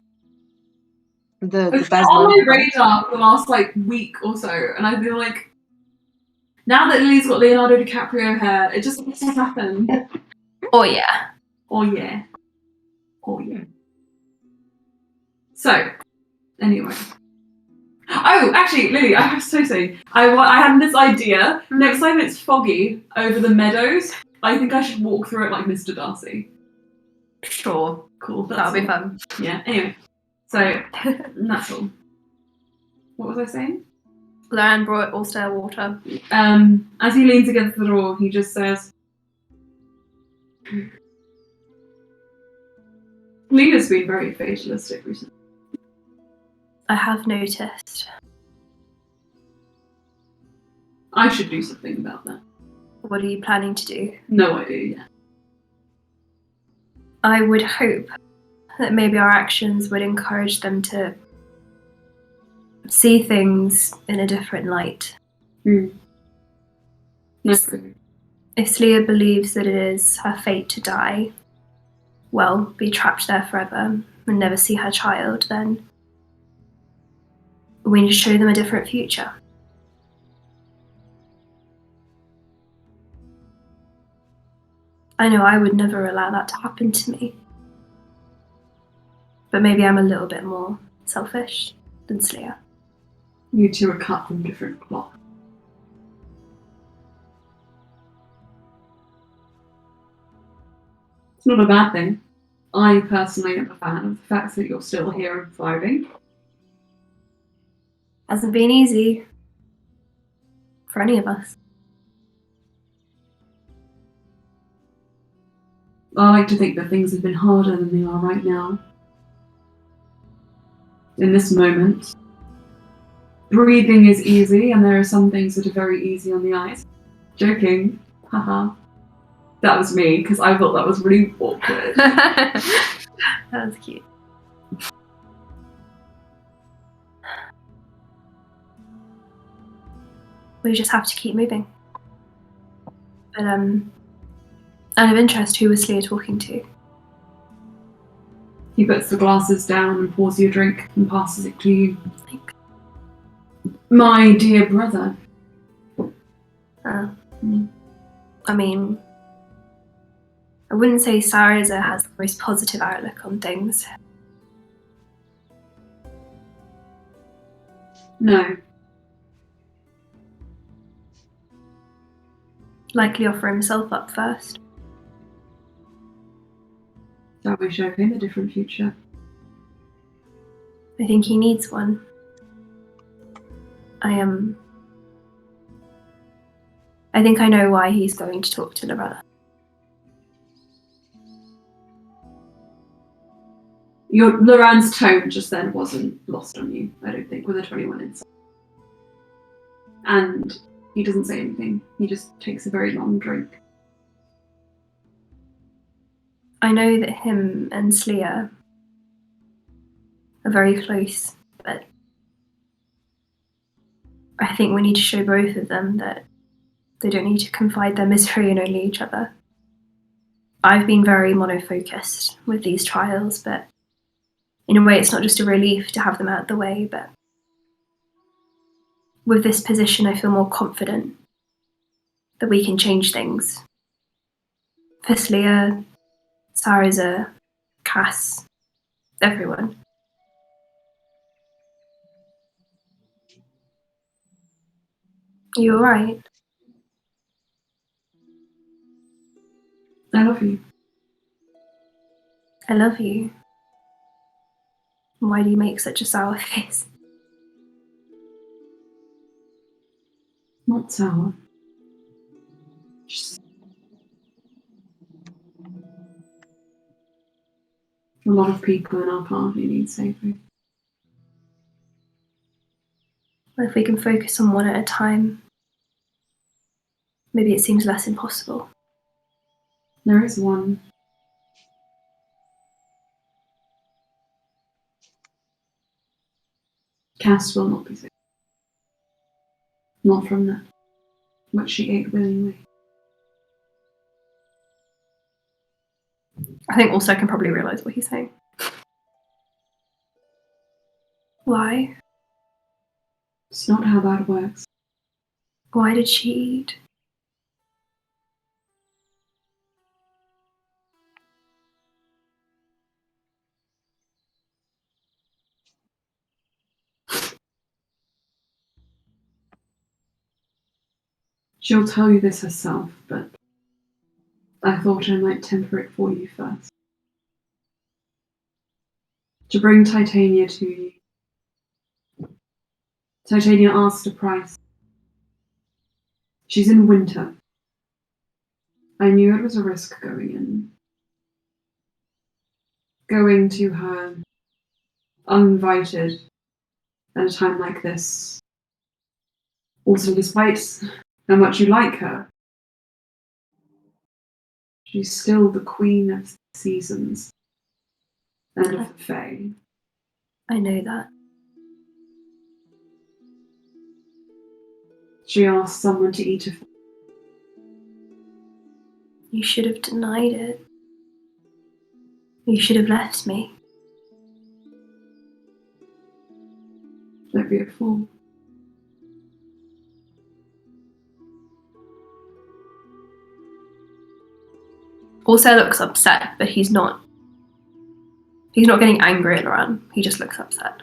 The It's Baz on my Luhrmann. radar for the last week or so, and I feel like now that Lily's got Leonardo DiCaprio hair, it just has to happen. Oh yeah. Oh yeah. Oh yeah. So, anyway. Oh, actually, Lily, I have to say, I had this idea. Next time it's foggy over the meadows, I think I should walk through it like Mr. Darcy. Sure. Cool. That'll be all. fun. Yeah, anyway. So, that's all. What was I saying? Loran brought Alstair water. As he leans against the door, he just says, Lena's been very fatalistic recently. I have noticed. I should do something about that. What are you planning to do? No idea yet. I would hope that maybe our actions would encourage them to see things in a different light. No. If Sleia believes that it is her fate to die, well, be trapped there forever and never see her child, then we need to show them a different future. I know I would never allow that to happen to me. But maybe I'm a little bit more selfish than Sleia. You two are cut from different cloth. It's not a bad thing. I personally am a fan of the fact that you're still here and thriving. Hasn't been easy for any of us. I like to think that things have been harder than they are right now. In this moment, breathing is easy, and there are some things that are very easy on the eyes. Joking, haha. That was me, because I thought that was really awkward. That was cute. We just have to keep moving. But, out of interest, who was Sleia talking to? He puts the glasses down and pours you a drink and passes it to you. Thanks. My dear brother. I mean, I wouldn't say Sarasa has the most positive outlook on things. No. Likely offer himself up first. Don't we show him a different future? I think he needs one. I think I know why he's going to talk to Lorella. Loran's tone just then wasn't lost on you, I don't think, with a 21 inside. And he doesn't say anything. He just takes a very long drink. I know that him and Slia are very close, but I think we need to show both of them that they don't need to confide their misery in only each other. I've been very monofocused with these trials, but in a way it's not just a relief to have them out of the way, but with this position I feel more confident that we can change things. For Slia, Sariza, Cass, everyone. Are you alright? I love you. I love you. Why do you make such a sour face? Not sour. Just a lot of people in our party need saving. Well, if we can focus on one at a time, maybe it seems less impossible. There is one. Cass will not be saved. Not from that, which she ate willingly. I think also I can probably realise what he's saying. Why? It's not how that works. Why did she eat? She'll tell you this herself, but I thought I might temper it for you first. To bring Titania to you. Titania asked a price. She's in winter. I knew it was a risk going in. Going to her uninvited at a time like this. Also, despite how much you like her, she's still the queen of seasons and of the Fae. I know that. She asked someone to eat her. You should have denied it. You should have left me. Don't be a fool. Also looks upset, but he's not getting angry at Loran. He just looks upset.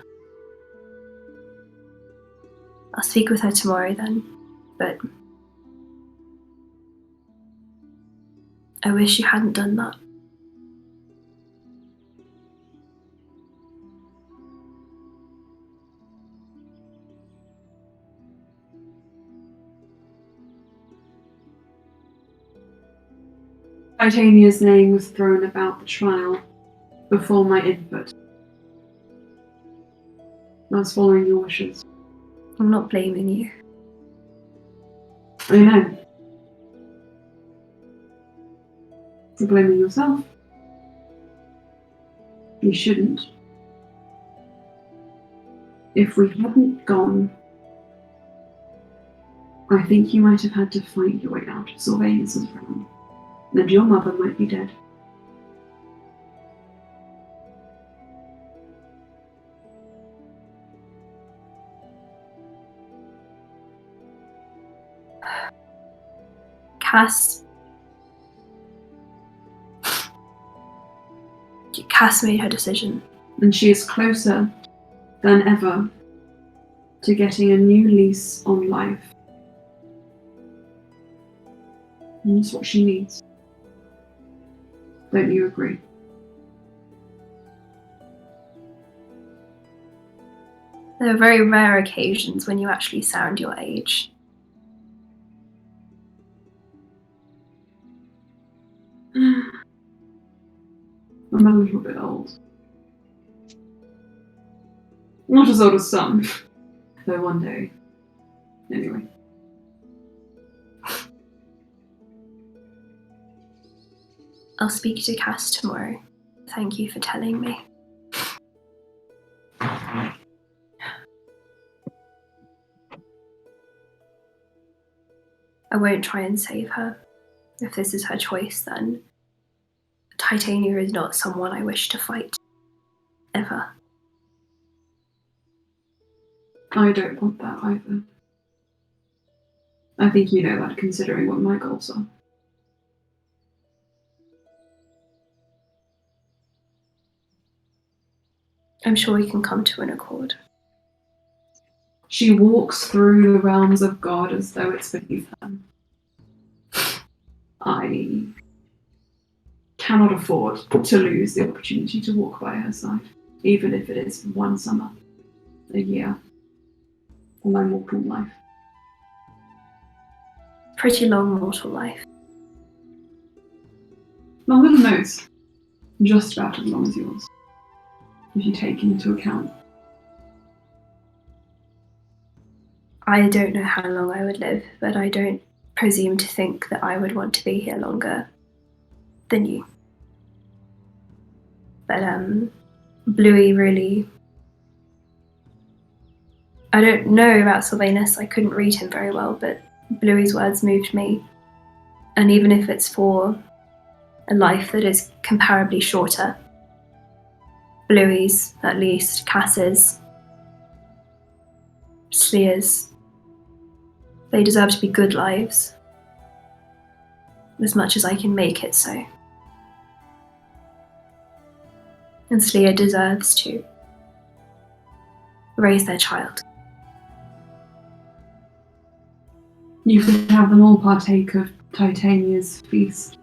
I'll speak with her tomorrow then, but I wish you hadn't done that. Titania's name was thrown about the trial before my input. I was following your wishes. I'm not blaming you. I know. You're blaming yourself. You shouldn't. If we hadn't gone, I think you might have had to fight your way out of Silvanus' realm, and your mother might be dead. Cass made her decision. And she is closer than ever to getting a new lease on life. And that's what she needs. Don't you agree? There are very rare occasions when you actually sound your age. I'm a little bit old. Not as old as some. Though one day. Anyway. I'll speak to Cass tomorrow. Thank you for telling me. I won't try and save her. If this is her choice, then Titania is not someone I wish to fight. Ever. I don't want that either. I think you know that, considering what my goals are. I'm sure we can come to an accord. She walks through the realms of God as though it's beneath her. I cannot afford to lose the opportunity to walk by her side, even if it is one summer, a year, or my mortal life. Pretty long mortal life. Longer than most. Just about as long as yours, if you take into account. I don't know how long I would live, but I don't presume to think that I would want to be here longer than you. But Bluey really... I don't know about Silvanus, I couldn't read him very well, but Bluey's words moved me. And even if it's for a life that is comparably shorter, Bluey's, at least, Cass's, Sleer's, they deserve to be good lives. As much as I can make it so. And Sleer deserves to raise their child. You could have them all partake of Titania's feast.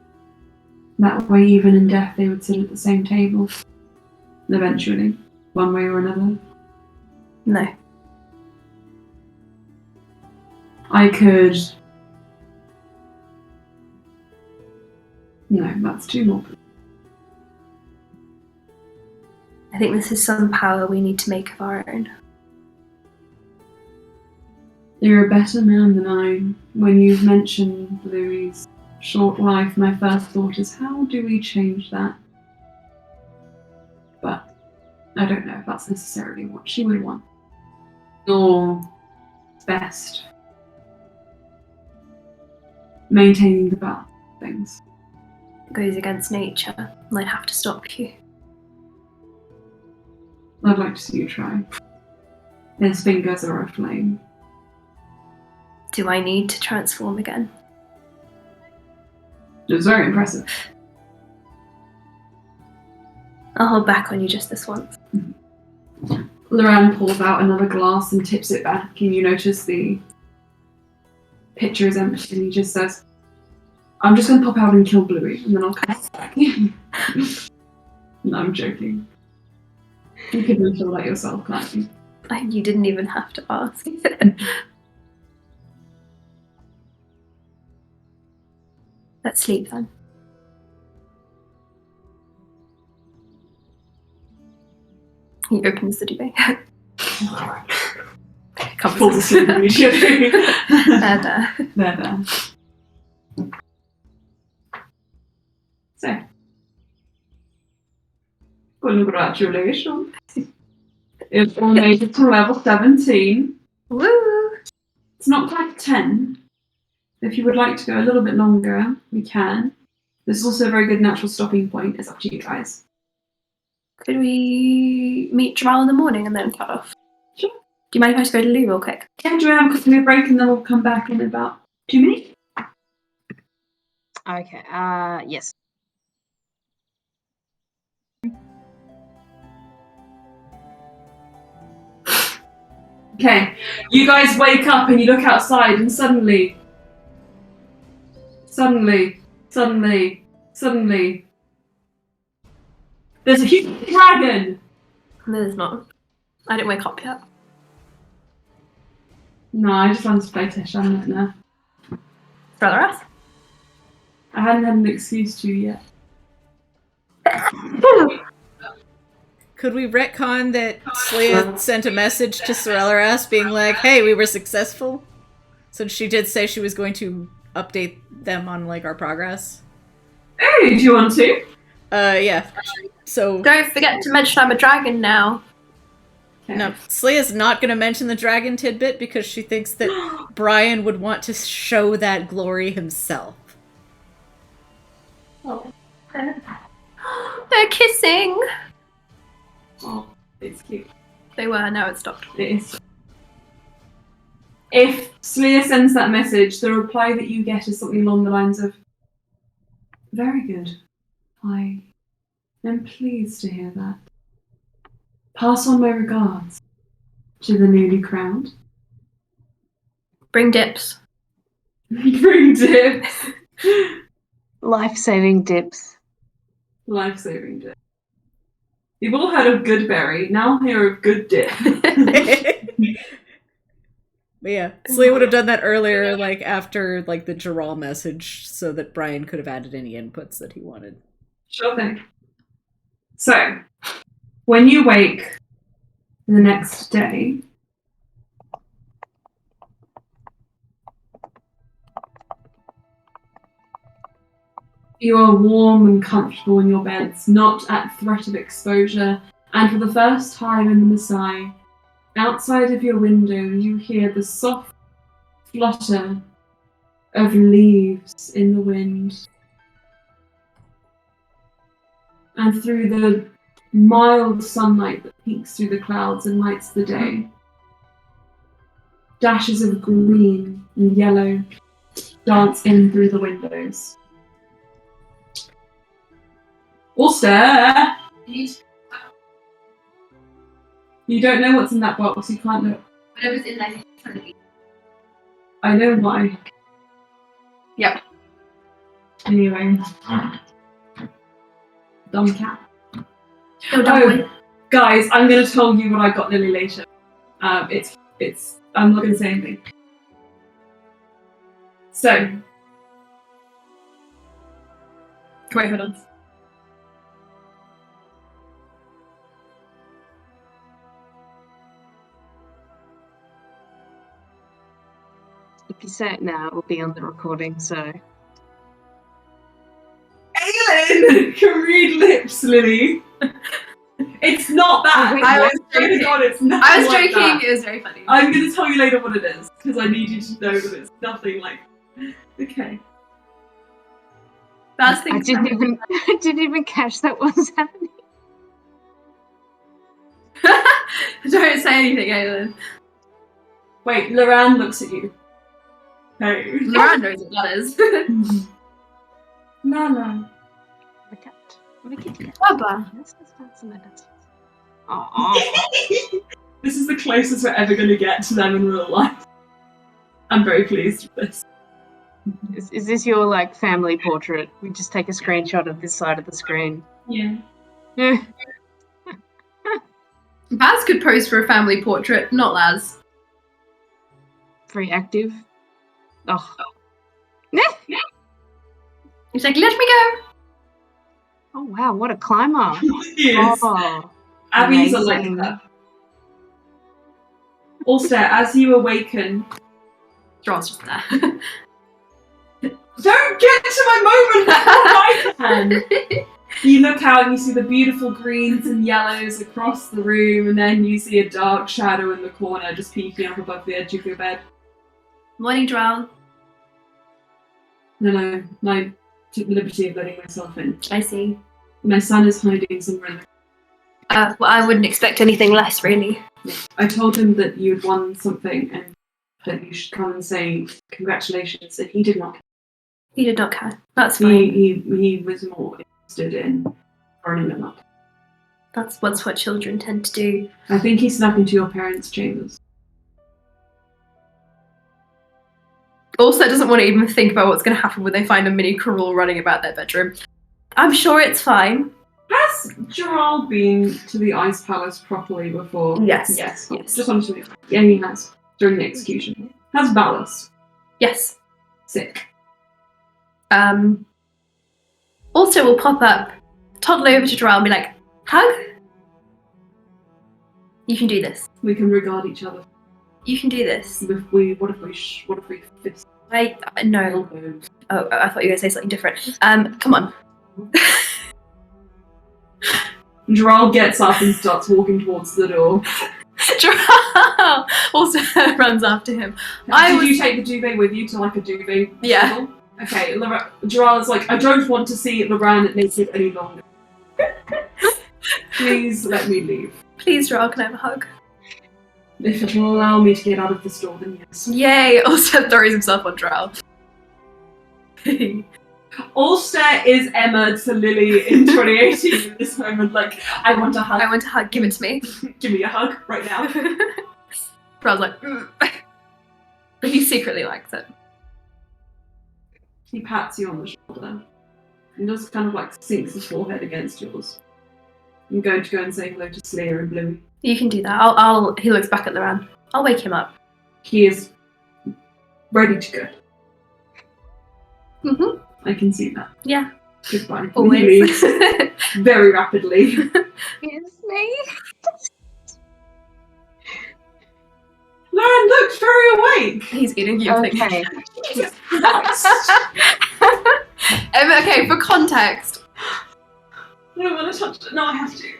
That way, even in death, they would sit at the same table. And eventually, one way or another. No. I could... No, that's too morbid. I think this is some power we need to make of our own. You're a better man than I. When you've mentioned Bluey's short life, my first thought is, how do we change that? But I don't know if that's necessarily what she would want. Or best. Maintaining the balance of things. It goes against nature, and I'd have to stop you. I'd like to see you try. His fingers are aflame. Do I need to transform again? It was very impressive. I'll hold back on you just this once. Loran pulls out another glass and tips it back, and you notice the pitcher is empty, and he just says, I'm just going to pop out and kill Bluey, and then I'll come back. No, I'm joking. You can refill that yourself, can't you? You didn't even have to ask. Let's sleep then. He opens the duvet. Falls asleep immediately. There. There. So, congratulations. It's all made it to level 17. Woo! It's not quite 10. If you would like to go a little bit longer, we can. This is also a very good natural stopping point. It's up to you guys. Could we meet Jamal in the morning and then cut off? Sure. Do you mind if I just go to the loo real quick? Okay, do we have a quick break and then we'll come back in about 2 minutes? Okay. Yes. Okay, you guys wake up and you look outside and suddenly, there's a huge dragon! No, there's not. I didn't wake up yet. No, I just wanted to play Tish, I don't know. Brother us? I hadn't had an excuse to yet. Could we retcon that Slia sent a message to Sorelleras being like, hey, we were successful? Since she did say she was going to update them on, like, our progress. Hey, do you want to? Yeah. So... Don't forget to mention I'm a dragon now. Okay. No, Slia's not going to mention the dragon tidbit because she thinks that Brian would want to show that glory himself. Oh. They're kissing. Oh, it's cute. They were, now it's stopped. It is. If Slia sends that message, the reply that you get is something along the lines of, very good. I am pleased to hear that. Pass on my regards to the newly crowned. Bring dips. Bring dips. Life-saving dips. Life-saving dip. You've all heard of Goodberry, now hear of Good Dip. But yeah, Slee would have done that earlier, like, after, like, the Geralt message, so that Brian could have added any inputs that he wanted. Sure thing. So, when you wake the next day, you are warm and comfortable in your beds, not at threat of exposure, and for the first time in the Mesaje, outside of your window you hear the soft flutter of leaves in the wind. And through the mild sunlight that peeks through the clouds and lights the day, dashes of green and yellow dance in through the windows. Alstaer! You don't know what's in that box, you can't look. Whatever's in there. I know why. Yep. Anyway. Dumb cat. Oh, guys, I'm gonna tell you what I got Lily later. I'm not gonna say anything. So. Wait, hold on. If you say it now, it will be on the recording, so... Aelin can read lips, Lily. It's not that. Oh, wait, I what? was joking. God, it's nothing I was like joking, that. it was very funny. I'm going to tell you later what it is, because I need you to know that it's nothing like... Okay. Bad I things didn't even catch that was happening. Don't say anything, Aelin. Wait, Loran looks at you. Hey. Laura knows what that is. Lala. Look at. Look at you. Baba. This is fascinating. Aww. This is the closest we're ever going to get to them in real life. I'm very pleased with this. Is this your, like, family portrait? We just take a screenshot of this side of the screen. Yeah. Yeah. Baz could pose for a family portrait, not Laz. Very active. Oh. He's like, let me go. Oh, wow, what a climber. Yes. Oh, Abby's amazing. like that. Also, as you awaken... John's just there. Don't get to my moment before I can! You look out and you see the beautiful greens and yellows across the room, and then you see a dark shadow in the corner just peeking up above the edge of your bed. Morning, Drow. No, I took the liberty of letting myself in. I see. My son is hiding somewhere in the... Well, I wouldn't expect anything less, really. I told him that you'd won something and that you should come and say congratulations, and he did not. He did not care. That's fine. He was more interested in burning them up. That's what children tend to do. I think he snuck into your parents' chambers. Also doesn't want to even think about what's going to happen when they find a mini Karul running about their bedroom. I'm sure it's fine. Has Gerald been to the Ice Palace properly before? Yes. Yes. Yes. Just wanted to... Yeah, he has. During the execution. Has Ballas. Yes. Sick. Also, we'll pop up, toddle over to Drow and be like, hug? You can do this. We can regard each other. You can do this. What if we fist No. elbows? Oh, I thought you were going to say something different. Come on. Gerald gets up and starts walking towards the door. Gerald also runs after him. Did you take the duvet with you to like a duvet? Yeah. Table? Okay, Gerald is like, I don't want to see Loran naked any longer. Please let me leave. Please, Gerald, can I have a hug? If it will allow me to get out of the store, then yes. Yay! Also throws himself on Gerald. Alstaer is Emma to Lily in 2018 at this moment. Like, I want a hug. I want a hug. Give it to me. Give me a hug right now. Gerald's like, but he secretly likes it. He pats you on the shoulder and just kind of like sinks his forehead against yours. I'm going to go and say hello to Slayer and Bluey. You can do that. He looks back at Loran. I'll wake him up. He is ready to go. Mm-hmm. I can see that. Yeah. Goodbye. Always. He leaves very rapidly. Excuse me. Lauren looks very awake. He's eating you. Okay. Okay, for context. I don't want to touch it. No, I have to.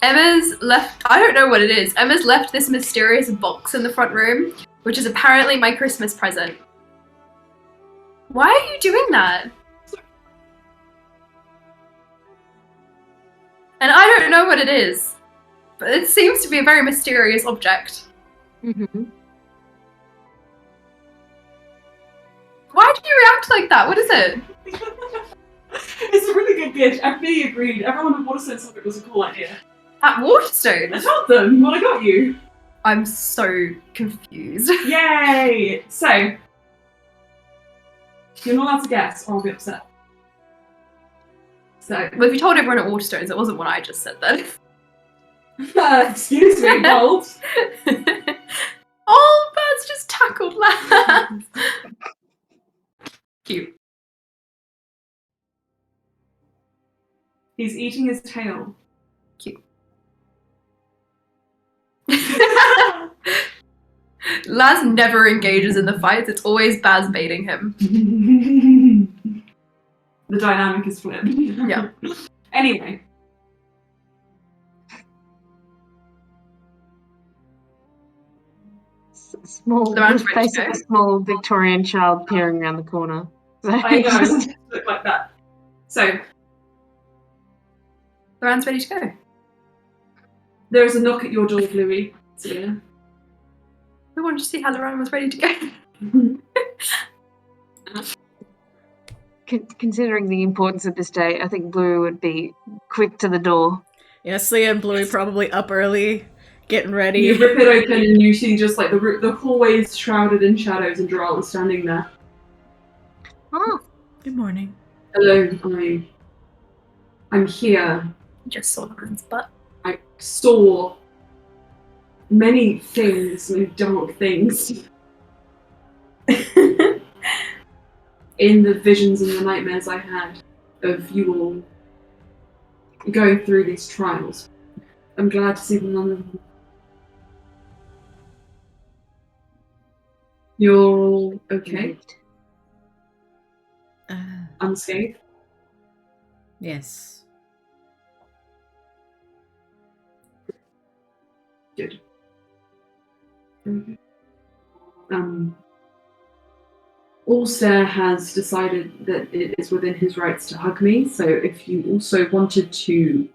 Emma's left. I don't know what it is. Emma's left this mysterious box in the front room, which is apparently my Christmas present. Why are you doing that? And I don't know what it is, but it seems to be a very mysterious object. Mm-hmm. Why do you react like that? What is it? It's a really good gift. Everybody agreed. Everyone on Waterstone thought it was a cool idea. At Waterstone? I told them what I got you. I'm so confused. Yay! So, you're not allowed to guess, or I'll be upset. So, Well, if you told everyone at Waterstones, it wasn't what I just said then. excuse me, Bold. Oh, Bird's just tackled Lance. Cute. He's eating his tail. Cute. Laz never engages in the fights. It's always Baz baiting him. The dynamic is flipped. Yeah. Anyway. Small, The round's the face ready of to a small Victorian child peering around the corner. I know, it doesn't look like that. So, The round's ready to go. there is a knock at your door, Bluey. So, We wanted to see how the round was ready to go. Considering the importance of this day, I think Blue would be quick to the door. Yeah, Slee and Bluey probably up early, getting ready. you rip it open and you see just like the hallway is shrouded in shadows and Doral is standing there. Oh, Good morning. Hello, I'm here. Just saw the round's butt. I saw many things, many dark things. In the visions and the nightmares I had of you all going through these trials. I'm glad to see that none of them. You're all okay? Unscathed? Yes. Good. Alstair has decided that it is within his rights to hug me, so if you also wanted to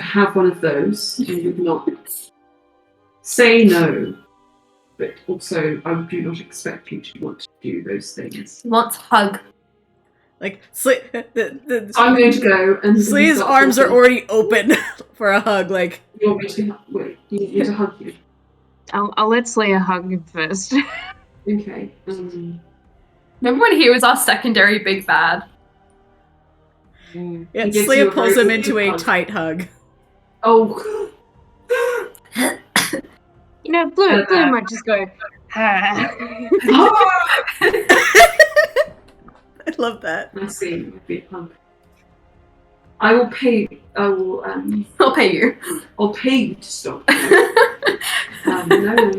have one of those, you would not say no, but also I do not expect you to want to do those things. He wants hug. Like, Slee, I'm going to go and Slee's arms are already open for a hug, like... You want me to wait, you want me to hug you? I'll let Slayer hug him first. Okay. Remember when he was our secondary big bad? Yeah, He gives Slee you a pulls very him into a hug. tight hug. Oh. You know, Blue might just go. I love that. I see. Big hug. I will pay. I'll pay you. I'll pay you to stop. No.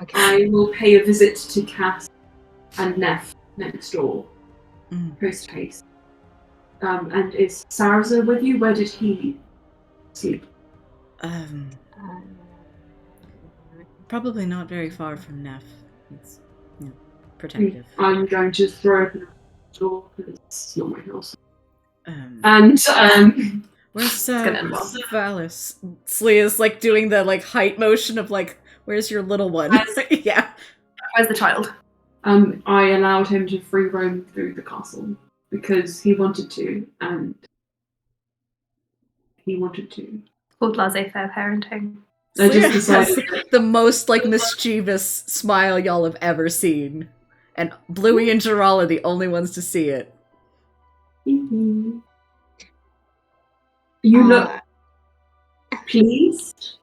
Okay. I will pay a visit to Cass and Neff next door. Post haste. And is Saraza with you? Where did he sleep? Probably not very far from Neff. It's protective. I'm going to throw open the door because it's not my house. Where's Silvanus? Slea's like doing the like height motion of like, where's your little one? Yeah. Where's the child? I allowed him to free roam through the castle because he wanted to, and he wanted to. Called laissez-faire parenting. I just Slea decided has the most like mischievous smile y'all have ever seen. And Bluey and Gerald are the only ones to see it. You look pleased,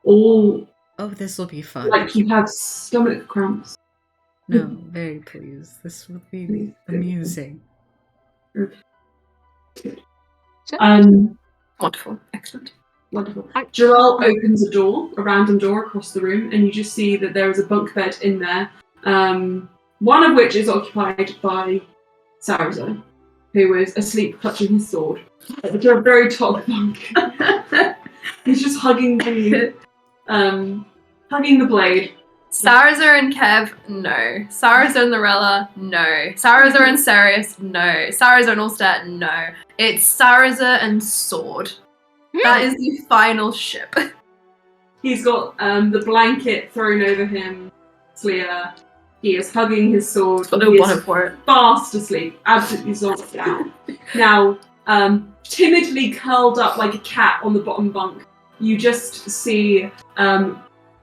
or Oh, this will be fun. like you have stomach cramps. No, very pleased. This will be amusing. Wonderful. Excellent. Wonderful. Gerald opens a door, a random door across the room, and you just see that there is a bunk bed in there. One of which is occupied by Saraza, who is asleep clutching his sword. At the very top bunk. He's just hugging the blade. Saraza and Kev, no. Saraza and Lorella, no. Saraza and Sirius, no. Saraza and Alstaer, no. It's Saraza and Sword. That is the final ship. He's got the blanket thrown over him, Slea. He is hugging his sword. Got no He bonnet is for it. fast asleep, absolutely zonked down. Now, timidly curled up like a cat on the bottom bunk, you just see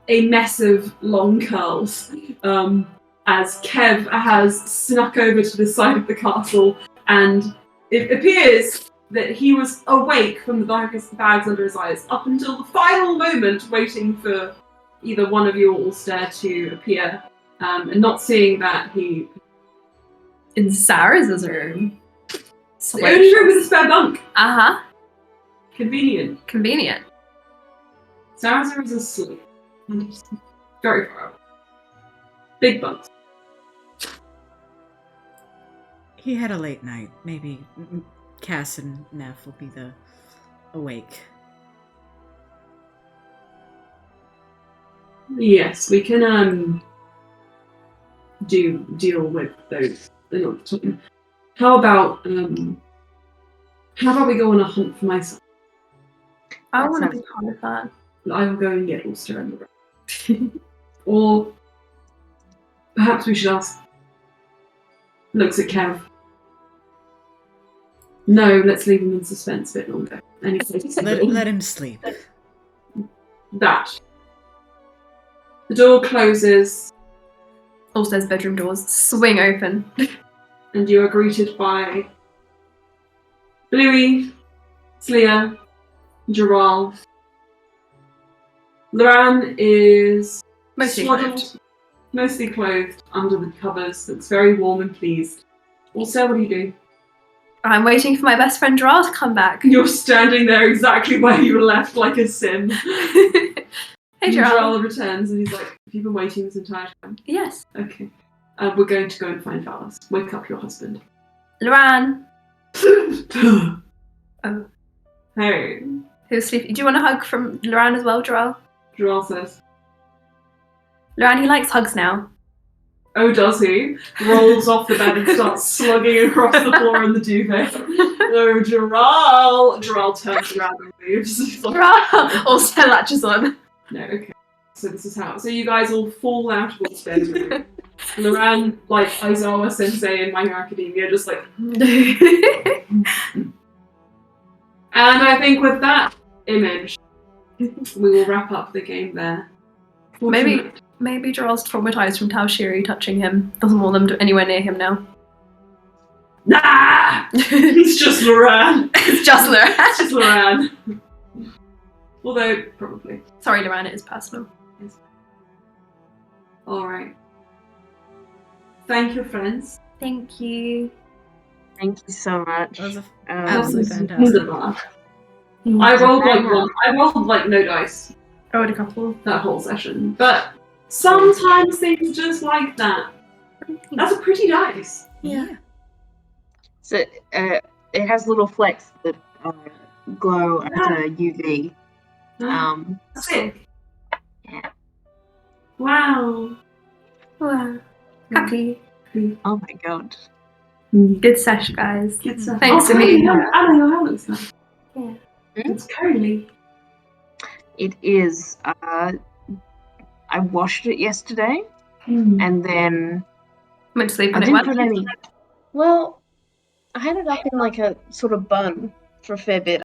a mess of long curls as Kev has snuck over to the side of the castle, and it appears that he was awake from the bags under his eyes up until the final moment, waiting for either one of you or Alstair to appear, and not seeing that he... In Saraza's room. The only room with a spare bunk. Uh-huh. Convenient. Convenient. Saraza is asleep. And he's very far out. Big bunks. He had a late night. Maybe Cass and Neff will be the awake. Yes, we can deal with those. They're not talking. How about we go on a hunt for my son? I want to be part of that. I will go and get Alstair and Lukas. Or perhaps we should ask. Looks at Kev. No, let's leave him in suspense a bit longer. Let him sleep. That. The door closes, Alstair's bedroom doors swing open. and you are greeted by Bluey, Slea, Gerald. Loran is Mostly swaddled, clothed. mostly clothed under the covers. Looks very warm and pleased. Also, what do you do? I'm waiting for my best friend Gerald to come back. You're standing there exactly where you were left, like a sim. Hey, And Gerald. Gerald returns and he's like, have you been waiting this entire time? Yes. Okay. We're going to go and find Valis. Wake up your husband. Loran. Oh. Hey. Who's sleeping? Do you want a hug from Loran as well, Gerald? Gerald says, Loran, he likes hugs now. oh, does he? Rolls off the bed and starts slugging across the floor in the duvet. Oh, Gerald! Gerald turns around and leaves. He's like, Gerald also latches on. no, okay. So this is how. So you guys all fall out of the bed. Loran, like Aizawa Sensei in My Hero Academia, just like. And I think with that image, we will wrap up the game there. Maybe Gerald's traumatized from Taoshiri touching him. Doesn't want them anywhere near him now. Nah! It's just Loran. It's just Loran. It's just Loran. Although, probably. Sorry, Loran, it is personal. Alright. Thank you, friends. Thank you. Thank you so much. That was That absolutely was fantastic. wonderful. Mm. I rolled like no dice I had a couple. that whole session, but sometimes things just like that. That's a pretty dice. Yeah. So it has little flecks that glow under UV. Sick. Yeah. Wow. Wow. Happy. Oh my god. Good sesh, guys. Good stuff. Thanks for Kylie, being I here. know your helmet's nice. Yeah. It's curly. It is. I washed it yesterday, and then Went to sleep I when it didn't went. put any. Well, I had it up in like a sort of bun for a fair bit.